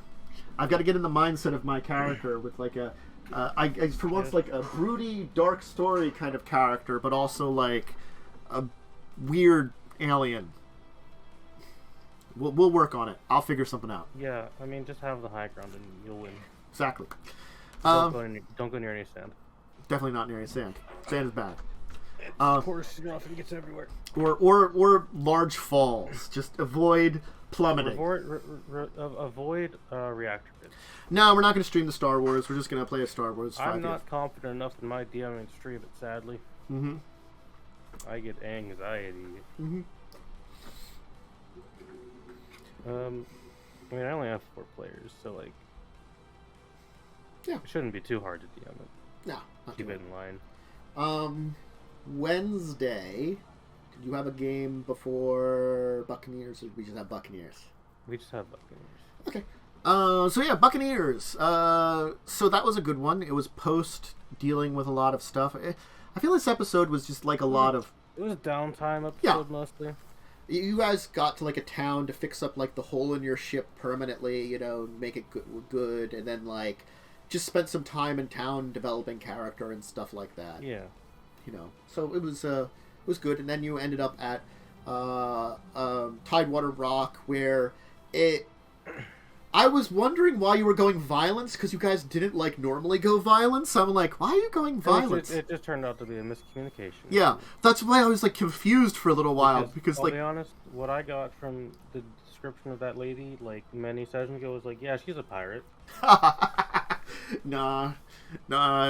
I've got to get in the mindset of my character with like a... I for once, like a broody, dark story kind of character, but also like a weird alien. We'll work on it. I'll figure something out. Yeah, I mean, just have the high ground and you'll win. Exactly. Don't go near any sand. Definitely not near any sand. Sand is bad. Of course, it often gets everywhere. Or large falls. Just avoid plummeting. Avoid reactor pits. No, we're not going to stream the Star Wars. We're just going to play a Star Wars 5th. I'm not confident enough in my DMing to stream it, sadly. Mm-hmm. I get anxiety. Mm-hmm. I mean, I only have 4 players, so like, yeah, it shouldn't be too hard to DM it. No, not Keep too it in line. Wednesday, did you have a game before Buccaneers, or did we just have Buccaneers? We just have Buccaneers. Okay. So yeah, Buccaneers. So that was a good one. It was post dealing with a lot of stuff. I feel this episode was just like a lot of... It was a downtime episode, mostly. You guys got to like a town to fix up like the hole in your ship permanently, you know, make it good, and then like just spent some time in town developing character and stuff like that. Yeah. You know, so it was good, and then you ended up at Tidewater Rock, where I was wondering why you were going violence, because you guys didn't like normally go violence. I'm like, why are you going violence? It just turned out to be a miscommunication. Yeah, that's why I was like confused for a little while, because I'll like, be honest, what I got from the description of that lady like many sessions ago was like, yeah, she's a pirate. Nah,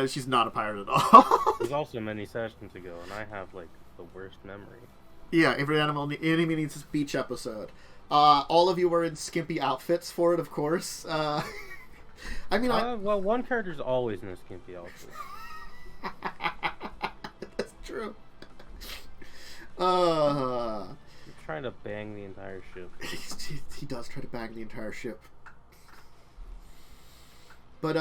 she's not a pirate at all. It was also many sessions ago, and I have like the worst memory. Yeah, every enemy needs a beach episode. All of you are in skimpy outfits for it, of course. I mean, well, one character's always in a skimpy outfit. That's true. He's trying to bang the entire ship. He does try to bang the entire ship. But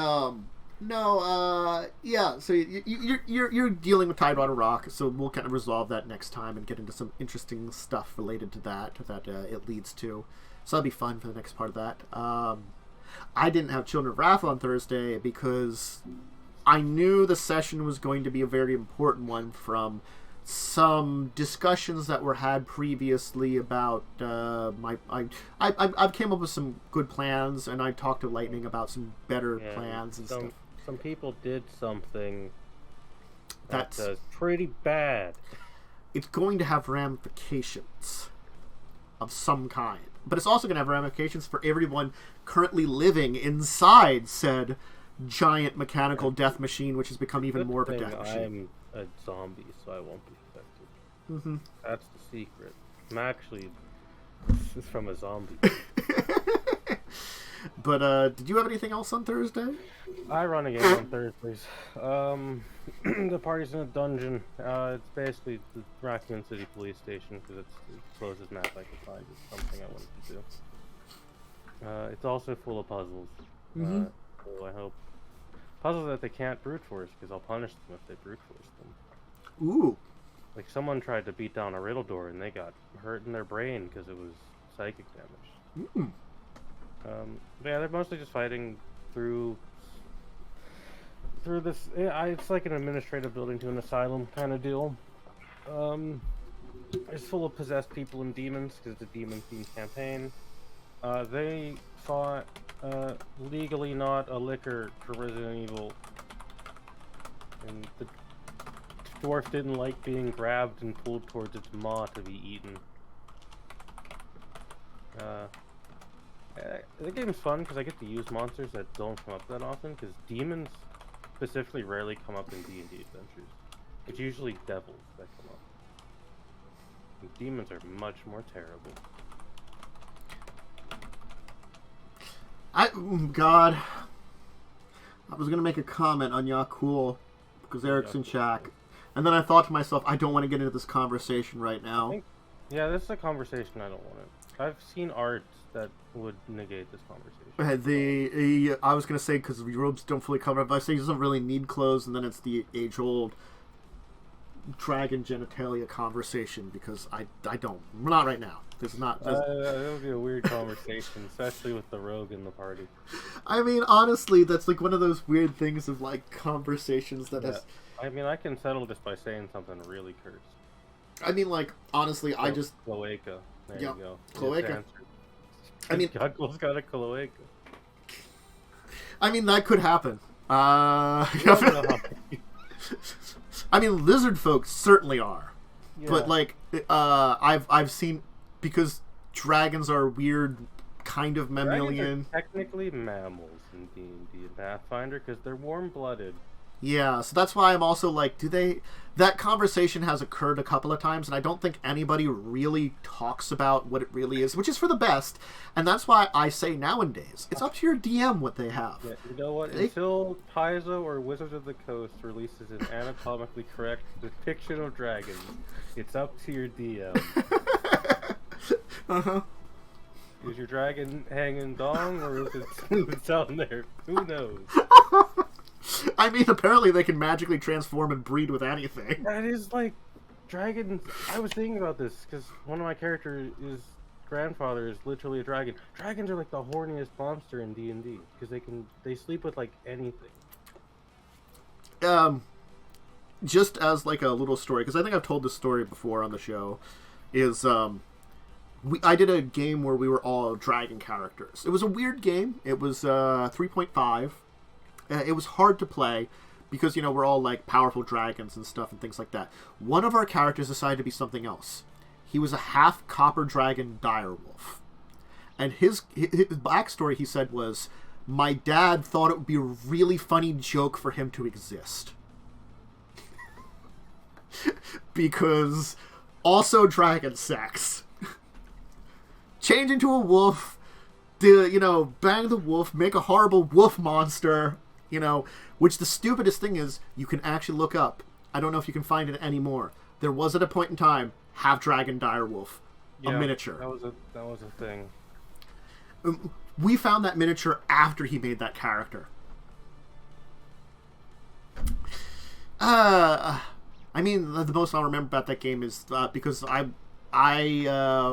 yeah. So you're dealing with Tidewater Rock, so we'll kind of resolve that next time and get into some interesting stuff related to that it leads to. So that'll be fun for the next part of that. I didn't have Children of Wrath on Thursday because I knew the session was going to be a very important one from some discussions that were had previously about I've came up with some good plans, and I talked to Lightning about some better plans and stuff. Some people did something that's pretty bad. It's going to have ramifications of some kind, but it's also going to have ramifications for everyone currently living inside said giant mechanical death machine, which has become even more of a death machine. I'm a zombie, so I won't be affected. Mm-hmm. That's the secret. I'm actually from a zombie. But did you have anything else on Thursday? I run a game on Thursdays. The party's in a dungeon. It's basically the Raccoon City police station because it's the closest map I could find. It's something I wanted to do. It's also full of puzzles. Mm-hmm. So I hope puzzles that they can't brute force, because I'll punish them if they brute force them. Ooh. Like someone tried to beat down a riddle door and they got hurt in their brain because it was psychic damage. Mm. Yeah, they're mostly just fighting through this. It's like an administrative building to an asylum kind of deal. It's full of possessed people and demons because it's a demon-themed campaign. They fought legally not a liquor for Resident Evil, and the dwarf didn't like being grabbed and pulled towards its maw to be eaten. The game's fun because I get to use monsters that don't come up that often, because demons specifically rarely come up in D&D adventures. It's usually devils that come up. And demons are much more terrible. God. I was going to make a comment on Yakul because Eric's in Shack. And then I thought to myself, I don't want to get into this conversation right now. Yeah, this is a conversation I don't want to. I've seen art that would negate this conversation. I was going to say, because your robes don't fully cover up, I say he doesn't really need clothes, and then it's the age-old dragon genitalia conversation, because I don't. Not right now. This is not. That would be a weird conversation, especially with the rogue in the party. I mean, honestly, that's like one of those weird things of like conversations that has. I mean, I can settle this by saying something really cursed. I mean, like, honestly, I just. Cloaca. There you go. Cloaca. I mean, Guggle's got a cloaca. I mean, that could happen. I mean, lizard folk certainly are, but like, I've seen, because dragons are weird, kind of mammalian. Dragons are technically mammals in D&D and Pathfinder because they're warm-blooded. Yeah, so that's why I'm also like, that conversation has occurred a couple of times, and I don't think anybody really talks about what it really is, which is for the best, and that's why I say nowadays, it's up to your DM what they have. Yeah, you know what? Until Paizo or Wizards of the Coast releases an anatomically correct depiction of dragons, it's up to your DM. Uh-huh. Is your dragon hanging dong, or is it smooth down there? Who knows? I mean, apparently they can magically transform and breed with anything. That is like dragons. I was thinking about this because one of my characters' grandfather is literally a dragon. Dragons are like the horniest monster in D&D because they sleep with like anything. Just as like a little story, because I think I've told this story before on the show, is I did a game where we were all dragon characters. It was a weird game. It was 3.5. It was hard to play because, you know, we're all like powerful dragons and stuff and things like that. One of our characters decided to be something else. He was a half copper dragon direwolf. And his backstory, he said, was, my dad thought it would be a really funny joke for him to exist. Because Also dragon sex. Change into a wolf, bang the wolf, make a horrible wolf monster, which the stupidest thing is, you can actually look up. I don't know if you can find it anymore. There was at a point in time, half dragon direwolf, a miniature. That was a thing. We found that miniature after he made that character. I mean, the most I'll remember about that game is because I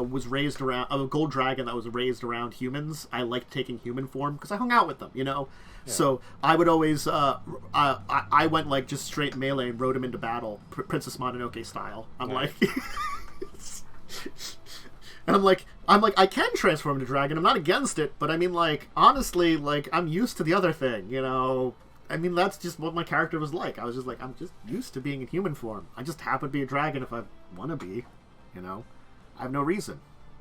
was raised around a gold dragon that was raised around humans. I liked taking human form because I hung out with them, Yeah. So I would always I went like just straight melee and rode him into battle, Princess Mononoke style. I'm like, and I'm like I can transform into dragon. I'm not against it, but I mean, like, honestly, like, I'm used to the other thing, I mean, that's just what my character was like. I was just like, I'm just used to being in human form. I just happen to be a dragon if I want to be, I have no reason.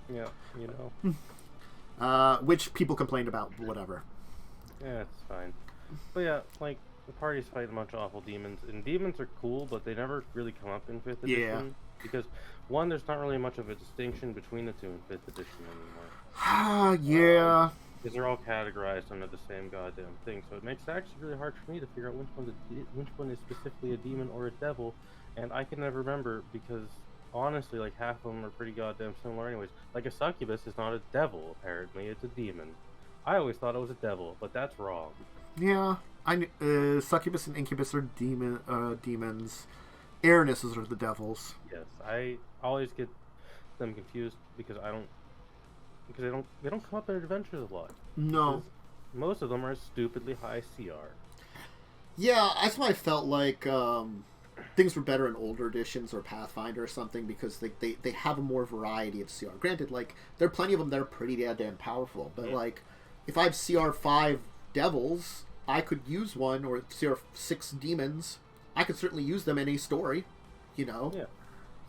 Yeah, Which people complained about, whatever. Yeah, it's fine. But yeah, like, the party's fighting a bunch of awful demons, and demons are cool, but they never really come up in 5th edition. Because, one, there's not really much of a distinction between the two in 5th edition anymore. Yeah. Because they're all categorized under the same goddamn thing, so it makes it actually really hard for me to figure out which one is specifically a demon or a devil, and I can never remember because, honestly, like, half of them are pretty goddamn similar anyways. Like, a succubus is not a devil, apparently, it's a demon. I always thought it was a devil, but that's wrong. Yeah, succubus and incubus are demons. Airnesses are the devils. Yes, I always get them confused because they don't come up in adventures a lot. No. Most of them are stupidly high CR. Yeah, that's why I felt like things were better in older editions or Pathfinder or something, because they have a more variety of CR. Granted, like, there are plenty of them that are pretty damn powerful, but like, if I have CR5 devils, I could use one, or CR6 demons. I could certainly use them in a story, Yeah.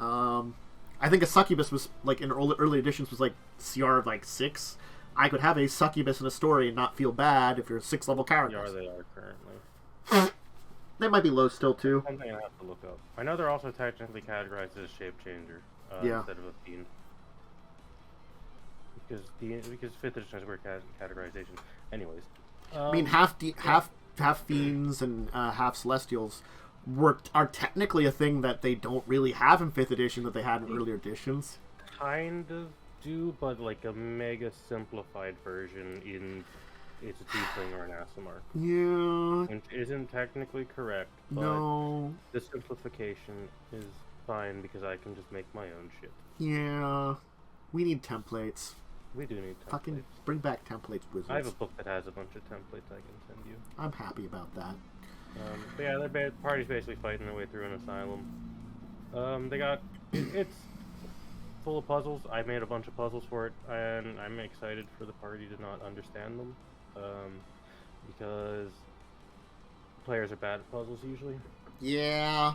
I think a succubus was, like, in early editions was, like, CR, like, 6. I could have a succubus in a story and not feel bad if you're a 6-level character. Yeah, they are currently. They might be low still, too. Something I have to look up. I know they're also technically categorized as a shape changer instead of a fiend. Because 5th edition has weird categorization. Anyways. I mean, half fiends and half celestials are technically a thing that they don't really have in 5th edition that they had in earlier editions. Kind of do, but like a mega simplified version in it's a tiefling or an Aasimar. Yeah. Which isn't technically correct, but no. The simplification is fine because I can just make my own shit. Yeah. We need templates. We do need templates. Fucking bring back templates, wizards. I have a book that has a bunch of templates I can send you. I'm happy about that. But yeah, their party's basically fighting their way through an asylum. It's full of puzzles. I made a bunch of puzzles for it, and I'm excited for the party to not understand them, because players are bad at puzzles usually. Yeah.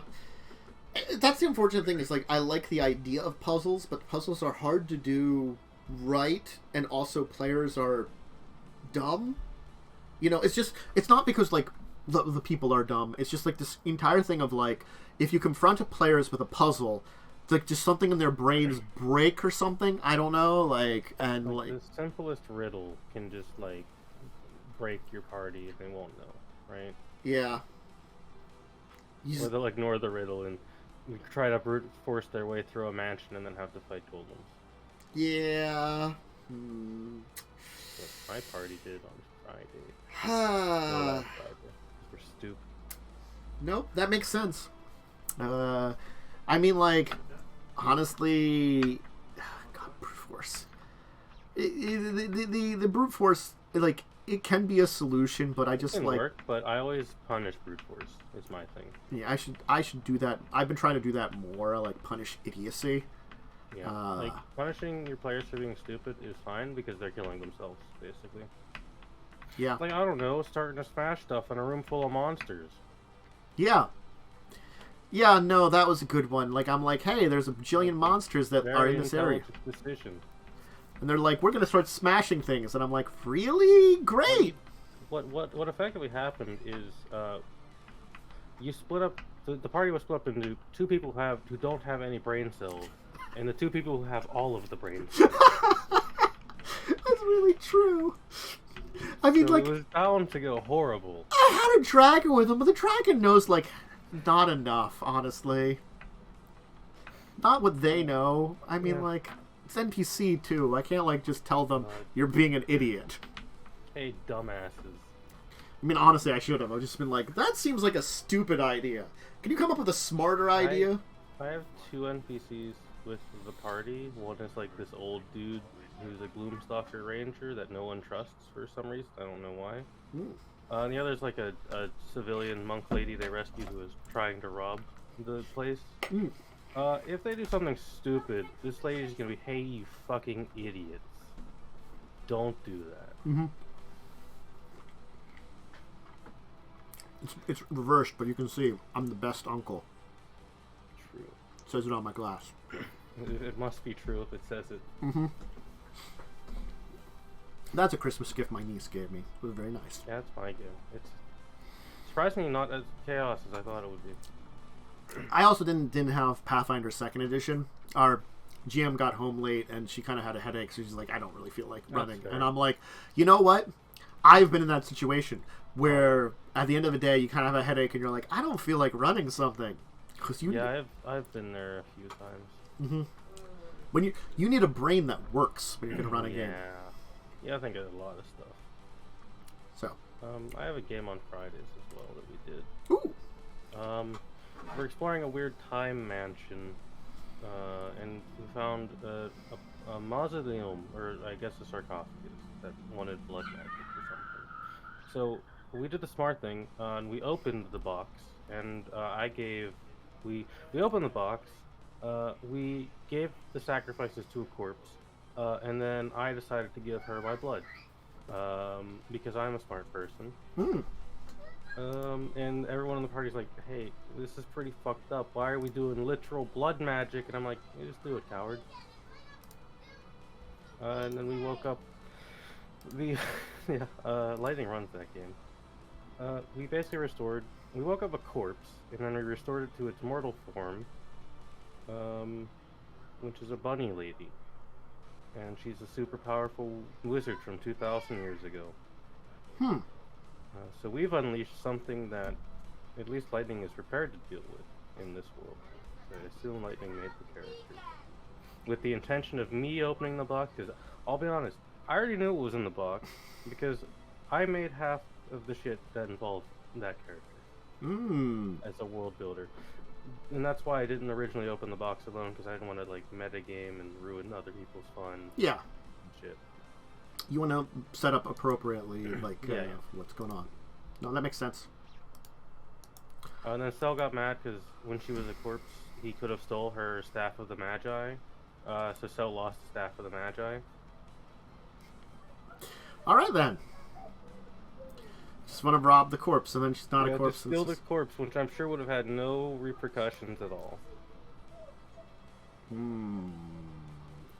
That's the unfortunate thing, is, like, I like the idea of puzzles, but puzzles are hard to do right, and also players are dumb. It's not because, like, the people are dumb. It's just, like, this entire thing of, like, if you confront players with a puzzle, like, just something in their brains break or something. I don't know, like, and like the simplest riddle can just, like, break your party and they won't know, right? Yeah. Or they'll ignore the riddle and try to brute force their way through a mansion and then have to fight golems. Yeah. What my party did on Friday. We're stupid. Nope, that makes sense. I mean, like, honestly, God, brute force. The brute force, like, it can be a solution, but I just like work. But I always punish brute force. Is my thing. Yeah, I should do that. I've been trying to do that more. Like, punish idiocy. Yeah, like, punishing your players for being stupid is fine because they're killing themselves, basically. Yeah. Like, I don't know, starting to smash stuff in a room full of monsters. Yeah. Yeah, no, that was a good one. Like, I'm like, hey, there's a bajillion monsters that are in this area. Decision. And they're like, we're going to start smashing things. And I'm like, really? Great! What effectively happened is, you split up, the party was split up into two people who don't have any brain cells, And the two people who have all of the brains. That's really true. I mean, So like, it was bound to go horrible. I had a dragon with him, but the dragon knows, like, not enough, honestly. Not what they know. I mean, Yeah. like, it's NPC, too. I can't, like, just tell them you're being an idiot. Hey, dumbasses. I mean, honestly, I should have. I've just been like, that seems like a stupid idea. Can you come up with a smarter idea? I have two NPCs with the party. One is like this old dude who's a Gloomstalker ranger that no one trusts for some reason. I don't know why. And the other is like a civilian monk lady they rescued who was trying to rob the place. If they do something stupid, this lady's gonna be, hey, you fucking idiots. Don't do that. It's reversed, but you can see I'm the best uncle. True. It says it on my glass. It must be true if it says it. That's a Christmas gift my niece gave me. It was very nice. Yeah, it's my game. It's surprisingly not as chaos as I thought it would be. I also didn't have Pathfinder 2nd Edition. Our GM got home late, and she kind of had a headache, so she's like, I don't really feel like running. fair. And I'm like, you know what? I've been in that situation where at the end of the day, you kind of have a headache, and you're like, I don't feel like running something. Yeah, I've been there a few times. When you need a brain that works when you're going to run a game. Yeah, I think of a lot of stuff. So. I have a game on Fridays as well that we did. Ooh. We're exploring a weird time mansion, and we found a mausoleum, or I guess a sarcophagus, that wanted blood magic or something. So we did the smart thing, and we opened the box, and we opened the box, we gave the sacrifices to a corpse, and then I decided to give her my blood, because I'm a smart person. And everyone in the party's like, hey, this is pretty fucked up. Why are we doing literal blood magic? And I'm like, you just do it, coward. And then we woke up. Lightning runs that game. We basically we woke up a corpse, and then we restored it to its mortal form, which is a bunny lady. And she's a super powerful wizard from 2,000 years ago. So we've unleashed something that at least Lightning is prepared to deal with in this world. So I assume Lightning made the character. With the intention of me opening the box, because I'll be honest, I already knew what was in the box, because I made half of the shit that involved that character as a world builder. And that's why I didn't originally open the box alone, because I didn't want to like metagame and ruin other people's fun. Yeah. Shit. You want to set up appropriately, like, what's going on. No, that makes sense. And then Cell got mad because when she was a corpse, he could have stole her Staff of the Magi. So Cell lost the Staff of the Magi. Alright then. Just want to rob the corpse, and then she's not a corpse. To steal the corpse, which I'm sure would have had no repercussions at all.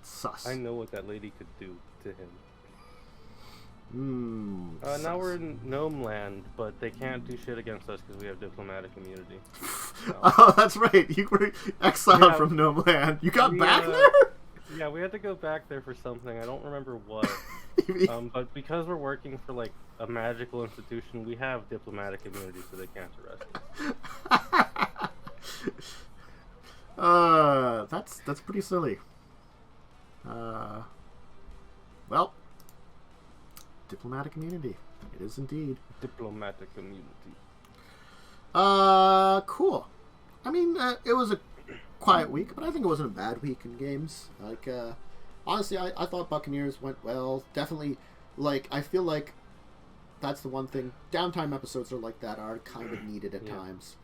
Sus. I know what that lady could do to him. Sus. Now we're in Gnome Land, but they can't do shit against us because we have diplomatic immunity. So. Oh, that's right. You were exiled from Gnome Land. You got back there? Yeah, we had to go back there for something. I don't remember what. But because we're working for like a magical institution, we have diplomatic immunity, so they can't arrest us. That's pretty silly. Well, diplomatic immunity. It is indeed. Diplomatic immunity. Cool. I mean, it was a quiet week, but I think it wasn't a bad week in games. Like, honestly, I thought Buccaneers went well. Definitely, like, I feel like that's the one thing. Downtime episodes are like that, are kind of needed at times.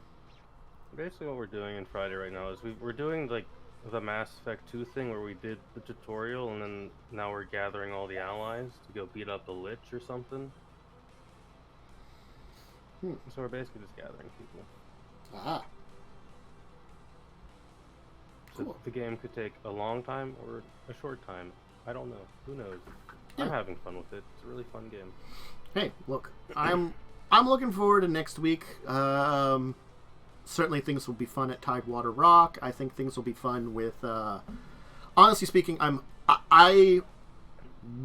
Basically, what we're doing in Friday right now is we're doing, like, the Mass Effect 2 thing where we did the tutorial, and then now we're gathering all the allies to go beat up the Lich or something. So we're basically just gathering people. Aha. So Cool. the game could take a long time or a short time. I don't know. Who knows? Yeah. I'm having fun with it. It's a really fun game. Hey, look, I'm looking forward to next week. Certainly things will be fun at Tidewater Rock. I think things will be fun with honestly speaking, I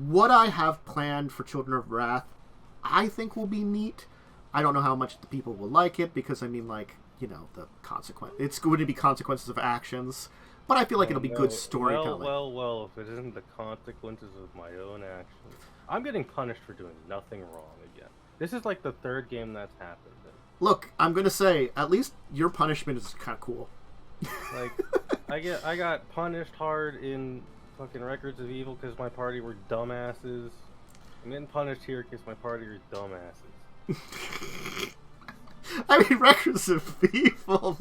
what I have planned for Children of Wrath, I think will be neat. I don't know how much the people will like it because I mean, like, you know, the consequence. It's going to be consequences of actions, but I feel like it'll be good storytelling. Well, if it isn't the consequences of my own actions, I'm getting punished for doing nothing wrong again. This is like the third game that's happened. Look, I'm gonna say, at least your punishment is kind of cool. Like, I got punished hard in fucking Records of Evil because my party were dumbasses. I'm getting punished here because my party are dumbasses. I mean, Records of Evil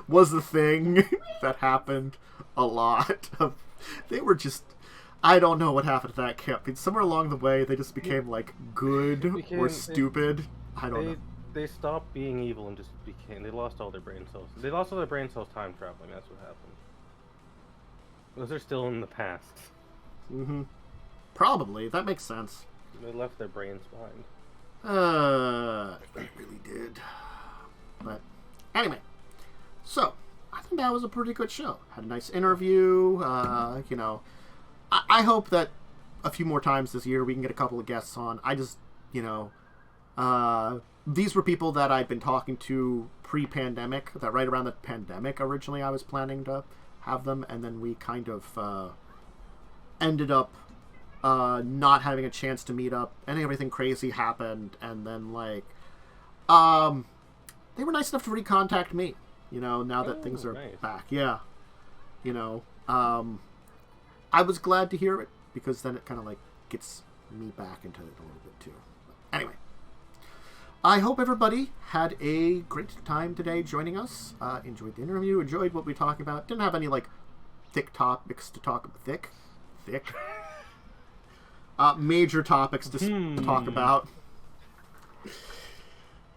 was the thing that happened a lot. They were just... I don't know what happened to that camp. I mean, somewhere along the way, they just became, like, good or stupid. I don't know. They stopped being evil and just became... They lost all their brain cells. They lost all their brain cells time traveling. That's what happened. Those are still in the past. Mm-hmm. Probably. That makes sense. They left their brains behind. They really did. But, anyway. So, I think that was a pretty good show. Had a nice interview. You know, I hope that a few more times this year we can get a couple of guests on. I just, you know... these were people that I'd been talking to pre-pandemic, that right around the pandemic originally I was planning to have them, and then we kind of ended up not having a chance to meet up, and everything crazy happened, and then, like, they were nice enough to recontact me, you know, now that things are back. Yeah. You know, I was glad to hear it, because then it kind of, like, gets me back into it a little bit, too. But anyway. I hope everybody had a great time today joining us. Enjoyed the interview, enjoyed what we talked about. Didn't have any, like, thick topics to talk about. Thick? Major topics to talk about.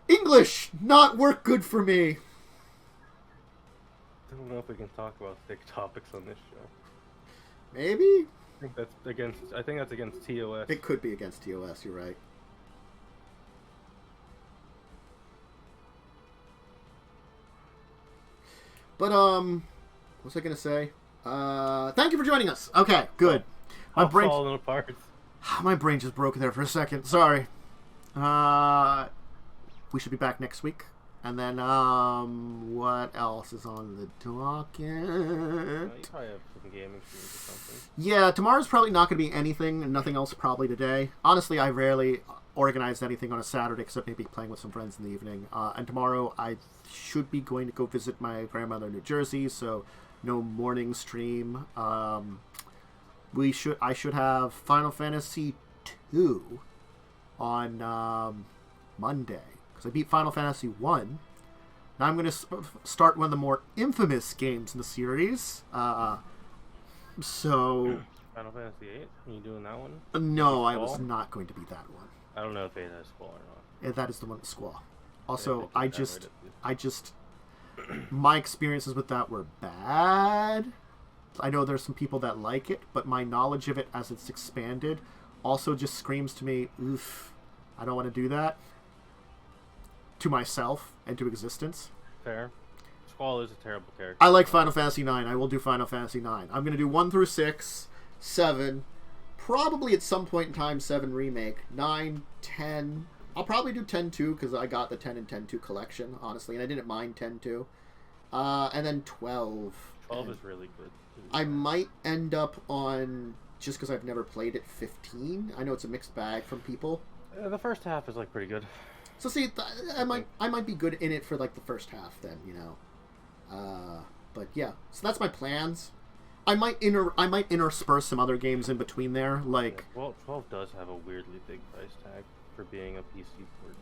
English! Not work good for me! I don't know if we can talk about thick topics on this show. Maybe? I think that's against TOS. It could be against TOS, you're right. But, what was I going to say? Thank you for joining us. Okay, good. I'm falling apart. My brain just broke there for a second. Sorry. We should be back next week. And then, what else is on the docket? You probably have some gaming streams or something. Yeah, tomorrow's probably not going to be anything, and nothing else probably today. Honestly, I rarely organized anything on a Saturday except maybe playing with some friends in the evening. And tomorrow I should be going to go visit my grandmother in New Jersey, so no morning stream. I should have Final Fantasy II on Monday, because I beat Final Fantasy 1. Now I'm going to start one of the more infamous games in the series. So... Final Fantasy 8? Are you doing that one? No, I was not going to be that one. I don't know if 8 has Squall or not. Yeah, that is the one with Squall. Also, I just... my experiences with that were bad. I know there's some people that like it, but my knowledge of it as it's expanded also just screams to me, oof, I don't want to do that. To myself and to existence. Fair. Squall is a terrible character. I like Final Fantasy 9. I will do Final Fantasy 9. I'm going to do 1 through 6, 7, probably at some point in time 7 remake, 9, 10. I'll probably do 10 too, because I got the 10 and 10 2 collection, honestly, and I didn't mind 10 2. And then 12. 12 is really good. I might end up on, just because I've never played it, 15. I know it's a mixed bag from people. The first half is like pretty good. So see, I might be good in it for like the first half then, you know. But yeah, so that's my plans. I might intersperse some other games in between there, like. Yeah, well, 12 does have a weirdly big price tag for being a PC port.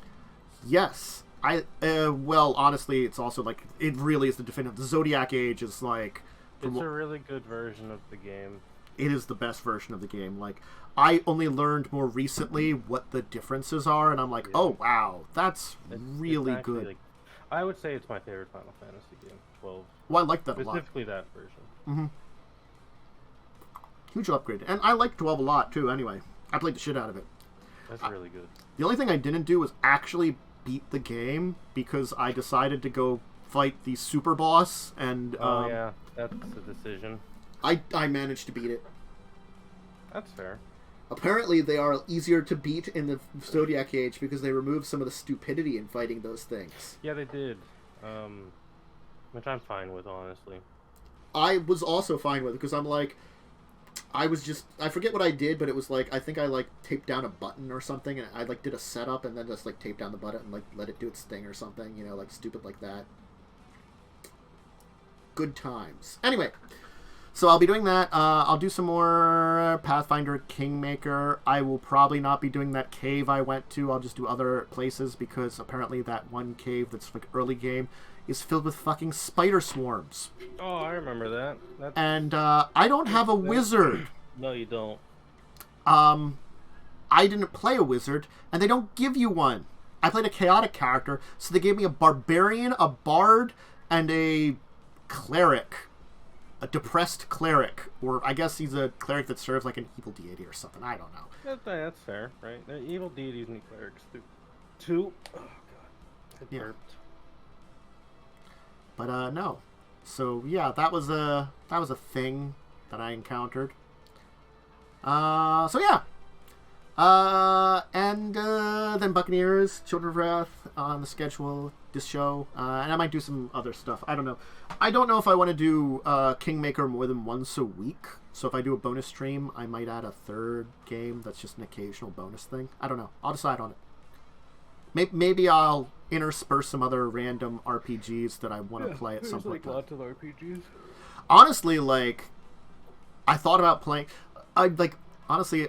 Yes, well, honestly, it's also like it really is the definitive. The Zodiac Age is like. It's a really good version of the game. It is the best version of the game. Like, I only learned more recently what the differences are, and I'm like, oh wow, that's really actually good. Like, I would say it's my favorite Final Fantasy game, 12. Well, I like that a lot. Specifically that version. Mm-hmm. Huge upgrade. And I like 12 a lot, too, anyway. I played the shit out of it. That's really good. The only thing I didn't do was actually beat the game, because I decided to go fight the super boss, and... yeah, that's a decision. I managed to beat it. That's fair. Apparently, they are easier to beat in the Zodiac Age because they removed some of the stupidity in fighting those things. Yeah, they did. Which I'm fine with, honestly. I was also fine with it because I'm like, I forget what I did, but it was like, I think I like taped down a button or something, and I like did a setup and then just like taped down the button and like let it do its thing or something, you know, like stupid like that. Good times. Anyway, so I'll be doing that. I'll do some more Pathfinder Kingmaker. I will probably not be doing that cave I went to. I'll just do other places because apparently that one cave that's like early game is filled with fucking spider swarms. Oh, I remember that. And I don't have a wizard. No, you don't. I didn't play a wizard, and they don't give you one. I played a chaotic character, so they gave me a barbarian, a bard, and a cleric. A depressed cleric. Or I guess he's a cleric that serves like an evil deity or something. I don't know. That's fair, right? They're evil deities and clerics, too. Oh, God. It burped. But no. So yeah, that was a thing that I encountered. So yeah. And then Buccaneers, Children of Wrath on the schedule this show. And I might do some other stuff. I don't know. I don't know if I want to do Kingmaker more than once a week. So if I do a bonus stream, I might add a third game that's just an occasional bonus thing. I don't know. I'll decide on it. Maybe I'll intersperse some other random RPGs that I want to play at some point. Lots of RPGs. Honestly, like, I thought about playing. Honestly,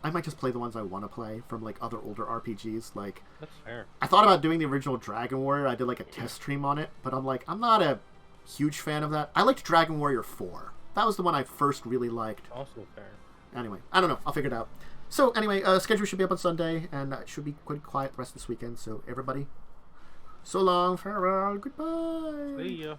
I might just play the ones I want to play from like other older RPGs. Like, that's fair. I thought about doing the original Dragon Warrior. I did like a test stream on it, but I'm like, I'm not a huge fan of that. I liked Dragon Warrior 4. That was the one I first really liked. Also fair. Anyway, I don't know. I'll figure it out. So anyway, schedule should be up on Sunday, and it should be quite quiet the rest of this weekend. So everybody, so long, farewell, goodbye. See ya.